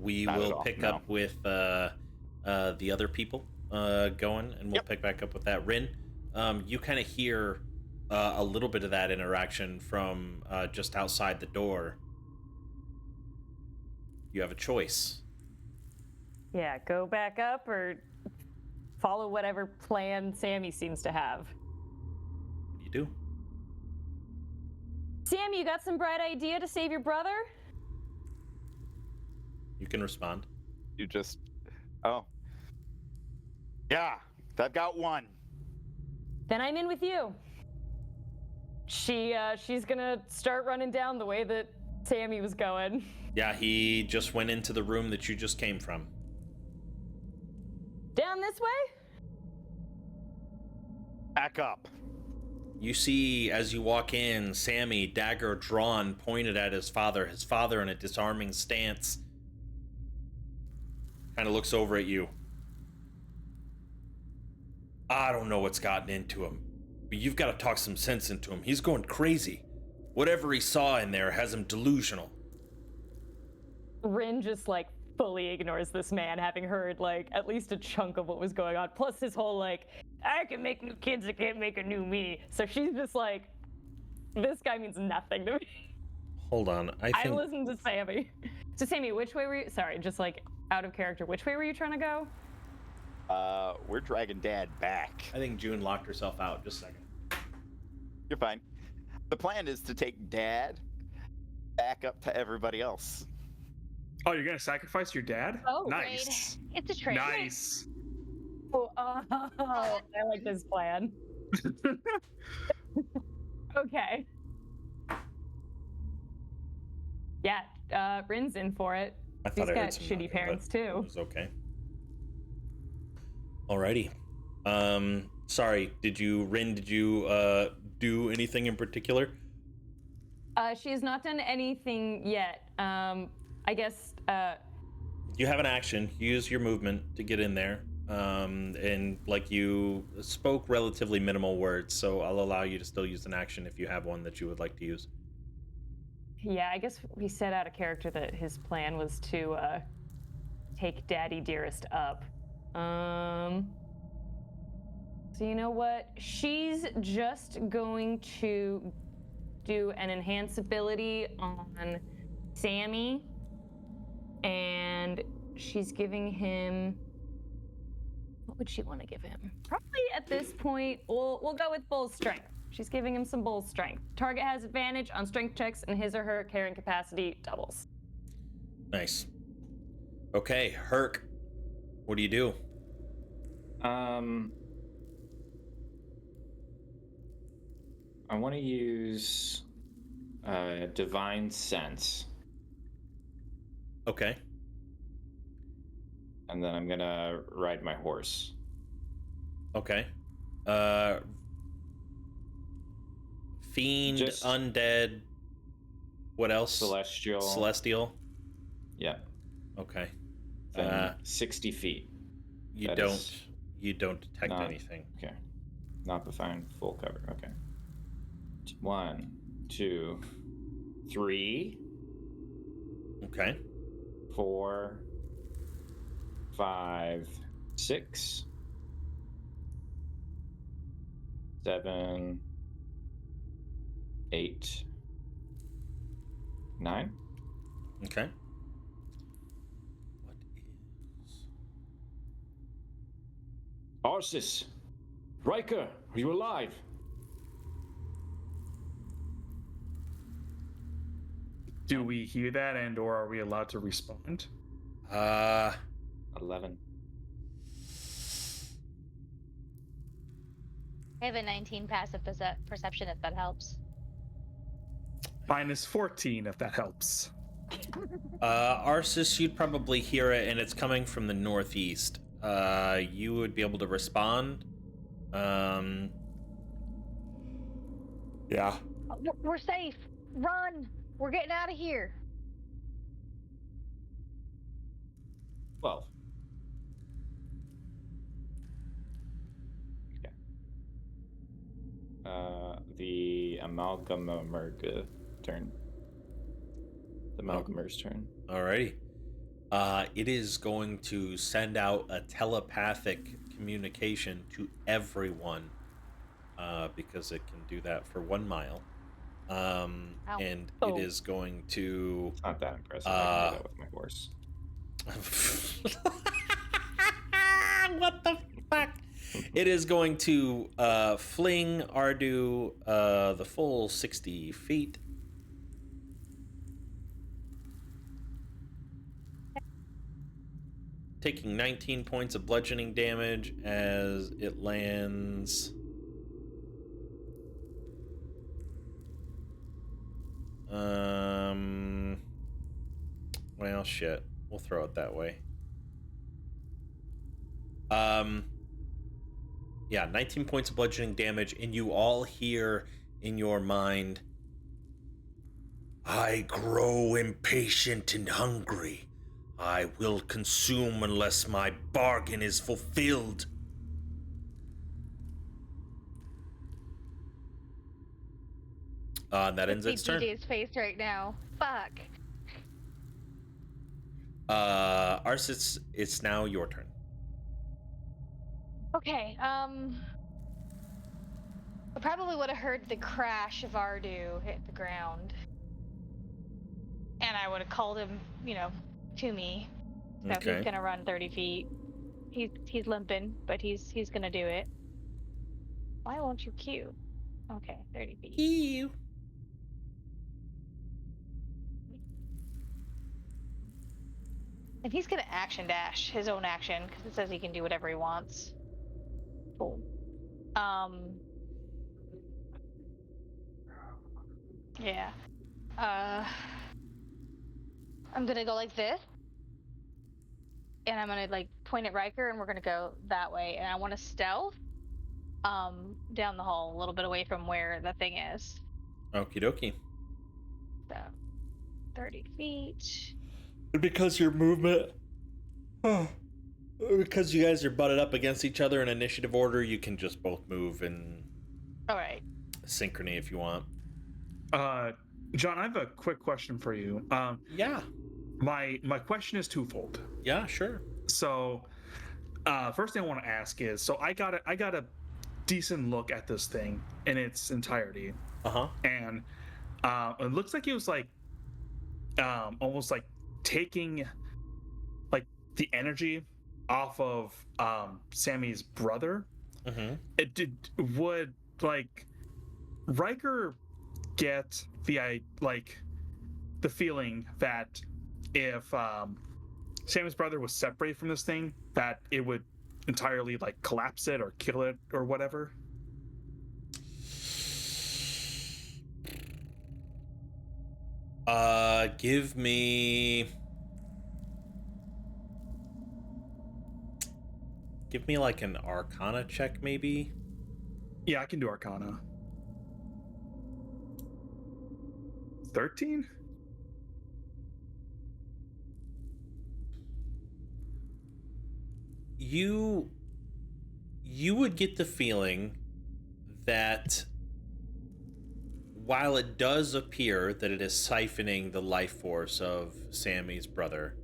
We Not at will all, pick no. up with the other people going, and we'll Yep. pick back up with that. Rin, you kind of hear a little bit of that interaction from just outside the door. You have a choice. Yeah, go back up or follow whatever plan Sammy seems to have. What do you do? Sam, you got some bright idea to save your brother? You can respond. You just. Oh. Yeah, I've got one. Then I'm in with you. She's gonna start running down the way that Sammy was going. Yeah, he just went into the room that you just came from. Down this way? Back up. You see, as you walk in, Sammy, dagger drawn, pointed at his father in a disarming stance, kind of looks over at you. I don't know what's gotten into him, but you've got to talk some sense into him. He's going crazy. Whatever he saw in there has him delusional. Rin just like fully ignores this man, having heard like at least a chunk of what was going on. Plus his whole like, I can make new kids, I can't make a new me. So she's just like, this guy means nothing to me. Hold on, I listened to Sammy. So Sammy, which way were you? Sorry, just like out of character. Which way were you trying to go? We're dragging Dad back. I think June locked herself out. Just a second. You're fine. The plan is to take Dad back up to everybody else. Oh, you're gonna sacrifice your dad? Oh, Nice. It's a trade. Nice. Oh, I like this plan. Okay. Yeah, Rin's in for it. I thought He's I got heard some shitty knocking, parents but too. It was okay. Alrighty. Sorry. Did you do anything in particular? She has not done anything yet. I guess. You have an action. Use your movement to get in there. And like you spoke relatively minimal words, so I'll allow you to still use an action if you have one that you would like to use. Yeah, I guess we set out a character that his plan was to take Daddy Dearest up. So you know what? She's just going to do an enhance ability on Sammy, and she's giving him. What would she want to give him? Probably at this point, we'll go with bull strength. She's giving him some bull strength. Target has advantage on strength checks, and his or her carrying capacity doubles. Nice. Okay, Herc, what do you do? I want to use Divine Sense. Okay. And then I'm gonna ride my horse. Okay. Fiend, Just undead. What else? Celestial. Celestial. Yeah. Okay. Then 60 feet. You That don't. is You don't detect not- anything. Okay. Not defined. Full cover. Okay. 1, 2, 3, Okay. 4, 5, 6, 7, 8, 9. Okay. What is? Arsis! Riker, are you alive? Do we hear that, and or are we allowed to respond? 11. I have a 19 passive perception, if that helps. Minus 14, if that helps. Arsis, you'd probably hear it, and it's coming from the northeast. You would be able to respond. Yeah. We're safe. Run. We're getting out of here. 12. Okay. The Amalgamer's turn. The Amalgamer's turn. Alrighty. It is going to send out a telepathic communication to everyone, because it can do that for 1 mile. And it is going to. It's not that impressive. I can do that with my horse. What the fuck? It is going to fling Ardu the full 60 feet taking 19 points of bludgeoning damage as it lands. Well, shit. We'll throw it that way. Yeah, 19 points of bludgeoning damage, and you all hear in your mind, I grow impatient and hungry. I will consume unless my bargain is fulfilled. That ends its turn. DJ's face right now. Fuck. Arsis, it's now your turn. Okay, I probably would have heard the crash of Ardu hit the ground. And I would have called him, to me. So Okay. he's gonna run 30 feet. He's limping, but he's gonna do it. Why won't you queue? Okay, 30 feet. Ew. And he's gonna action dash his own action because it says he can do whatever he wants. Cool. Yeah. I'm gonna go like this. And I'm gonna point at Riker and we're gonna go that way. And I want to stealth down the hall a little bit away from where the thing is. Okie dokie. So 30 feet. Because your movement, because you guys are butted up against each other in initiative order, you can just both move in All right. synchrony if you want. John, I have a quick question for you. Yeah. My question is twofold. Yeah, sure. So, first thing I want to ask is, so I got a decent look at this thing in its entirety. And it looks like it was almost like taking the energy off of Sammy's brother. Would Riker get the feeling that if Sammy's brother was separated from this thing, that it would entirely collapse it or kill it or whatever? Give me an Arcana check, maybe. Yeah, I can do Arcana. 13? You would get the feeling that while it does appear that it is siphoning the life force of Sammy's brother,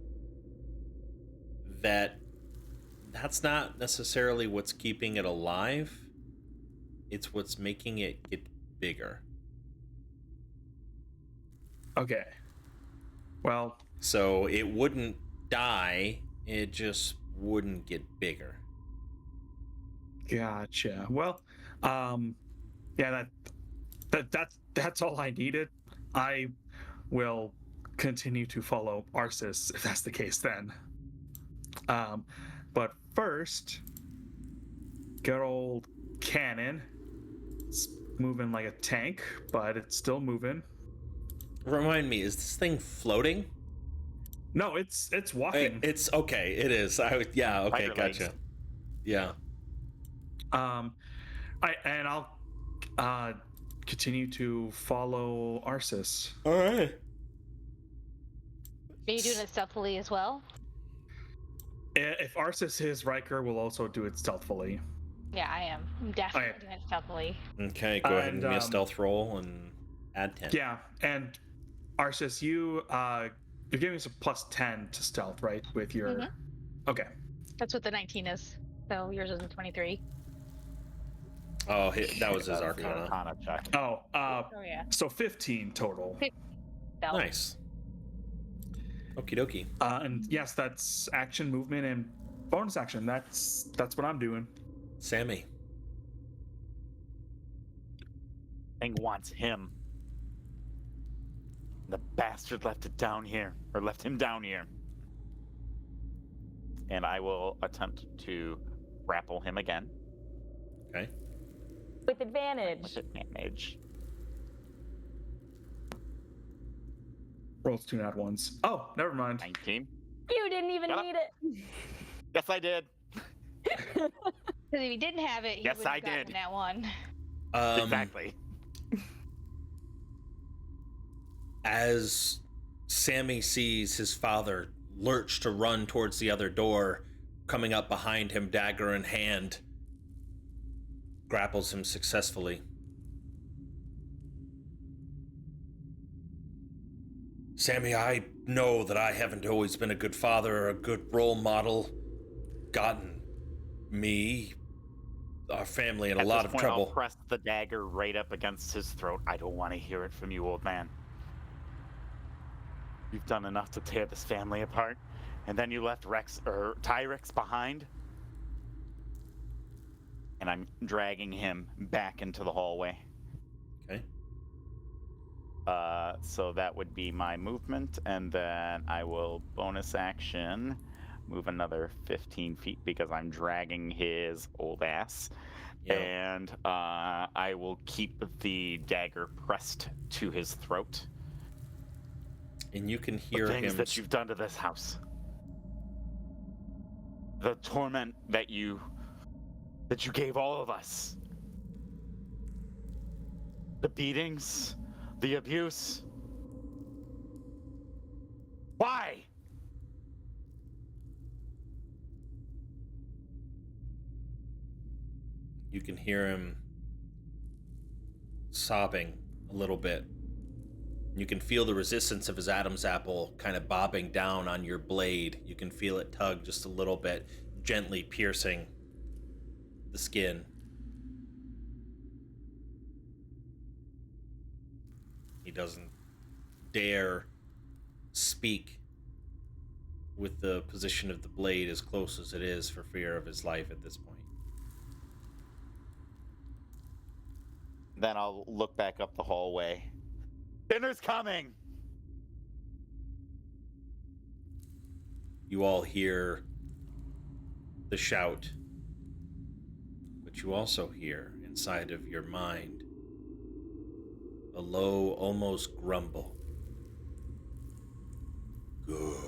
that's not necessarily what's keeping it alive. It's what's making it get bigger. Okay. Well, so it wouldn't die, it just wouldn't get bigger. Gotcha. Well, yeah, that's all I needed. I will continue to follow Arsis if that's the case then. But first, good old cannon. It's moving like a tank, but it's still moving. Remind me, is this thing floating? No, it's walking. It's okay. It is. Yeah. Okay. Spider Gotcha. legs. Yeah. I'll continue to follow Arsis. All right. Are you doing it stealthily as well? If Arsis is, Riker will also do it stealthily. Yeah, I am. I'm definitely doing it stealthily. Okay, go ahead and give me a stealth roll and add 10. Yeah, and Arsis, you're giving us a plus 10 to stealth, right? With your Okay. That's what the 19 is. So yours is a 23. Oh, that was his Arcana. Arcana check. Oh, yeah. So 15 total. Stealth. Nice. Okie dokie. And yes, that's action, movement, and bonus action. That's what I'm doing. Sammy. Thing wants him. The bastard left him down here. and I will attempt to grapple him again. Okay. With advantage. With advantage. Rolls 2 nat ones. Oh, never mind. 19. You didn't even Shut up. need it. Yes, I did. Because if he didn't have it, he Yes, would I have gotten did. that one. Exactly. As Sammy sees his father lurch to run towards the other door, coming up behind him, dagger in hand, grapples him successfully. Sammy, I know that I haven't always been a good father or a good role model, gotten me, our family in a lot of trouble. I'll press the dagger right up against his throat. I don't want to hear it from you, old man. You've done enough to tear this family apart, and then you left Tyrex behind. And I'm dragging him back into the hallway. Okay. So that would be my movement, and then I will bonus action move another 15 feet because I'm dragging his old ass. Yeah. And I will keep the dagger pressed to his throat. And you can hear The things him. that you've done to this house. The torment that you gave all of us. The beatings, the abuse. Why? You can hear him sobbing a little bit. You can feel the resistance of his Adam's apple kind of bobbing down on your blade. You can feel it tug just a little bit, gently piercing the skin. He doesn't dare speak with the position of the blade as close as it is for fear of his life at this point. Then I'll look back up the hallway. Dinner's coming! You all hear the shout, but you also hear inside of your mind a low, almost grumble. Good.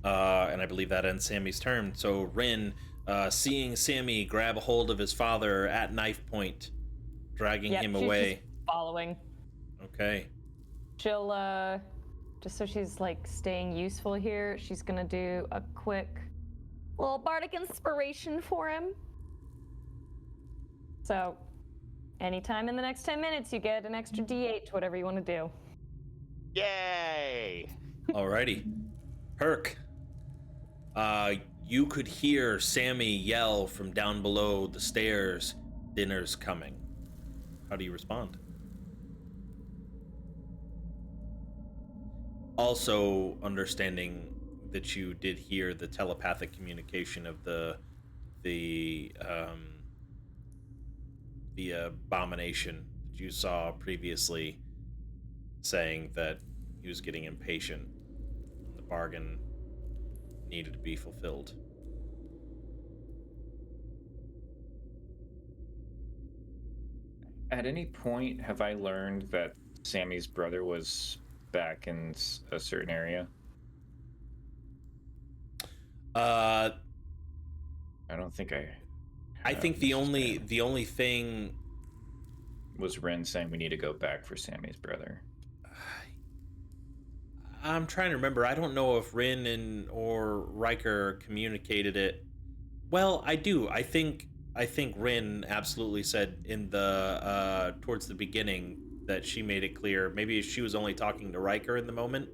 And I believe that ends Sammy's turn. So Rin, seeing Sammy grab a hold of his father at knife point, dragging him she's away. Just following. Okay. She'll just so she's like staying useful here, she's gonna do a quick little bardic inspiration for him. So anytime in the next 10 minutes you get an extra d8, whatever you want to do. Yay! Alrighty. Herc. You could hear Sammy yell from down below the stairs, "Dinner's coming." How do you respond? Also understanding that you did hear the telepathic communication of the abomination that you saw previously, saying that he was getting impatient. The bargain needed to be fulfilled. At any point, have I learned that Sammy's brother was back in a certain area? I don't think I think the only thing was Ren saying we need to go back for Sammy's brother. I'm trying to remember. I don't know if Rin or Riker communicated it. Well, I do. I think Rin absolutely said in the towards the beginning that she made it clear. Maybe she was only talking to Riker in the moment,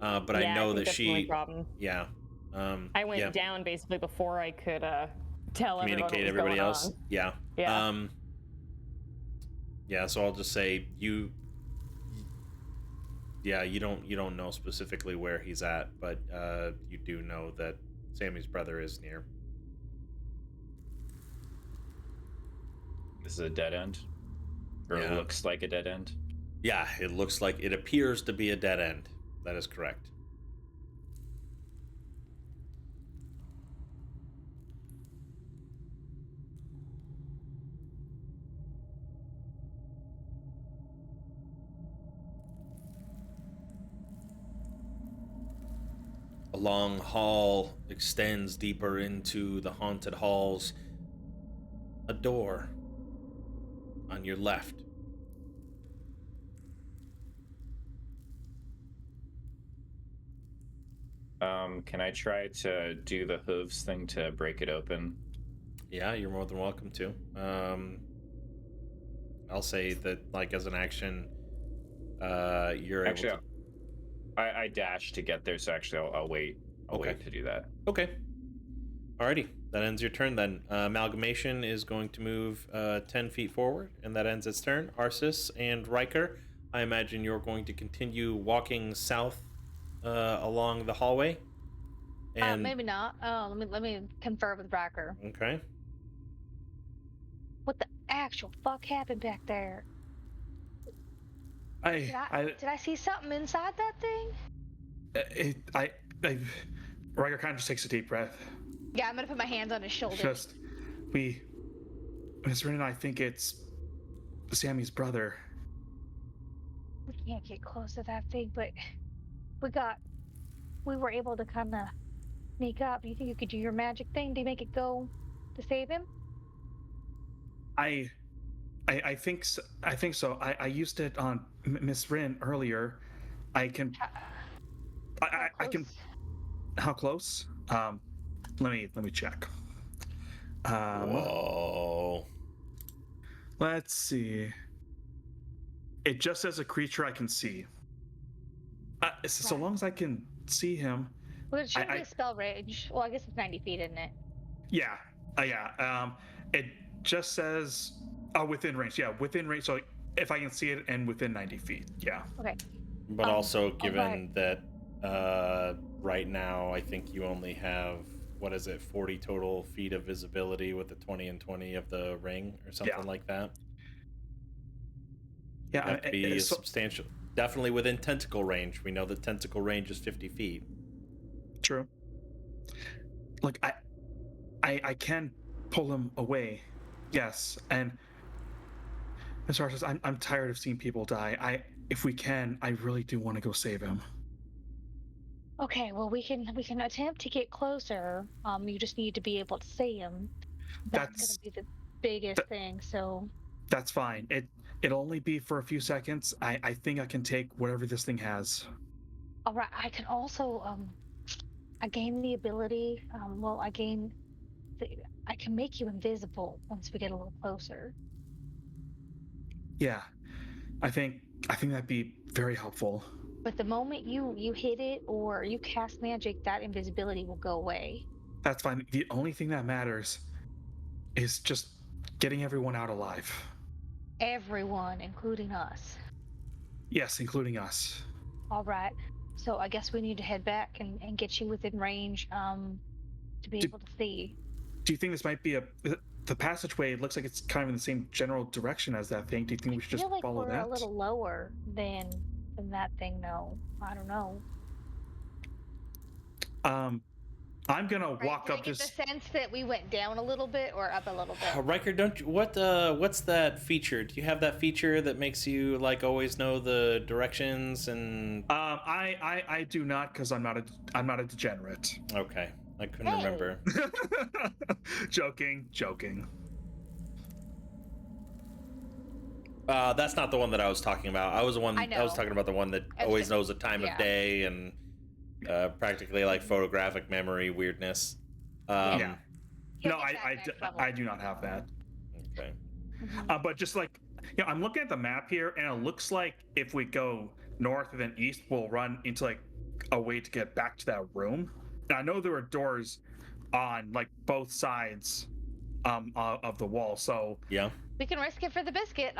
but I know that she. Problem. Yeah. I went down basically before I could tell communicate everybody else. On. Yeah. Yeah. Yeah. So I'll just say you. Yeah, you don't know specifically where he's at, but you do know that Sammy's brother is near. This is a dead end? Or Yeah. looks like a dead end? Yeah, it looks like it appears to be a dead end. That is correct. A long hall extends deeper into the haunted halls. A door on your left. Can I try to do the hooves thing to break it open? Yeah, you're more than welcome to. I'll say that, like, as an action, you're Actually, able to. I dash to get there, so actually I'll wait. I'll Okay. wait to do that. Okay. Alrighty, that ends your turn then. Amalgamation is going to move 10 feet forward, and that ends its turn. Arsis and Riker, I imagine you're going to continue walking south along the hallway. And Maybe not. Let me confer with Riker. okay. What the actual fuck happened back there? Did I see something inside that thing? Riker kind of just takes a deep breath. Yeah, I'm gonna put my hands on his shoulder. Miss Rin and I think it's Sammy's brother. We can't get close to that thing, but we were able to kind of sneak up. Do you think you could do your magic thing to make it go to save him? I think so. I used it on Miss Rin earlier. I can. I can. How close? Let me check. Whoa. Let's see. It just says a creature I can see. So long as I can see him. Well, it should be a spell range. Well, I guess it's 90 feet, isn't it? Yeah. It just says within range. Yeah, within range. So if I can see it and within 90 feet. Yeah. Okay. But also, given that right now, I think you only have, 40 total feet of visibility with the 20 and 20 of the ring or something like that. Yeah, have to be substantial. Definitely within tentacle range. We know that tentacle range is 50 feet. True. Look, I can pull him away. Yes, and Mr. Artis, I'm tired of seeing people die. If we can, I really do want to go save him. Okay, well we can attempt to get closer. You just need to be able to see him. That's gonna be the biggest thing. So that's fine. It'll only be for a few seconds. I think I can take whatever this thing has. All right. I can also I gain the ability. I can make you invisible once we get a little closer. Yeah, I think that'd be very helpful. But the moment you hit it or you cast magic, that invisibility will go away. That's fine. The only thing that matters is just getting everyone out alive. Everyone, including us. Yes, including us. All right. So I guess we need to head back and get you within range to be able to see. Do you think this might be the passageway? It looks like it's kind of in the same general direction as that thing. Do you think we should just follow that? We're a little lower than that thing. No, I don't know. I'm gonna walk up. Just the sense that we went down a little bit or up a little bit. Riker, don't you? What's that feature? Do you have that feature that makes you like always know the directions and? I do not, because I'm not a degenerate. Okay, I couldn't remember. Joking. That's not the one that I was talking about. I was talking about the one that always knows the time of day and practically like photographic memory weirdness. Yeah. No, I do not have that. Okay. But just like, I'm looking at the map here, and it looks like if we go north and then east, we'll run into like a way to get back to that room. And I know there are doors on like both sides of the wall, so yeah, we can risk it for the biscuit.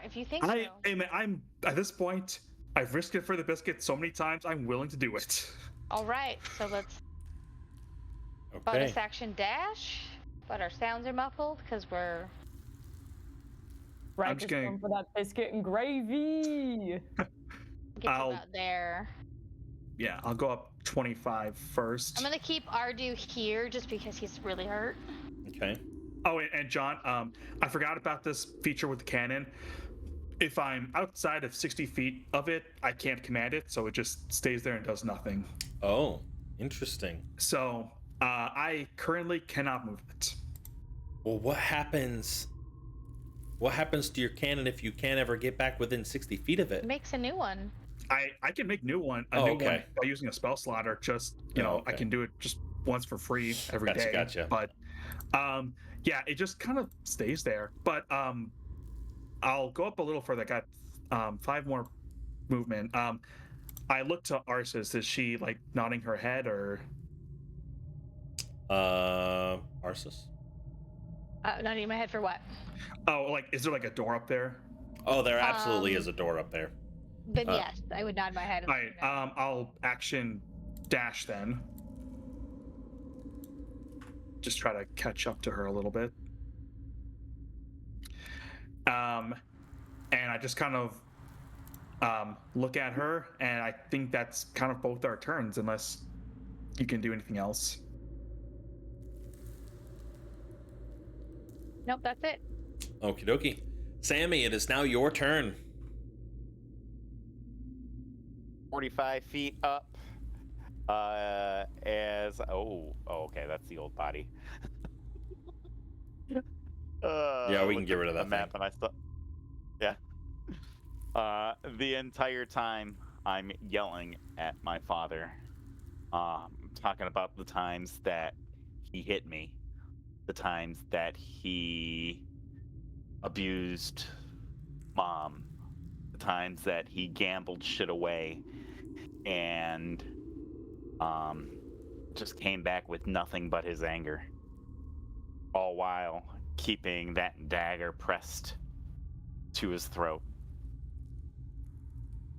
If you think so. I'm at this point, I've risked it for the biscuit so many times, I'm willing to do it. All right, so let's bonus action dash, but our sounds are muffled because we're Riker's just going. going for that biscuit and gravy. Get I'll- you about there. Yeah, I'll go up 25 first. I'm gonna keep Ardu here just because he's really hurt. Okay. Oh, and John, I forgot about this feature with the cannon. If I'm outside of 60 feet of it, I can't command it, so it just stays there and does nothing. Oh, interesting. So I currently cannot move it. Well, what happens? What happens to your cannon if you can't ever get back within 60 feet of it? Makes a new one. I can make a new one Okay. by using a spell slot, or just Oh, I okay. can do it just once for free every day. Gotcha. But yeah, it just kind of stays there. But I'll go up a little further. I got 5 more movement. I look to Arsis. Is she like nodding her head, or Arsis? Not in my head for what? oh, like is there like a door up there? Oh, there absolutely is a door up there. Then yes, I would nod my head. All right, I'll action dash then. Just try to catch up to her a little bit. And I just kind of look at her, and I think that's kind of both our turns, unless you can do anything else. Nope, that's it. Okie dokie. Sammy, it is now your turn. 45 feet up. Okay, that's the old body. Yeah, we can get rid of that map, and I still. Yeah. The entire time I'm yelling at my father, talking about the times that he hit me, the times that he abused Mom, the times that he gambled shit away, and just came back with nothing but his anger, all while keeping that dagger pressed to his throat.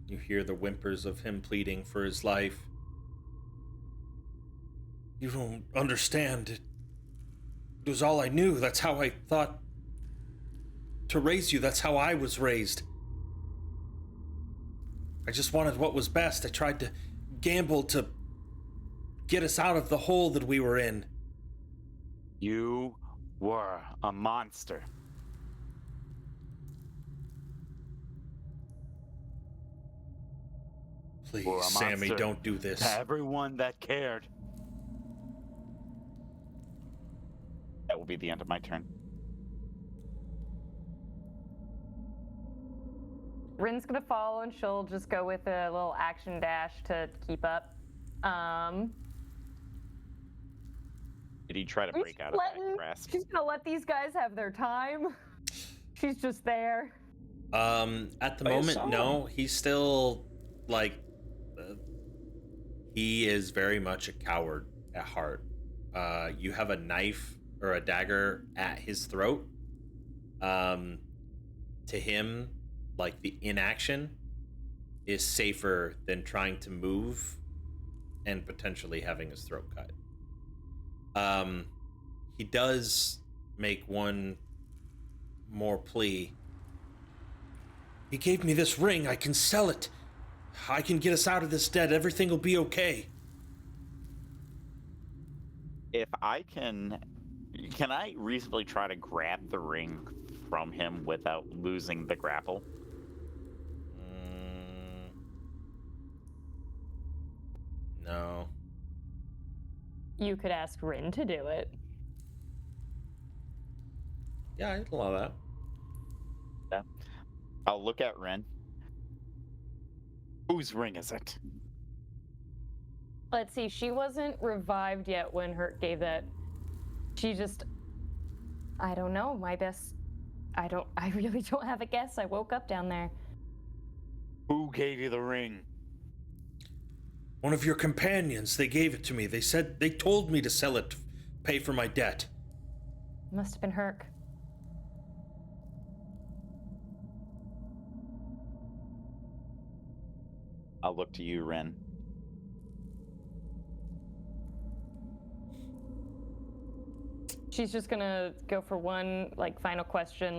You hear the whimpers of him pleading for his life. You don't understand. It was all I knew. That's how I thought to raise you. That's how I was raised. I just wanted what was best. I tried to gamble to get us out of the hole that we were in. You were a monster. Please, Or a Sammy, monster don't do this. To everyone that cared. That will be the end of my turn. Rin's gonna follow, and she'll just go with a little action dash to keep up. Did he try to break out of that grasp? She's gonna let these guys have their time. She's just there. At the moment, no. He's still, like, he is very much a coward at heart. You have a knife or a dagger at his throat. To him, like, the inaction is safer than trying to move and potentially having his throat cut. He does make one more plea. He gave me this ring. I can sell it. I can get us out of this debt. Everything will be okay. If I can I reasonably try to grab the ring from him without losing the grapple? No. You could ask Rin to do it. Yeah, I'd allow that. Yeah. I'll look at Ren. Whose ring is it? Let's see, she wasn't revived yet when Hurt gave that. She just, I don't know, I really don't have a guess. I woke up down there. Who gave you the ring? One of your companions. They gave it to me. They told me to sell it, pay for my debt. Must have been Herc. I'll look to you, Ren. She's just gonna go for one, final question,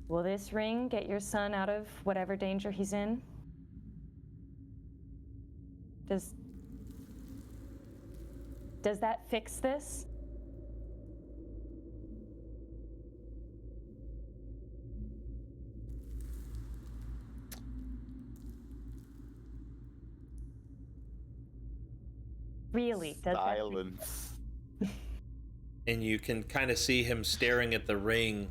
Will this ring get your son out of whatever danger he's in? Does that fix this? Really? Does Silence. And you can kind of see him staring at the ring.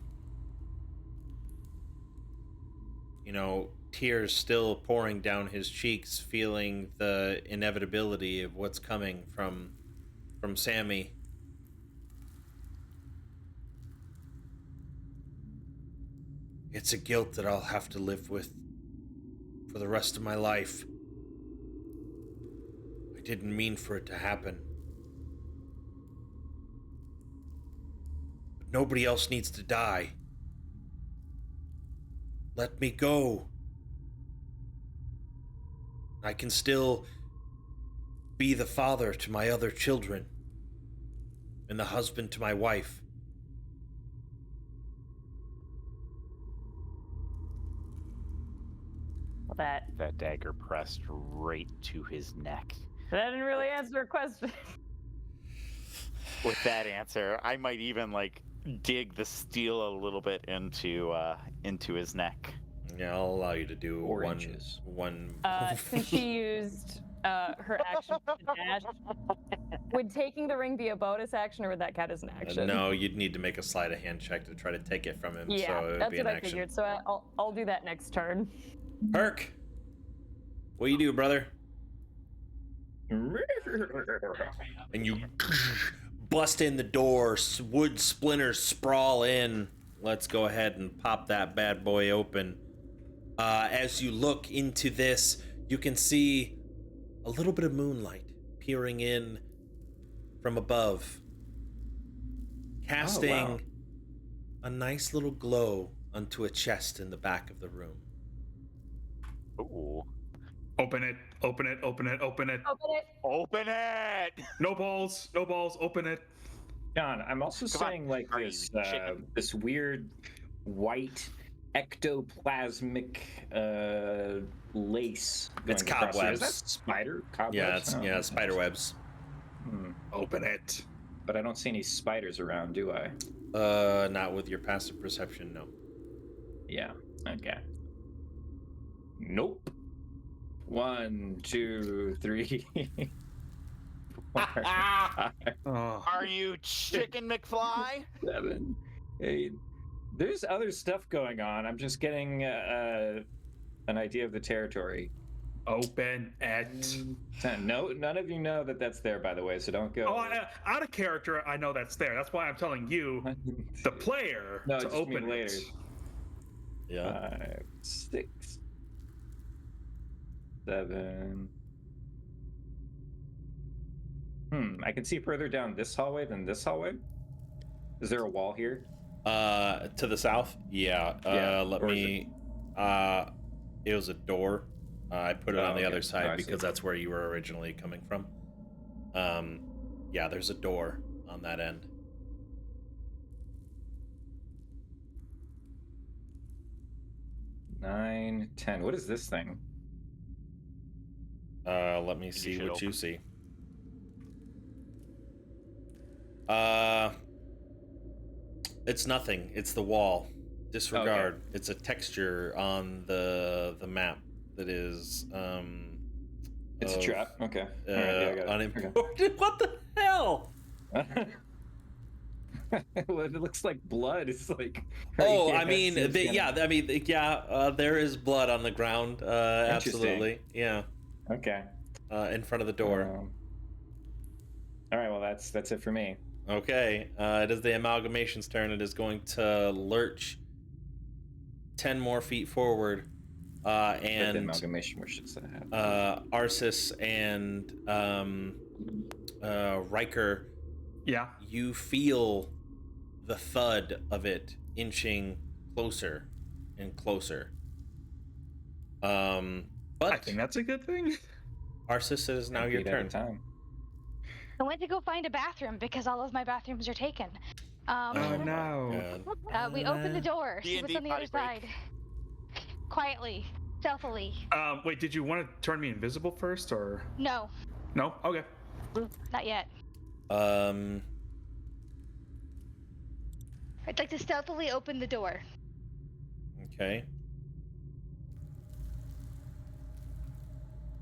You know, tears still pouring down his cheeks, feeling the inevitability of what's coming from Sammy. It's a guilt that I'll have to live with for the rest of my life. I didn't mean for it to happen. But nobody else needs to die. Let me go. I can still be the father to my other children and the husband to my wife. Well, that Dagger pressed right to his neck. That didn't really answer a question. With that answer, I might even like dig the steel a little bit into his neck. Yeah, I'll allow you to do 4 one inches. one. Since she used her action to dash, would taking the ring be a bonus action, or would that count as an action? No, you'd need to make a sleight of hand check to try to take it from him. Yeah, so it would that's be what an I action. figured. So I'll do that next turn. Perk, what you do, brother? And you bust in the door. Wood splinters sprawl in. Let's go ahead and pop that bad boy open. As you look into this, you can see a little bit of moonlight peering in from above, casting a nice little glow onto a chest in the back of the room. Ooh. Open it, open it, open it, open it. Open it. Open it! No balls, no balls, open it. John, I'm also Come on, saying like crazy this chicken. this weird white ectoplasmic lace. It's going across here. cobwebs. Is that spider cobwebs? Yeah, it's Oh, yeah, spider webs. Open it. But I don't see any spiders around, do I? Not with your passive perception, no. Yeah. Okay. Nope. 1, 2, 3. 4, 5, Oh. Are you Chicken McFly? 7, 8. There's other stuff going on. I'm just getting an idea of the territory. Open it. 10. No, none of you know that that's there, by the way, so don't go. Oh, out of character, I know that's there. That's why I'm telling you, the player, No, to just open mean later. it. Yeah. 5, 6, 7. I can see further down this hallway than this hallway. Is there a wall here? To the south? Yeah. Yeah, Let or is me. It was a door. I put it on the okay. other side I see. because that's where you were originally coming from. Yeah, there's a door on that end. Nine, 10. What is this thing? Let me see should what you open. see. It's nothing. It's the wall. Disregard. It's a texture on the map that is It's a of, trap. Okay. All right, yeah, I got it. unimportant. What the hell? Well, it looks like blood. It's like. Oh, Yeah, I mean, it's kinda- there is blood on the ground. Absolutely, yeah. Okay. In front of the door. All right. Well, that's it for me. Okay, it is the amalgamation's turn. It is going to lurch 10 more feet forward, But the and amalgamation wishes that happen. Arsis and Riker, Yeah. you feel the thud of it inching closer and closer. I But think that's a good thing. Arsis, it is now your Beat at a turn. time. I went to go find a bathroom because all of my bathrooms are taken. Um, Oh no. we open the door. See what's D&D on the other potty break. side. Quietly, stealthily. Wait, did you want to turn me invisible first, or No, no? Okay. not yet. I'd like to stealthily open the door. Okay.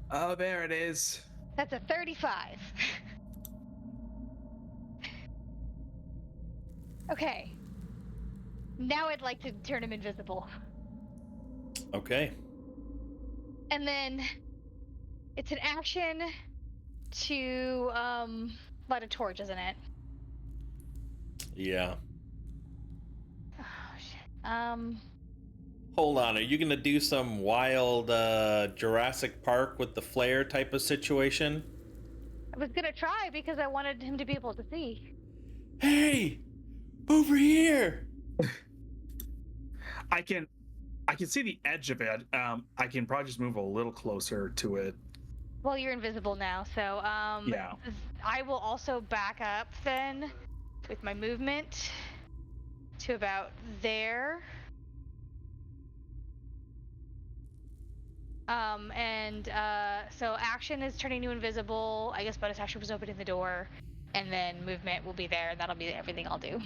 Oh, there it is. That's a 35. Okay. Now I'd like to turn him invisible. Okay. And then it's an action to light a torch, isn't it? Yeah. Oh shit. Hold on. Are you gonna do some wild Jurassic Park with the flare type of situation? I was gonna try because I wanted him to be able to see. Hey, over here. I can see the edge of it. I can probably just move a little closer to it. Well, you're invisible now, so Yeah. I will also back up then with my movement to about there. So action is turning you invisible. I guess bonus action was opening the door, and then movement will be there, and that'll be everything I'll do.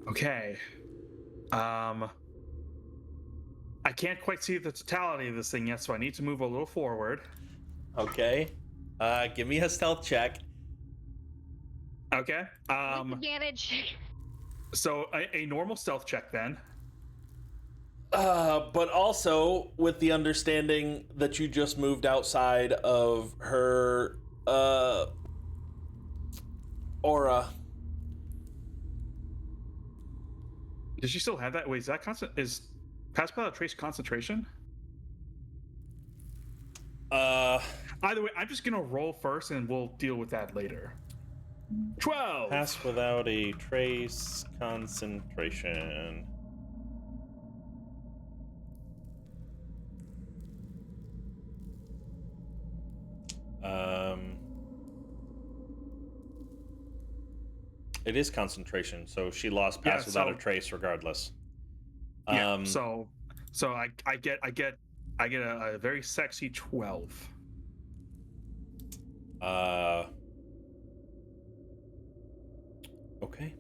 Okay. I can't quite see the totality of this thing yet, so I need to move a little forward. Okay. Give me a stealth check. Okay. With advantage. So a normal stealth check then. But also with the understanding that you just moved outside of her aura. Does she still have that? Wait, is that constant? Is Pass Without Trace concentration? Either way, I'm just gonna roll first, and we'll deal with that later. 12. Pass without a trace concentration. It is concentration, so she lost pass without a trace regardless. Yeah. So I get a very sexy 12. Okay.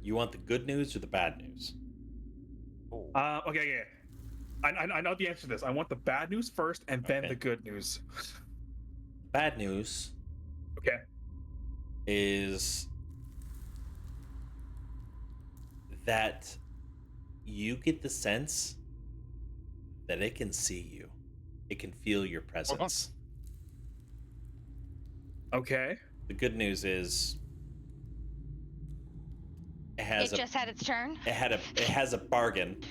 You want the good news or the bad news? Okay, yeah. I know the answer to this. I want the bad news first, and then Okay. the good news. Bad news Okay. is that you get the sense that it can see you. It can feel your presence. Okay. The good news is it Just had its turn. it has a bargain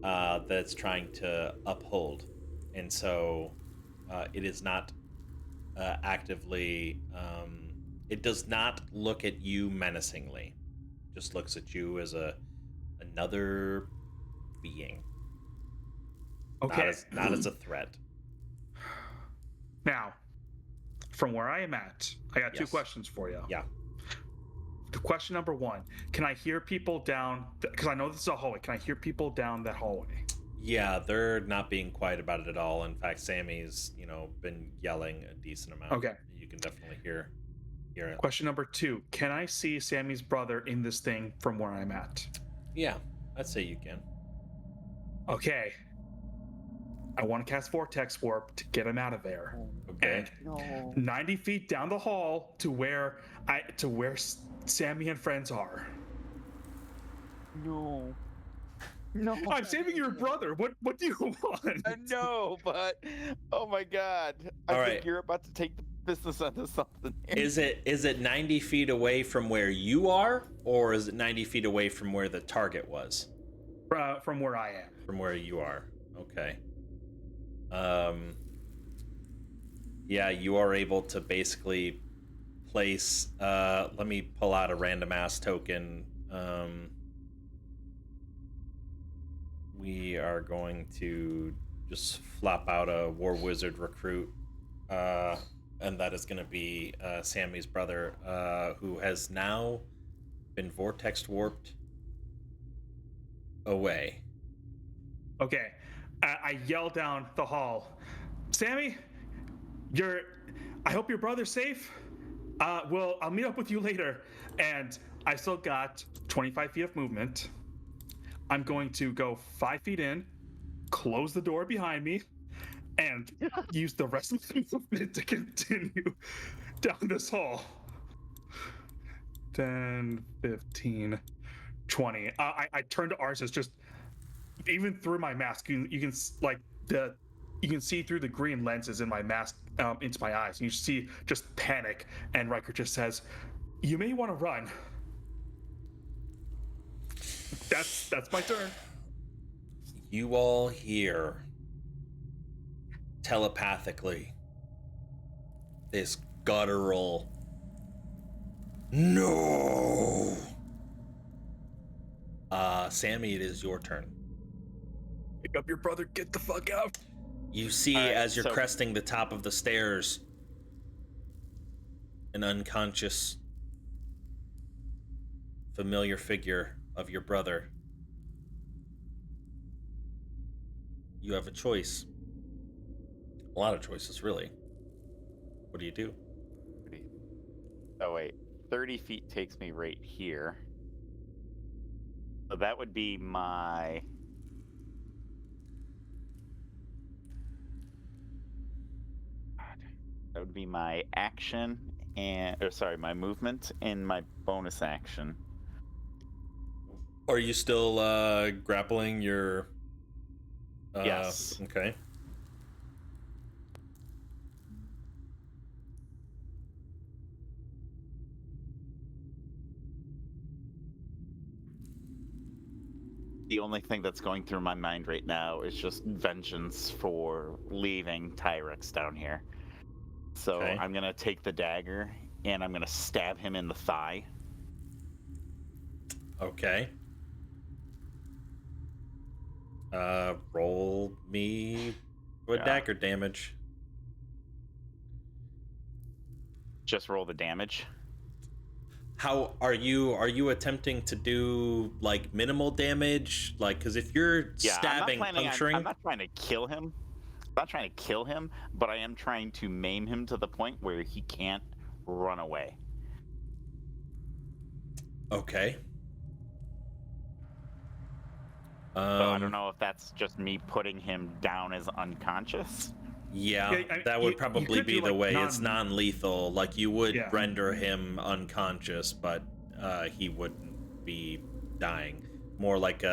that it's trying to uphold, and so it is not actively. It does not look at you menacingly. It just looks at you as another being. Okay. Not as a threat. Now, from where I am at, I got two Yes. questions for you. Yeah. The question number one: can I hear people down? Because I know this is a hallway. Can I hear people down that hallway? Yeah, they're not being quiet about it at all. In fact, Sammy's, been yelling a decent amount. Okay. You can definitely hear it. Question number two: can I see Sammy's brother in this thing from where I'm at? Yeah, I'd say you can. Okay. I want to cast Vortex Warp to get him out of there. Okay. No. 90 feet down the hall to where Sammy and friends are. No. No. I'm saving your brother. What do you want? I know, but oh my god. I All think right. you're about to take the business onto something here. Is it 90 feet away from where you are, or is it 90 feet away from where the target was? From where I am. From where you are. Okay. Yeah, you are able to basically place. Let me pull out a random ass token. We are going to just flop out a war wizard recruit, and that is going to be Sammy's brother, who has now been vortex warped away. Okay. I yell down the hall, Sammy, I hope your brother's safe. I'll meet up with you later. And I still got 25 feet of movement. I'm going to go 5 feet in, close the door behind me, and use the rest of the movement to continue down this hall. 10, 15, 20. I turn to Arsis, just even through my mask, you can see through the green lenses in my mask into my eyes. And you see just panic, and Riker just says, "You may want to run." That's my turn. You all hear telepathically this guttural "No." Sammy, it is your turn. Pick up your brother, get the fuck out. You see, as you're cresting the top of the stairs, an unconscious, familiar figure of your brother. You have a choice. A lot of choices, really. What do you do? Oh, wait. 30 feet takes me right here. So that would be my... That would be my action my movement and my bonus action. Are you still grappling your... Yes. Okay. The only thing that's going through my mind right now is just vengeance for leaving Tyrex down here. So Okay. I'm going to take the dagger and I'm going to stab him in the thigh. Okay. Roll me with dagger damage. Just roll the damage. How are you attempting to do like minimal damage? Like, because if you're stabbing, puncturing, I'm not trying to kill him. I'm not trying to kill him, but I am trying to maim him to the point where he can't run away. Okay. So I don't know if that's just me putting him down as unconscious. Yeah, that would probably be the way. It's non-lethal. Like, you would render him unconscious, but he wouldn't be dying. More like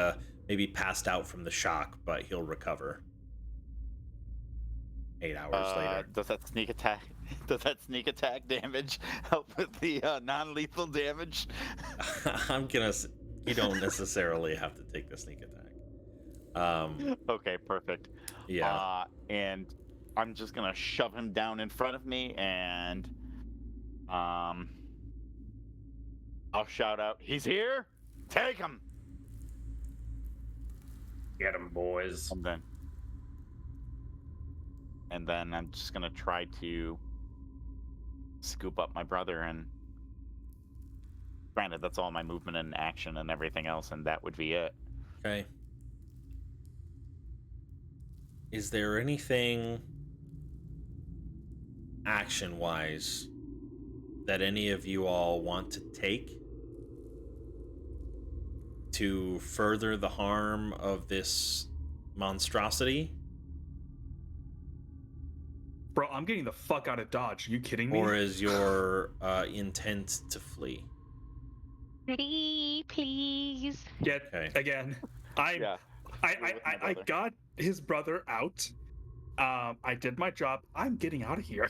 maybe passed out from the shock, but he'll recover 8 hours later. Does that sneak attack? Does that sneak attack damage help with the non-lethal damage? You don't necessarily have to take the sneak attack. Okay, perfect. Yeah. And I'm just gonna shove him down in front of me, and I'll shout out, "He's here! Take him!" Get him, boys. And then I'm just gonna try to scoop up my brother, and granted, that's all my movement and action and everything else, and that would be it. Okay. Is there anything action-wise that any of you all want to take to further the harm of this monstrosity? Bro, I'm getting the fuck out of Dodge. Are you kidding me? Or is your intent to flee? Pretty please. Again. I got his brother out. I did my job. I'm getting out of here.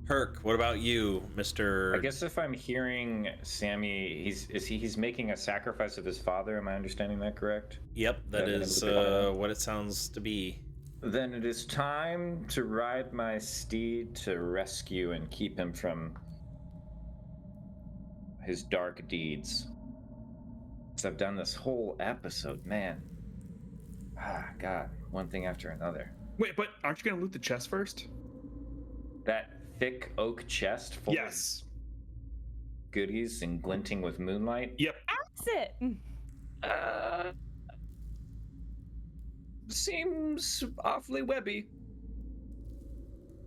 Herc, what about you, Mr. I guess if I'm hearing Sammy, he's making a sacrifice of his father. Am I understanding that correct? Yep, that is what it sounds to be. Then it is time to ride my steed to rescue and keep him from his dark deeds. I've done this whole episode, man. God, one thing after another. Wait, but aren't you gonna loot the chest first? That thick oak chest full Yes. of goodies and glinting with moonlight. Yep. That's it. Seems awfully webby.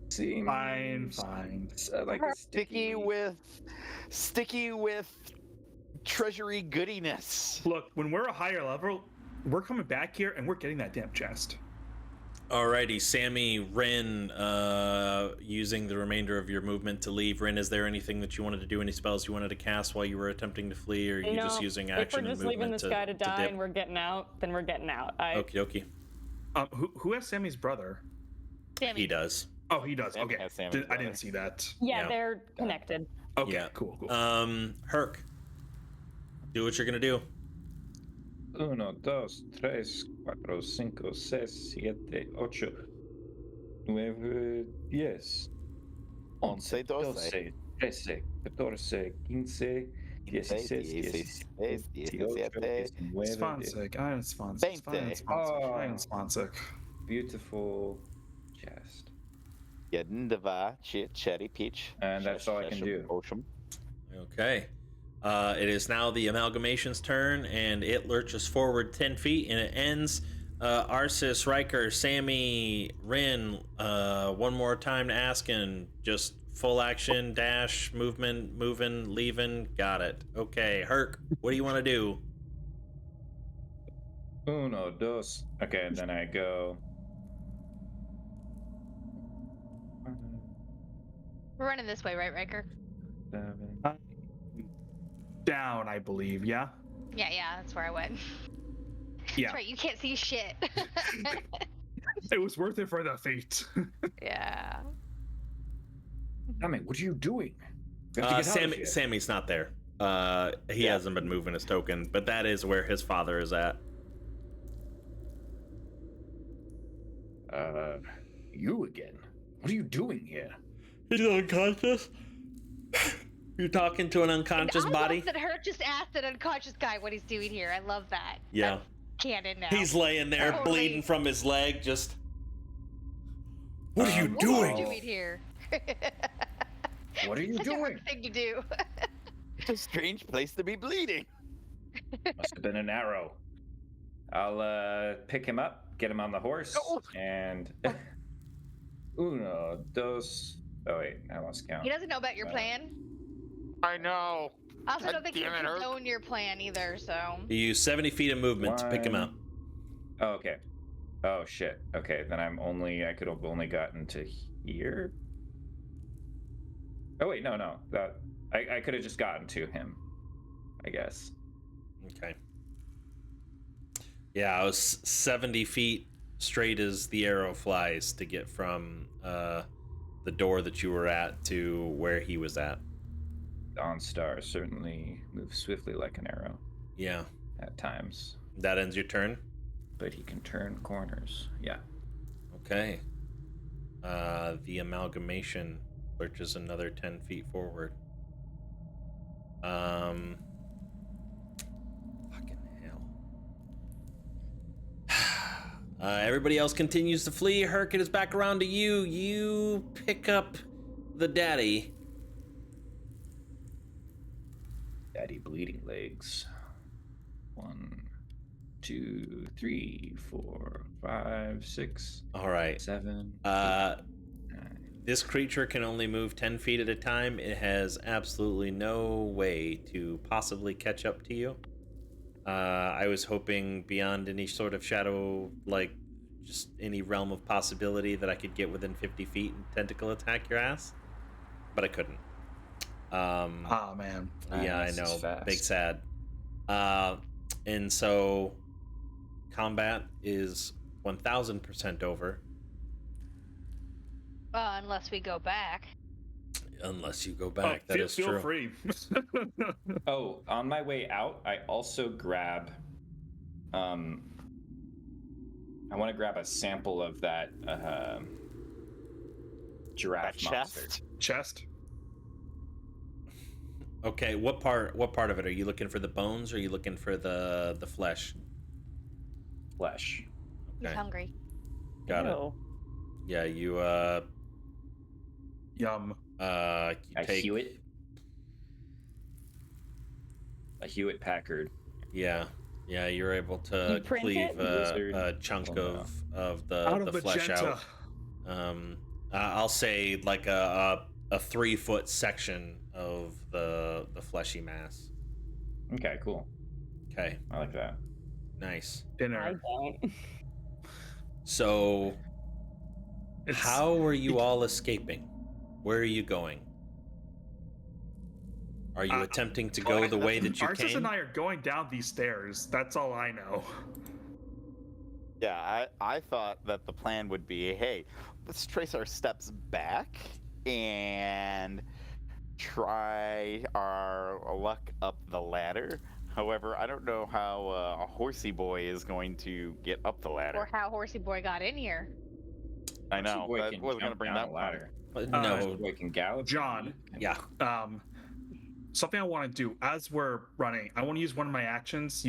Seems Fine. like a sticky sticky with treasury goodiness. Look, when we're a higher level, we're coming back here and we're getting that damn chest. Alrighty, Sammy, Rin, using the remainder of your movement to leave. Rin, is there anything that you wanted to do? Any spells you wanted to cast while you were attempting to flee, or are you just using action if we're and just movement leaving this to, guy to die dip? and we're getting out, then we're getting out. Okie dokie. Who has Sammy's brother? Sammy. He does. Oh, he does. Sammy Okay. has Sammy's I didn't brother. see that. Yeah, Yeah. they're connected. Okay, Yeah. cool. Herc, do what you're gonna do. 1, 2, 3, 4, 5, 6, 7, 8, 9, 10, 11, 12, 13, 14, 15, 16, 17, 18, 19, Svansig. Beautiful chest. Jedndava, Cherry Peach. And that's all I can do. Ocean. Okay. It is now the Amalgamation's turn, and it lurches forward 10 feet, and it ends. Arsis, Riker, Sammy, Rin, one more time to ask, and just full action, dash, movement, moving, leaving. Got it. Okay, Herc, what do you want to do? 1, 2. Okay, and then I go. We're running this way, right, Riker? 7. Down, I believe. Yeah. Yeah, that's where I went. Yeah. That's right. You can't see shit. It was worth it for the feat. Yeah. Sammy, what are you doing? We have to get out of here. Sammy's not there. He hasn't been moving his token, but that is where his father is at. You again? What are you doing here? He's unconscious. You're talking to an unconscious body? I love that Hurt just asked an unconscious guy what he's doing here. I love that. Yeah. That's canon now. He's laying there, Totally. bleeding from his leg, just... What are you What doing? are you doing here? What are you Such a doing? hard thing to do. It's a strange place to be bleeding. Must have been an arrow. I'll pick him up, get him on the horse, and 1, 2. Oh wait, I lost count. He doesn't know about your plan. I know. I also God don't think he damn it, can Herc. own your plan either, so. You use 70 feet of movement to pick him up. Oh, okay. Oh shit. Okay, then I could have only gotten to here. Oh wait, no. That I could have just gotten to him, I guess. Okay. Yeah, I was 70 feet straight as the arrow flies to get from the door that you were at to where he was at. Dawnstar certainly moves swiftly like an arrow Yeah. at times, That ends your turn? but he can turn corners. Yeah. Okay. The Amalgamation lurches another 10 feet forward. Fucking hell. Everybody else continues to flee. Herc, it is back around to you. You pick up the daddy. Daddy bleeding legs. 1, 2, 3, 4, 5, 6, All right. 7. This creature can only move 10 feet at a time. It has absolutely no way to possibly catch up to you. I was hoping beyond any sort of shadow, like just any realm of possibility, that I could get within 50 feet and tentacle attack your ass, but I couldn't. Oh man. Yeah, I this is know. fast. Big sad. And so combat is 1000% over. Unless we go back. Unless you go back. That feel, is feel true. free. Oh, on my way out, I also grab. I want to grab a sample of that giraffe That monster. Chest. Okay, what part of it? Are you looking for the bones or are you looking for the flesh? Flesh. He's Okay. hungry. Got it. Ew. Yeah, you Yum. you A take Hewitt. A Hewitt Packard. yeah. Yeah, you're able to You print cleave it? Lizard. a chunk Oh, of Out the of flesh magenta. out. I'll say like a 3-foot section of the fleshy mass. Okay, cool. Okay, I like that. nice. I Dinner. don't. So, It's, how are you all escaping? Where are you going? Are you attempting to go the way that you Arsis came? and I are going down these stairs. That's all I know. Yeah, I thought that the plan would be, hey, let's trace our steps back and try our luck up the ladder. However, I don't know how a horsey boy is going to get up the ladder. Or how Horsey Boy got in here. I know. Boy That can wasn't going to jump bring down that a ladder. No. Boy can gallop. John. Yeah. Something I want to do as we're running, I want to use one of my actions,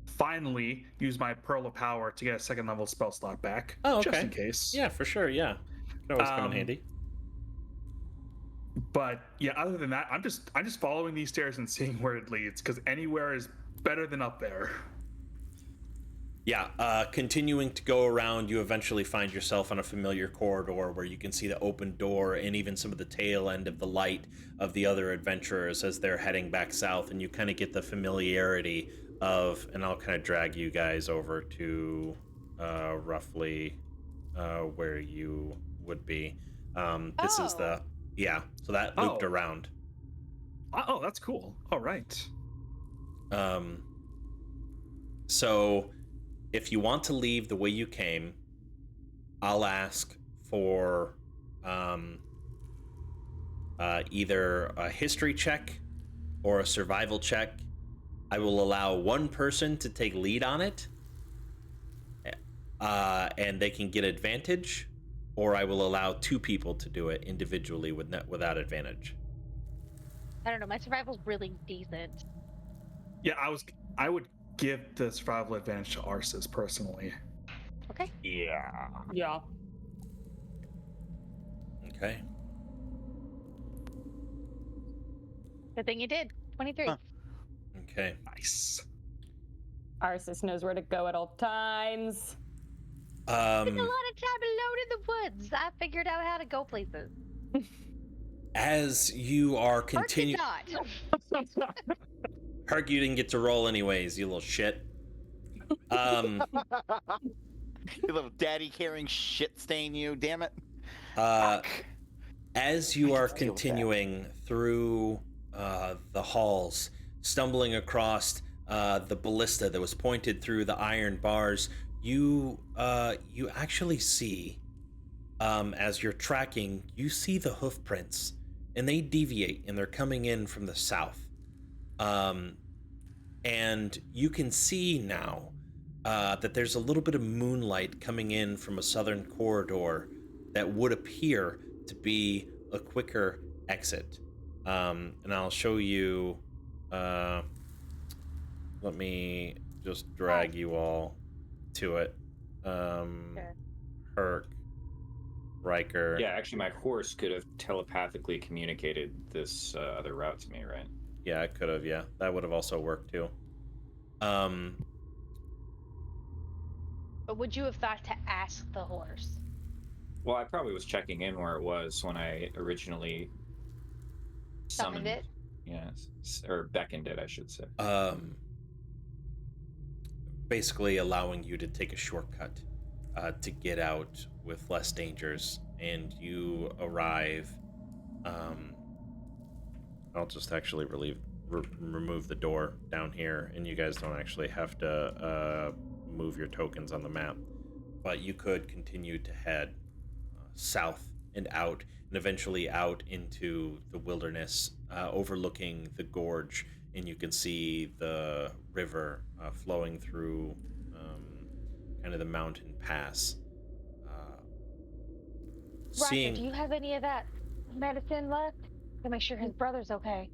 finally use my Pearl of Power to get a 2nd level spell slot back. Oh, Just okay. in case. Yeah, for sure. Yeah, could always come in handy. But yeah, other than that, I'm just following these stairs and seeing where it leads, because anywhere is better than up there. Yeah, continuing to go around, you eventually find yourself on a familiar corridor where you can see the open door and even some of the tail end of the light of the other adventurers as they're heading back south, and you kind of get the familiarity of, and I'll kind of drag you guys over to roughly where you would be. This is the, yeah, so that looped Oh. around. Oh, that's cool. All right. So if you want to leave the way you came, I'll ask for either a history check or a survival check. I will allow one person to take lead on it, and they can get advantage, or I will allow 2 people to do it individually without advantage. I don't know. My survival's really decent. Yeah, I would give the survival advantage to Arsis personally. Okay. Yeah. Yeah. Okay. Good thing you did. 23. Huh. Okay. Nice. Arsis knows where to go at all times. Spent a lot of time alone in the woods. I figured out how to go places. As you are Hard to continuing, not. Herc, you didn't get to roll anyways, you little shit. You little daddy carrying shit stain, you, damn it. As you are can deal with that. continuing through the halls, stumbling across the ballista that was pointed through the iron bars, you actually see, as you're tracking, you see the hoof prints, and they deviate, and they're coming in from the south. And you can see now that there's a little bit of moonlight coming in from a southern corridor that would appear to be a quicker exit. And I'll show you. Let me just drag you all to it. Herc, Riker. Yeah, actually, my horse could have telepathically communicated this other route to me, right? Yeah, I could have. Yeah, that would have also worked too. But would you have thought to ask the horse? Well, I probably was checking in where it was when I originally Summoned it? Yes, or beckoned it, I should say. Basically allowing you to take a shortcut to get out with less dangers, and you arrive. I'll just actually remove the door down here, and you guys don't actually have to move your tokens on the map, but you could continue to head south and out, and eventually out into the wilderness, overlooking the gorge, and you can see the river flowing through kind of the mountain pass. Roger, do you have any of that medicine left? To make sure his brother's okay.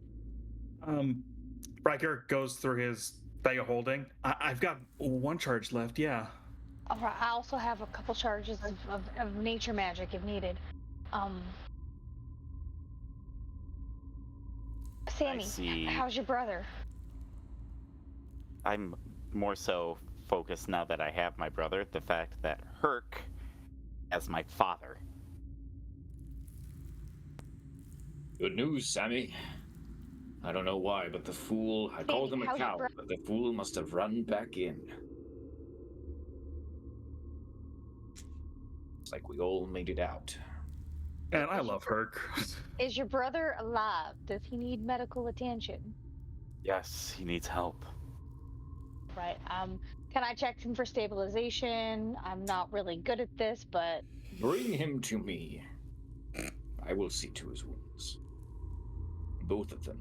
Riker goes through his bag of holding. I've got 1 charge left, yeah. All right, I also have a couple charges of nature magic if needed. Sammy, see. how's your brother? I'm more so focused now that I have my brother, the fact that Herc has my father. Good news, Sammy. I don't know why, but the fool, I called him a how's your coward, but the fool must have run back in. It's like we all made it out. And I love Herc. Is your brother alive? Does he need medical attention? Yes, he needs help. Right. Can I check him for stabilization? I'm not really good at this, but Bring him to me. I will see to his wounds. Both of them.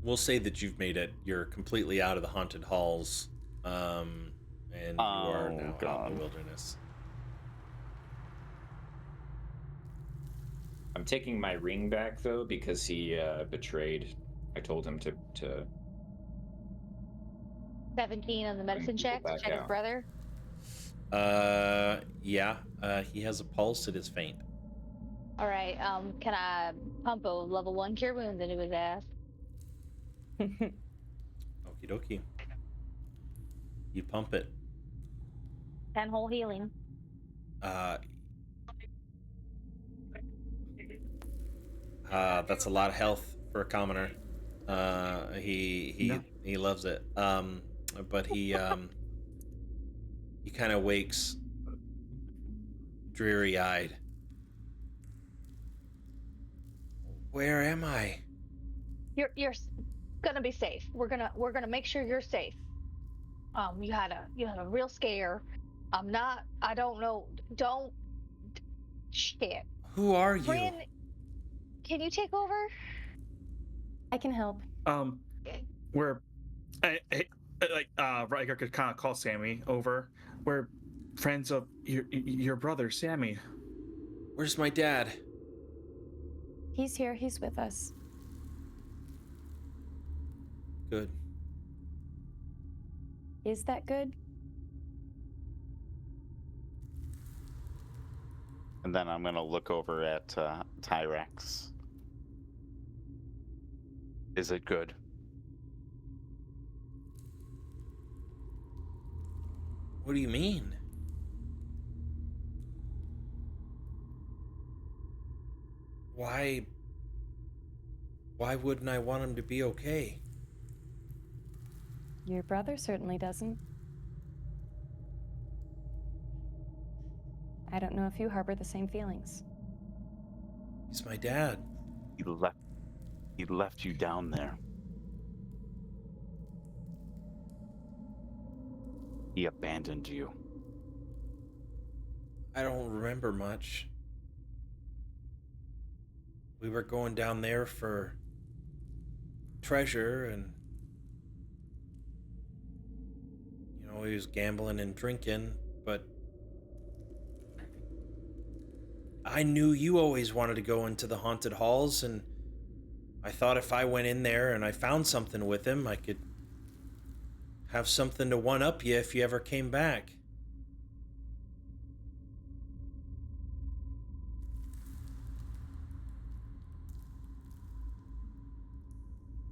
We'll say that you've made it. You're completely out of the haunted halls, and you are now out in the wilderness. I'm taking my ring back though because he betrayed. I told him to 17 on the medicine people check to back check his out. brother. Yeah. He has a pulse. It is faint. All right. Can I pump a level 1 cure wounds into his ass? Okie dokie. You pump it. 10-hole healing. That's a lot of health for a commoner. He loves it. But he kind of wakes dreary-eyed. Where am I? You're gonna be safe. We're gonna make sure you're safe. You had a real scare. I don't know. Shit. Who are you? Bryn, can you take over? I can help. We're Riker could kind of call Sammy over. We're friends of your brother, Sammy. Where's my dad? He's here. He's with us. Good. Is that good? And then I'm gonna look over at Tyrex. Is it good? What do you mean? Why wouldn't I want him to be okay? Your brother certainly doesn't. I don't know if you harbor the same feelings. He's my dad. He left you down there. He abandoned you. I don't remember much. We were going down there for treasure, and he was gambling and drinking, but I knew you always wanted to go into the haunted halls, and I thought if I went in there and I found something with him, I could have something to one-up you if you ever came back.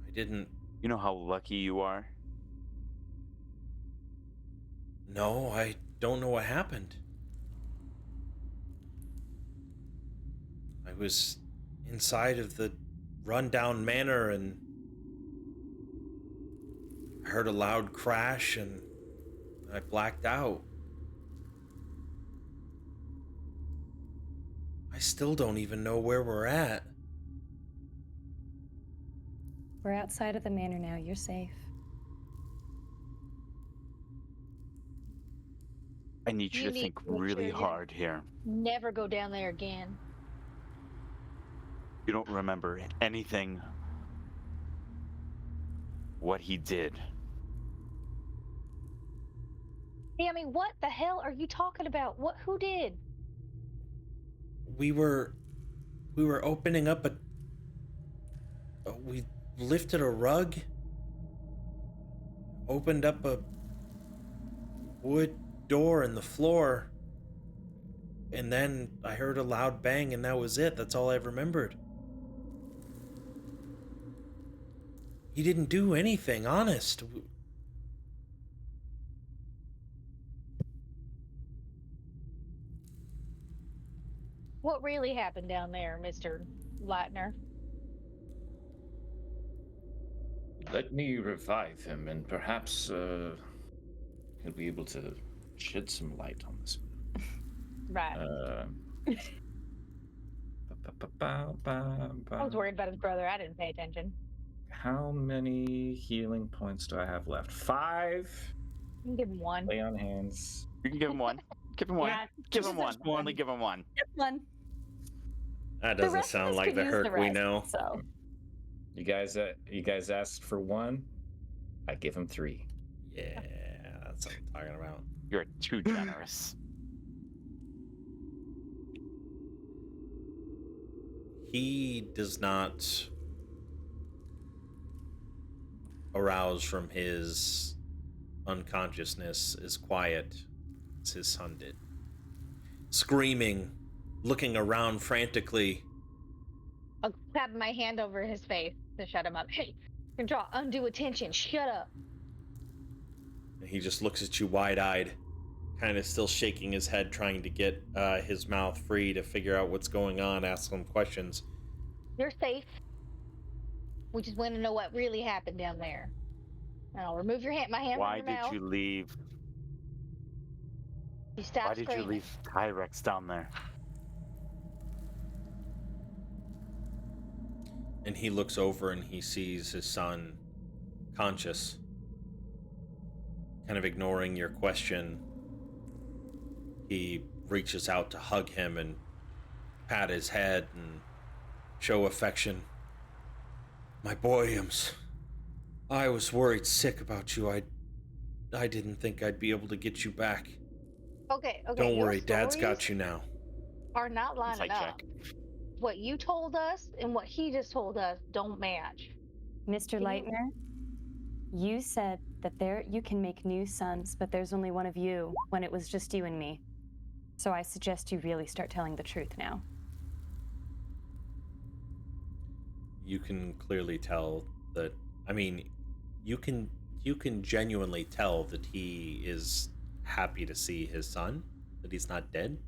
I didn't... You know how lucky you are? No, I don't know what happened. I was inside of the rundown manor and heard a loud crash and I blacked out. I still don't even know where we're at. We're outside of the manor now. You're safe. I need you to think really hard here. Never go down there again. You don't remember anything what he did. Sammy, what the hell are you talking about? Who did? We were opening up we lifted a rug, opened up wood door in the floor. And then I heard a loud bang, and that was it. That's all I remembered. He didn't do anything, honest. What really happened down there, Mr. Lightner? Let me revive him, and perhaps he'll be able to shed some light on this. Right. I was worried about his brother. I didn't pay attention. How many healing points do I have left? 5. You can give him one. Lay on hands. You can give him one. Give him one. Yeah, Give just him one. one. Only give him one. Just one. That The doesn't rest of sound us like could the use Herc we rest, know. So You guys asked for 1. I give him 3. Yeah, that's what I'm talking about. You're too generous. He does not arouse from his unconsciousness as quiet as his son did. Screaming, looking around frantically. I'll tap my hand over his face to shut him up. Hey, you draw undue attention. Shut up. And he just looks at you wide-eyed, kind of still shaking his head, trying to get his mouth free to figure out what's going on, ask some questions. You're safe. We just want to know what really happened down there. And I'll remove my hand Why from your mouth. did you leave? You stop Why did you screaming. leave Tyrex down there? And he looks over and he sees his son conscious, kind of ignoring your question. He reaches out to hug him and pat his head and show affection. My boy, I was worried sick about you. I didn't think I'd be able to get you back. Okay. Don't your worry, Dad's got stories you now. Are not lining Insight up. What you told us and what he just told us don't match. Mr. Lightner, you said that you can make new sons, but there's only one of you when it was just you and me. So I suggest you really start telling the truth now. You can clearly tell that, I mean, you can genuinely tell that he is happy to see his son, that he's not dead.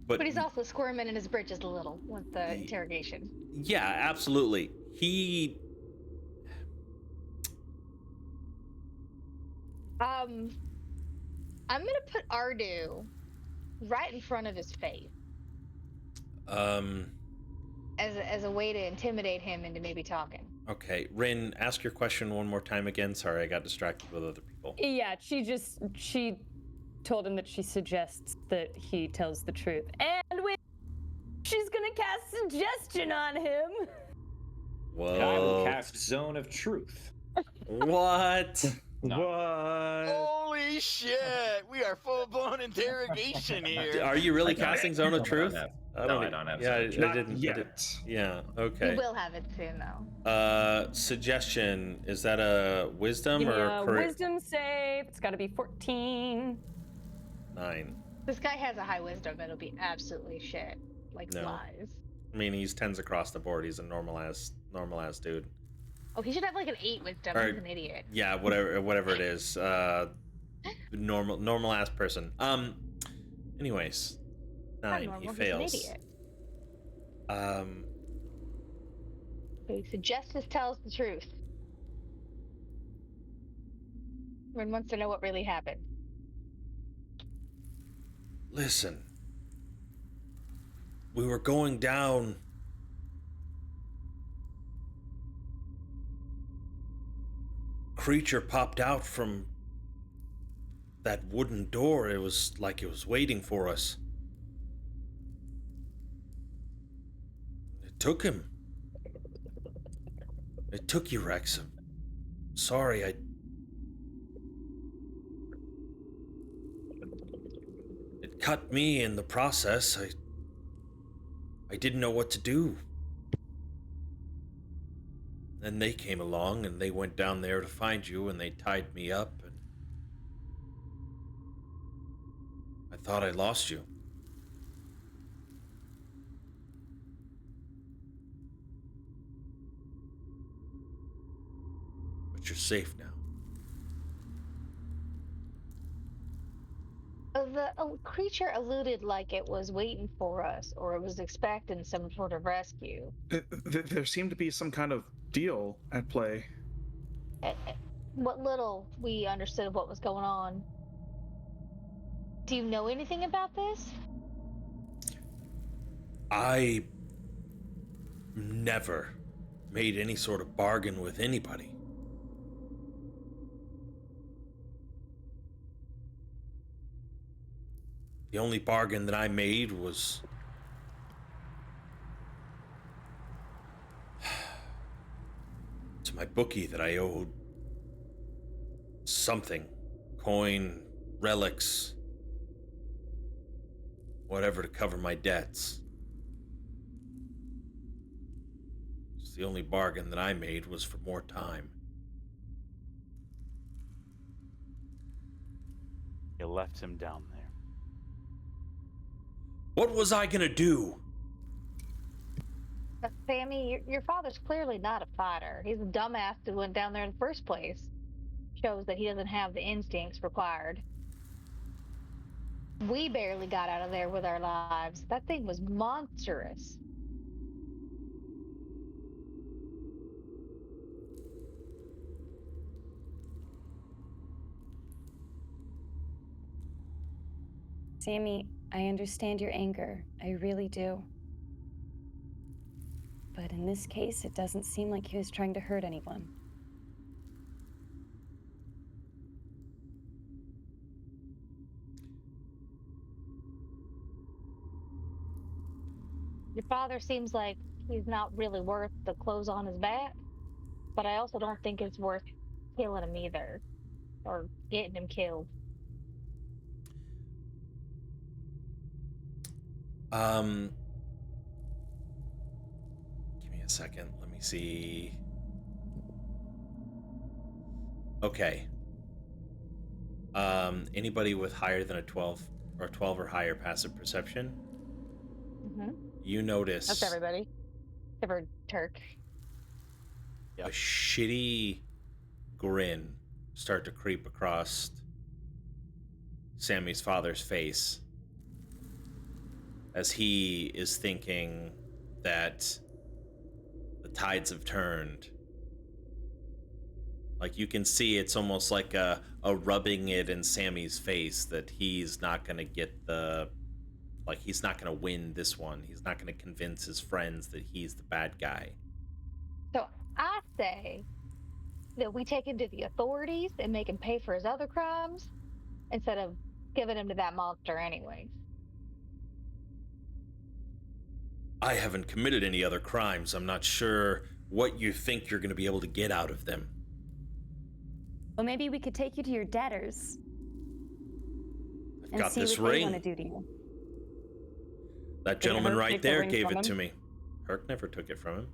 But he's also squirming in his britches a little with the interrogation. Yeah, absolutely. I'm gonna put Ardu right in front of his face. As a way to intimidate him into maybe talking. Okay, Rin, ask your question one more time again. Sorry, I got distracted with other people. yeah, she told him that she suggests that he tells the truth, and she's gonna cast suggestion on him. Whoa. I will cast Zone of Truth. What? What? Holy shit! We are full-blown interrogation here. Are you really casting Zone of Truth? I don't have Yeah, Zone of Truth. Not I didn't. yet. Yeah. We Okay. will have it soon, though. Suggestion. Is that a wisdom Give me or a correct? wisdom save. It's got to be 14. 9. This guy has a high wisdom. It'll be absolutely shit. Like No. lies. I mean, he's 10s across the board. He's a normal ass dude. Oh, he should have like an 8 wisdom. Or- He's an idiot. Yeah, whatever it is. Normal ass person. Anyways, Not 9. normal, He he's fails. an idiot. Okay, so Justice tells the truth. Rin wants to know what really happened. Listen. We were going down. Creature popped out from that wooden door. It was like it was waiting for us. It took him. It took you, Rex. I'm sorry, It cut me in the process. I didn't know what to do. Then they came along and they went down there to find you and they tied me up and I thought I lost you. But you're safe now. The creature alluded like it was waiting for us, or it was expecting some sort of rescue. There seemed to be some kind of deal at play. What little we understood of what was going on. Do you know anything about this? I never made any sort of bargain with anybody. The only bargain that I made was to my bookie that I owed something, coin, relics, whatever to cover my debts. It's the only bargain that I made was for more time. You left him down there. What was I gonna do? Sammy, your father's clearly not a fighter. He's a dumbass who went down there in the first place. Shows that he doesn't have the instincts required. We barely got out of there with our lives. That thing was monstrous. Sammy, I understand your anger. I really do. But in this case, it doesn't seem like he was trying to hurt anyone. Your father seems like he's not really worth the clothes on his back, but I also don't think it's worth killing him either, or getting him killed. Give me a second. Let me see. Okay. Anybody with higher than a 12 or 12 or higher passive perception? Mm-hmm. You notice That's everybody. Except for Turk. a shitty grin start to creep across Sammy's father's face as he is thinking that the tides have turned. Like, you can see it's almost like a rubbing it in Sammy's face that he's not gonna get the, like, he's not gonna win this one. He's not gonna convince his friends that he's the bad guy. So I say that we take him to the authorities and make him pay for his other crimes instead of giving him to that monster anyway. I haven't committed any other crimes. I'm not sure what you think you're gonna be able to get out of them. Well, maybe we could take you to your debtors I've and got see this what they want ring. to do to you. That Did gentleman Herc right take the there ring gave from it to him? me. Herc never took it from him.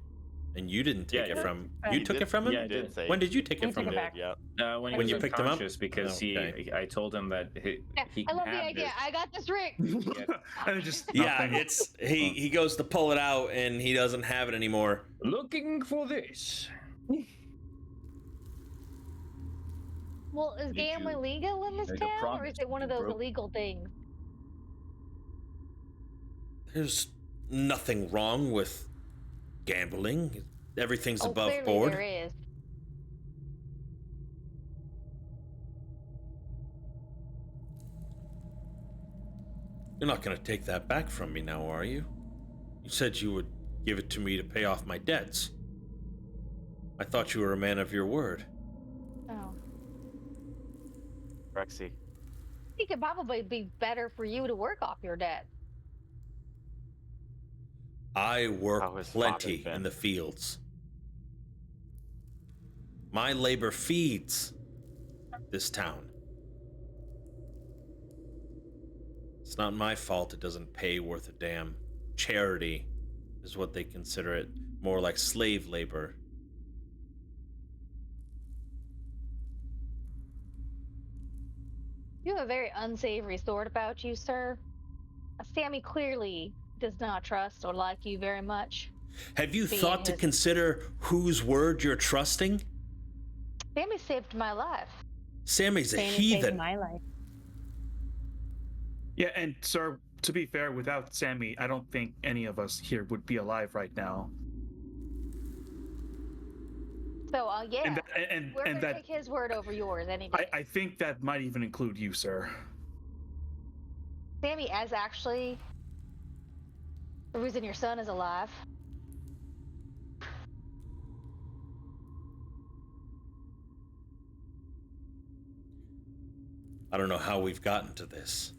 And you didn't take Yeah, it he from him. did. You He took did- it from him? Yeah, I He did. did say When did you take He it from took it him? back. Yeah. When he When was you picked him up? unconscious, because Okay. I told him that he I can love the have idea. this. I got this ring. And it just Yeah, nothing. it's he goes to pull it out and he doesn't have it anymore. Looking for this. Well, is Did gambling you legal in this make a town, or promise is it one you of those broke? illegal things? There's nothing wrong with gambling. Everything's Oh, above clearly board. there is. You're not going to take that back from me now, are you? You said you would give it to me to pay off my debts. I thought you were a man of your word. Oh. Rexy. It could probably be better for you to work off your debt. I work How has plenty father been? in the fields. My labor feeds this town. It's not my fault it doesn't pay worth a damn. Charity is what they consider it, more like slave labor. You have a very unsavory sort about you, sir. Sammy clearly does not trust or like you very much. Have you Being thought to his- consider whose word you're trusting? Sammy saved my life. Sammy's a Sammy saved heathen. my life. Yeah, and sir, to be fair, without Sammy, I don't think any of us here would be alive right now. So, yeah, And we're and gonna that take his word over yours any day. I think that might even include you, sir. Sammy is actually the reason your son is alive. I don't know how we've gotten to this.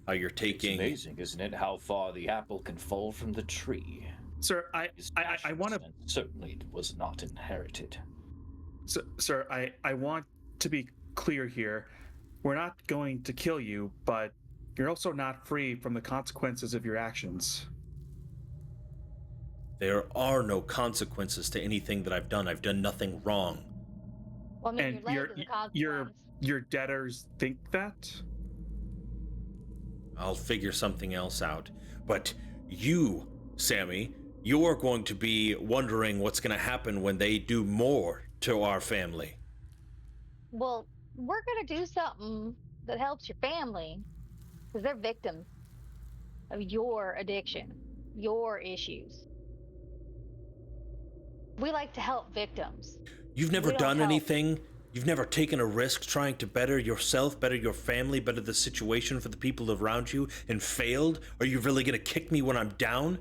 How you're It's taking. amazing, isn't it, how far the apple can fall from the tree? Sir, I want to, Certainly was not inherited. sir, I want to be clear here. We're not going to kill you, but you're also not free from the consequences of your actions. There are no consequences to anything that I've done. I've done nothing wrong. Well, I mean, And your leg is a consequence. your debtors think that? I'll figure something else out. But you, Sammy, you're going to be wondering what's going to happen when they do more to our family. Well, we're gonna do something that helps your family, because they're victims of your addiction, your issues. We like to help victims. You've never We don't done help. anything. You've never taken a risk trying to better yourself, better your family, better the situation for the people around you, and failed? Are you really going to kick me when I'm down?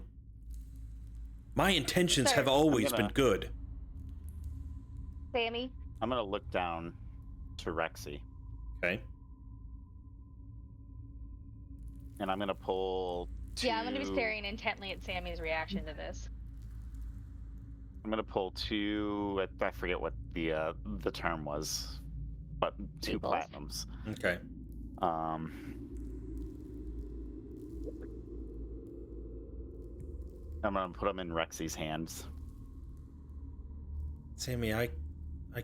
My intentions Sir, have always I'm gonna- been good. Sammy, I'm gonna look down to Rexy, Okay. and I'm gonna pull. yeah, I'm gonna be two- staring intently at Sammy's reaction to this. I'm gonna pull two. I forget what the term was, but two Equals. platinums. Okay. I'm gonna put them in Rexy's hands. Sammy, I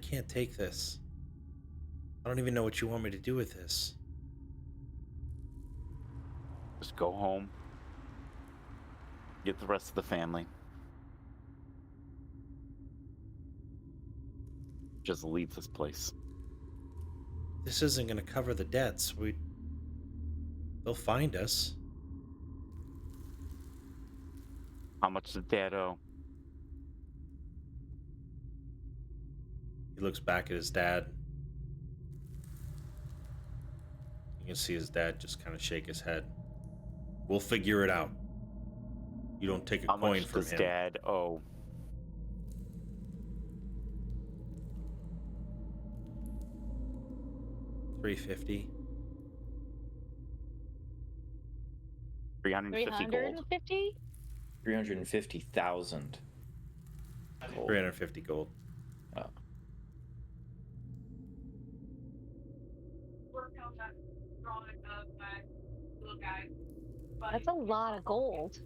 can't take this. I don't even know what you want me to do with this. Just go home. Get the rest of the family. Just leave this place. This isn't going to cover the debts. They'll find us. How much did Dad owe? He looks back at his dad. You can see his dad just kind of shake his head. We'll figure it out. You don't take a How coin much from does him. Dad owe? $350. 350 gold. 350? 350,000. 350 gold. That's a lot of gold.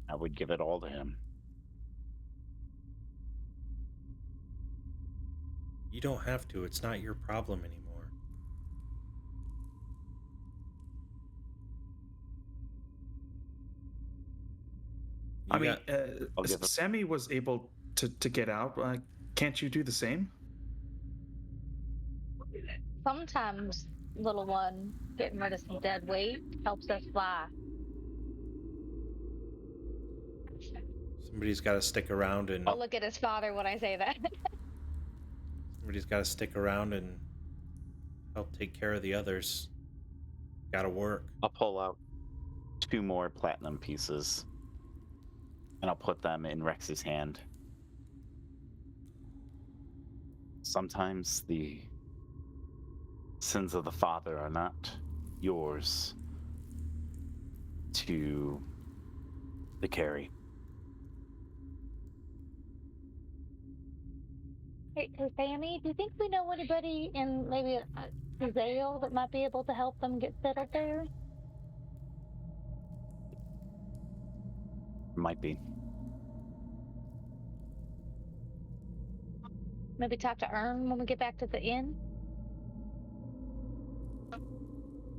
I would give it all to him. You don't have to. It's not your problem anymore. I mean, I'll give it- Sammy was able to get out. Can't you do the same? Sometimes, little one, getting rid of some dead weight helps us fly. Somebody's got to stick around and I'll look at his father when I say that. somebody's got to stick around and help take care of the others. Got to work. I'll pull out 2 more platinum pieces, and I'll put them in Rex's hand. Sometimes the sins of the father are not yours to carry. Hey, Sammy, do you think we know anybody in maybe Zale that might be able to help them get settled there? Might be. Maybe talk to Ern when we get back to the inn.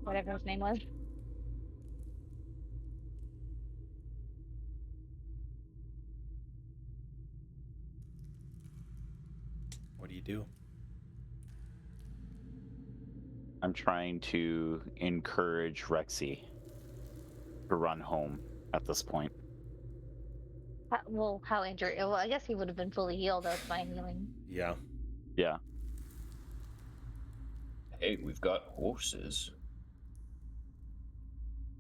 Whatever his name was. What do you do? I'm trying to encourage Rexy to run home at this point. Well, how injured? Well, I guess he would have been fully healed with my healing. Yeah. Yeah. Hey, we've got horses.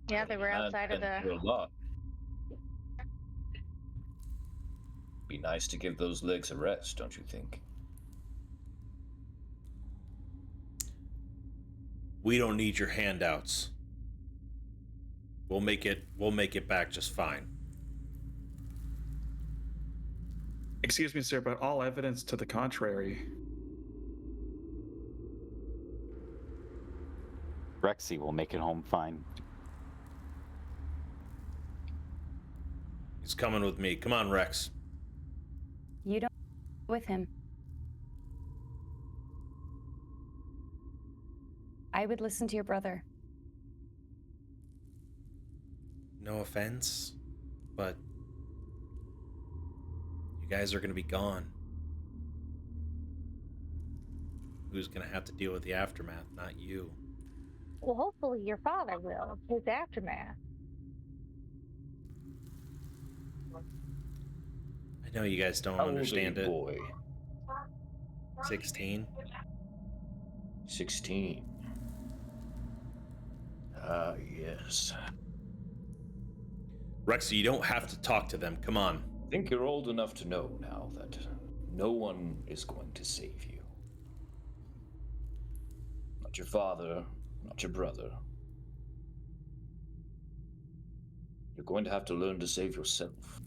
Yeah, they were outside of the. A lot. Be nice to give those legs a rest, don't you think? We don't need your handouts. We'll make it back just fine. Excuse me, sir, but all evidence to the contrary. Rexy will make it home fine. He's coming with me. Come on, Rex. You don't with him. I would listen to your brother. No offense, but you guys are going to be gone. Who's going to have to deal with the aftermath? Not you. Well, hopefully your father will. His aftermath. I know you guys don't understand it. Boy. 16. 16. Ah, yes. Rexy, you don't have to talk to them. Come on. I think you're old enough to know now that no one is going to save you. Not your father, not your brother. You're going to have to learn to save yourself.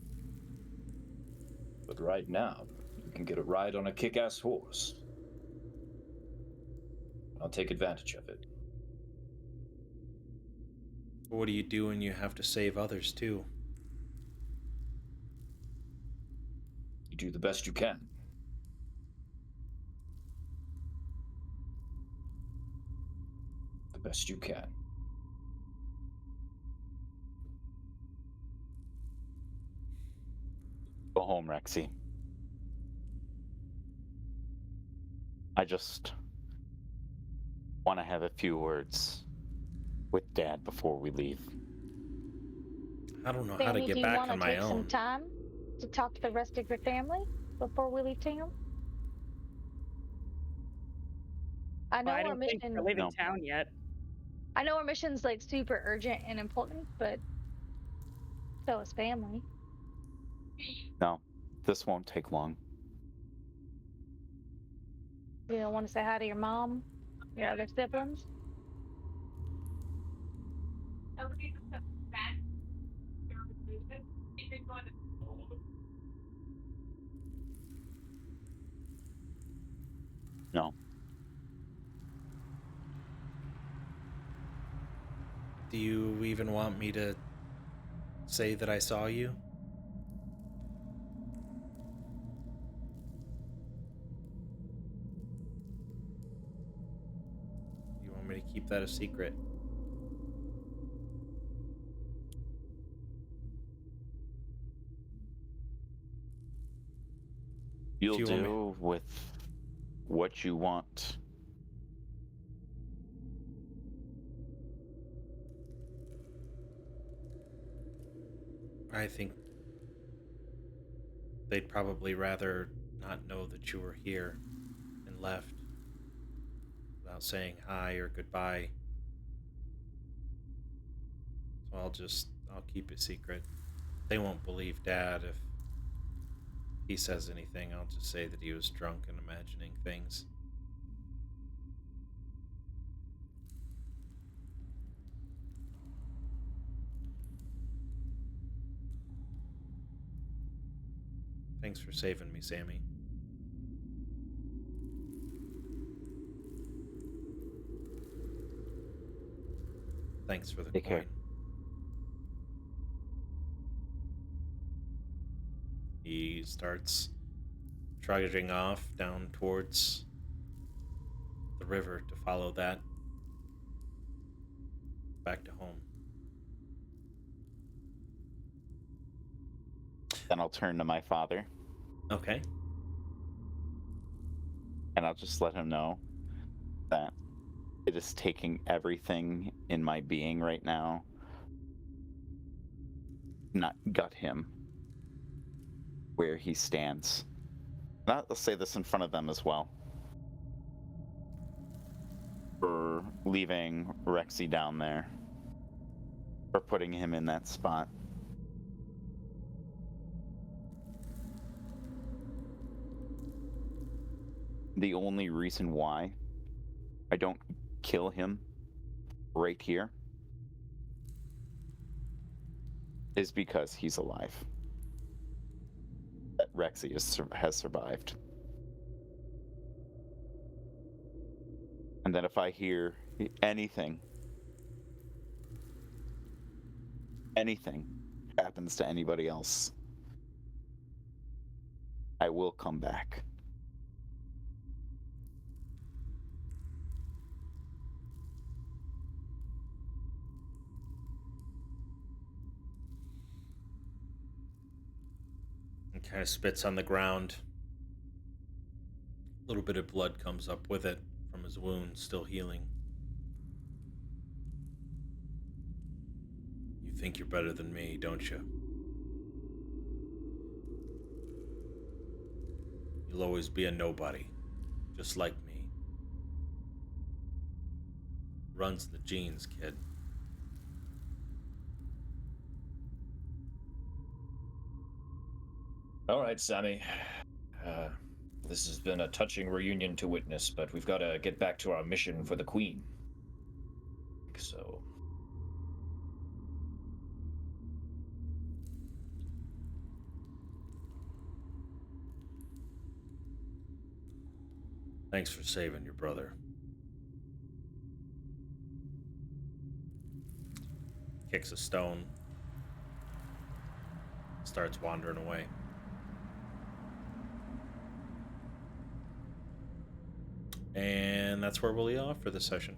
But right now, you can get a ride on a kick-ass horse. I'll take advantage of it. What do you do when you have to save others, too? You do the best you can. The best you can. Go home, Rexy. I just want to have a few words with Dad before we leave. I don't know how to Sammy, get do you back want on to my take some own. time to talk to the rest of your family before we leave town? I know I our don't think mission. we're leaving No. town yet. I know our mission's like super urgent and important, but so is family. No, this won't take long. You don't want to say hi to your mom, your other siblings? No. Do you even want me to say that I saw you? You want me to keep that a secret? You'll you want me- do with what you want. I think they'd probably rather not know that you were here and left without saying hi or goodbye. So I'll keep it secret. They won't believe Dad if he says anything. I'll just say that he was drunk and imagining things. Thanks for saving me, Sammy. Thanks for the Take care. coin. He starts trudging off down towards the river to follow that back to home. Then I'll turn to my father Okay. and I'll just let him know that it is taking everything in my being right now. Not gut him where he stands. I'll say this in front of them as well. For leaving Rexy down there. For putting him in that spot. The only reason why I don't kill him right here is because he's alive. That Rexy has survived. And that if I hear anything happens to anybody else, I will come back. And kind of spits on the ground. A little bit of blood comes up with it from his wound, still healing. You think you're better than me, don't you? You'll always be a nobody, just like me. Runs the genes, kid. All right, Sammy. This has been a touching reunion to witness, but we've got to get back to our mission for the Queen. So. Thanks for saving your brother. Kicks a stone. Starts wandering away. And that's where we'll leave off for this session.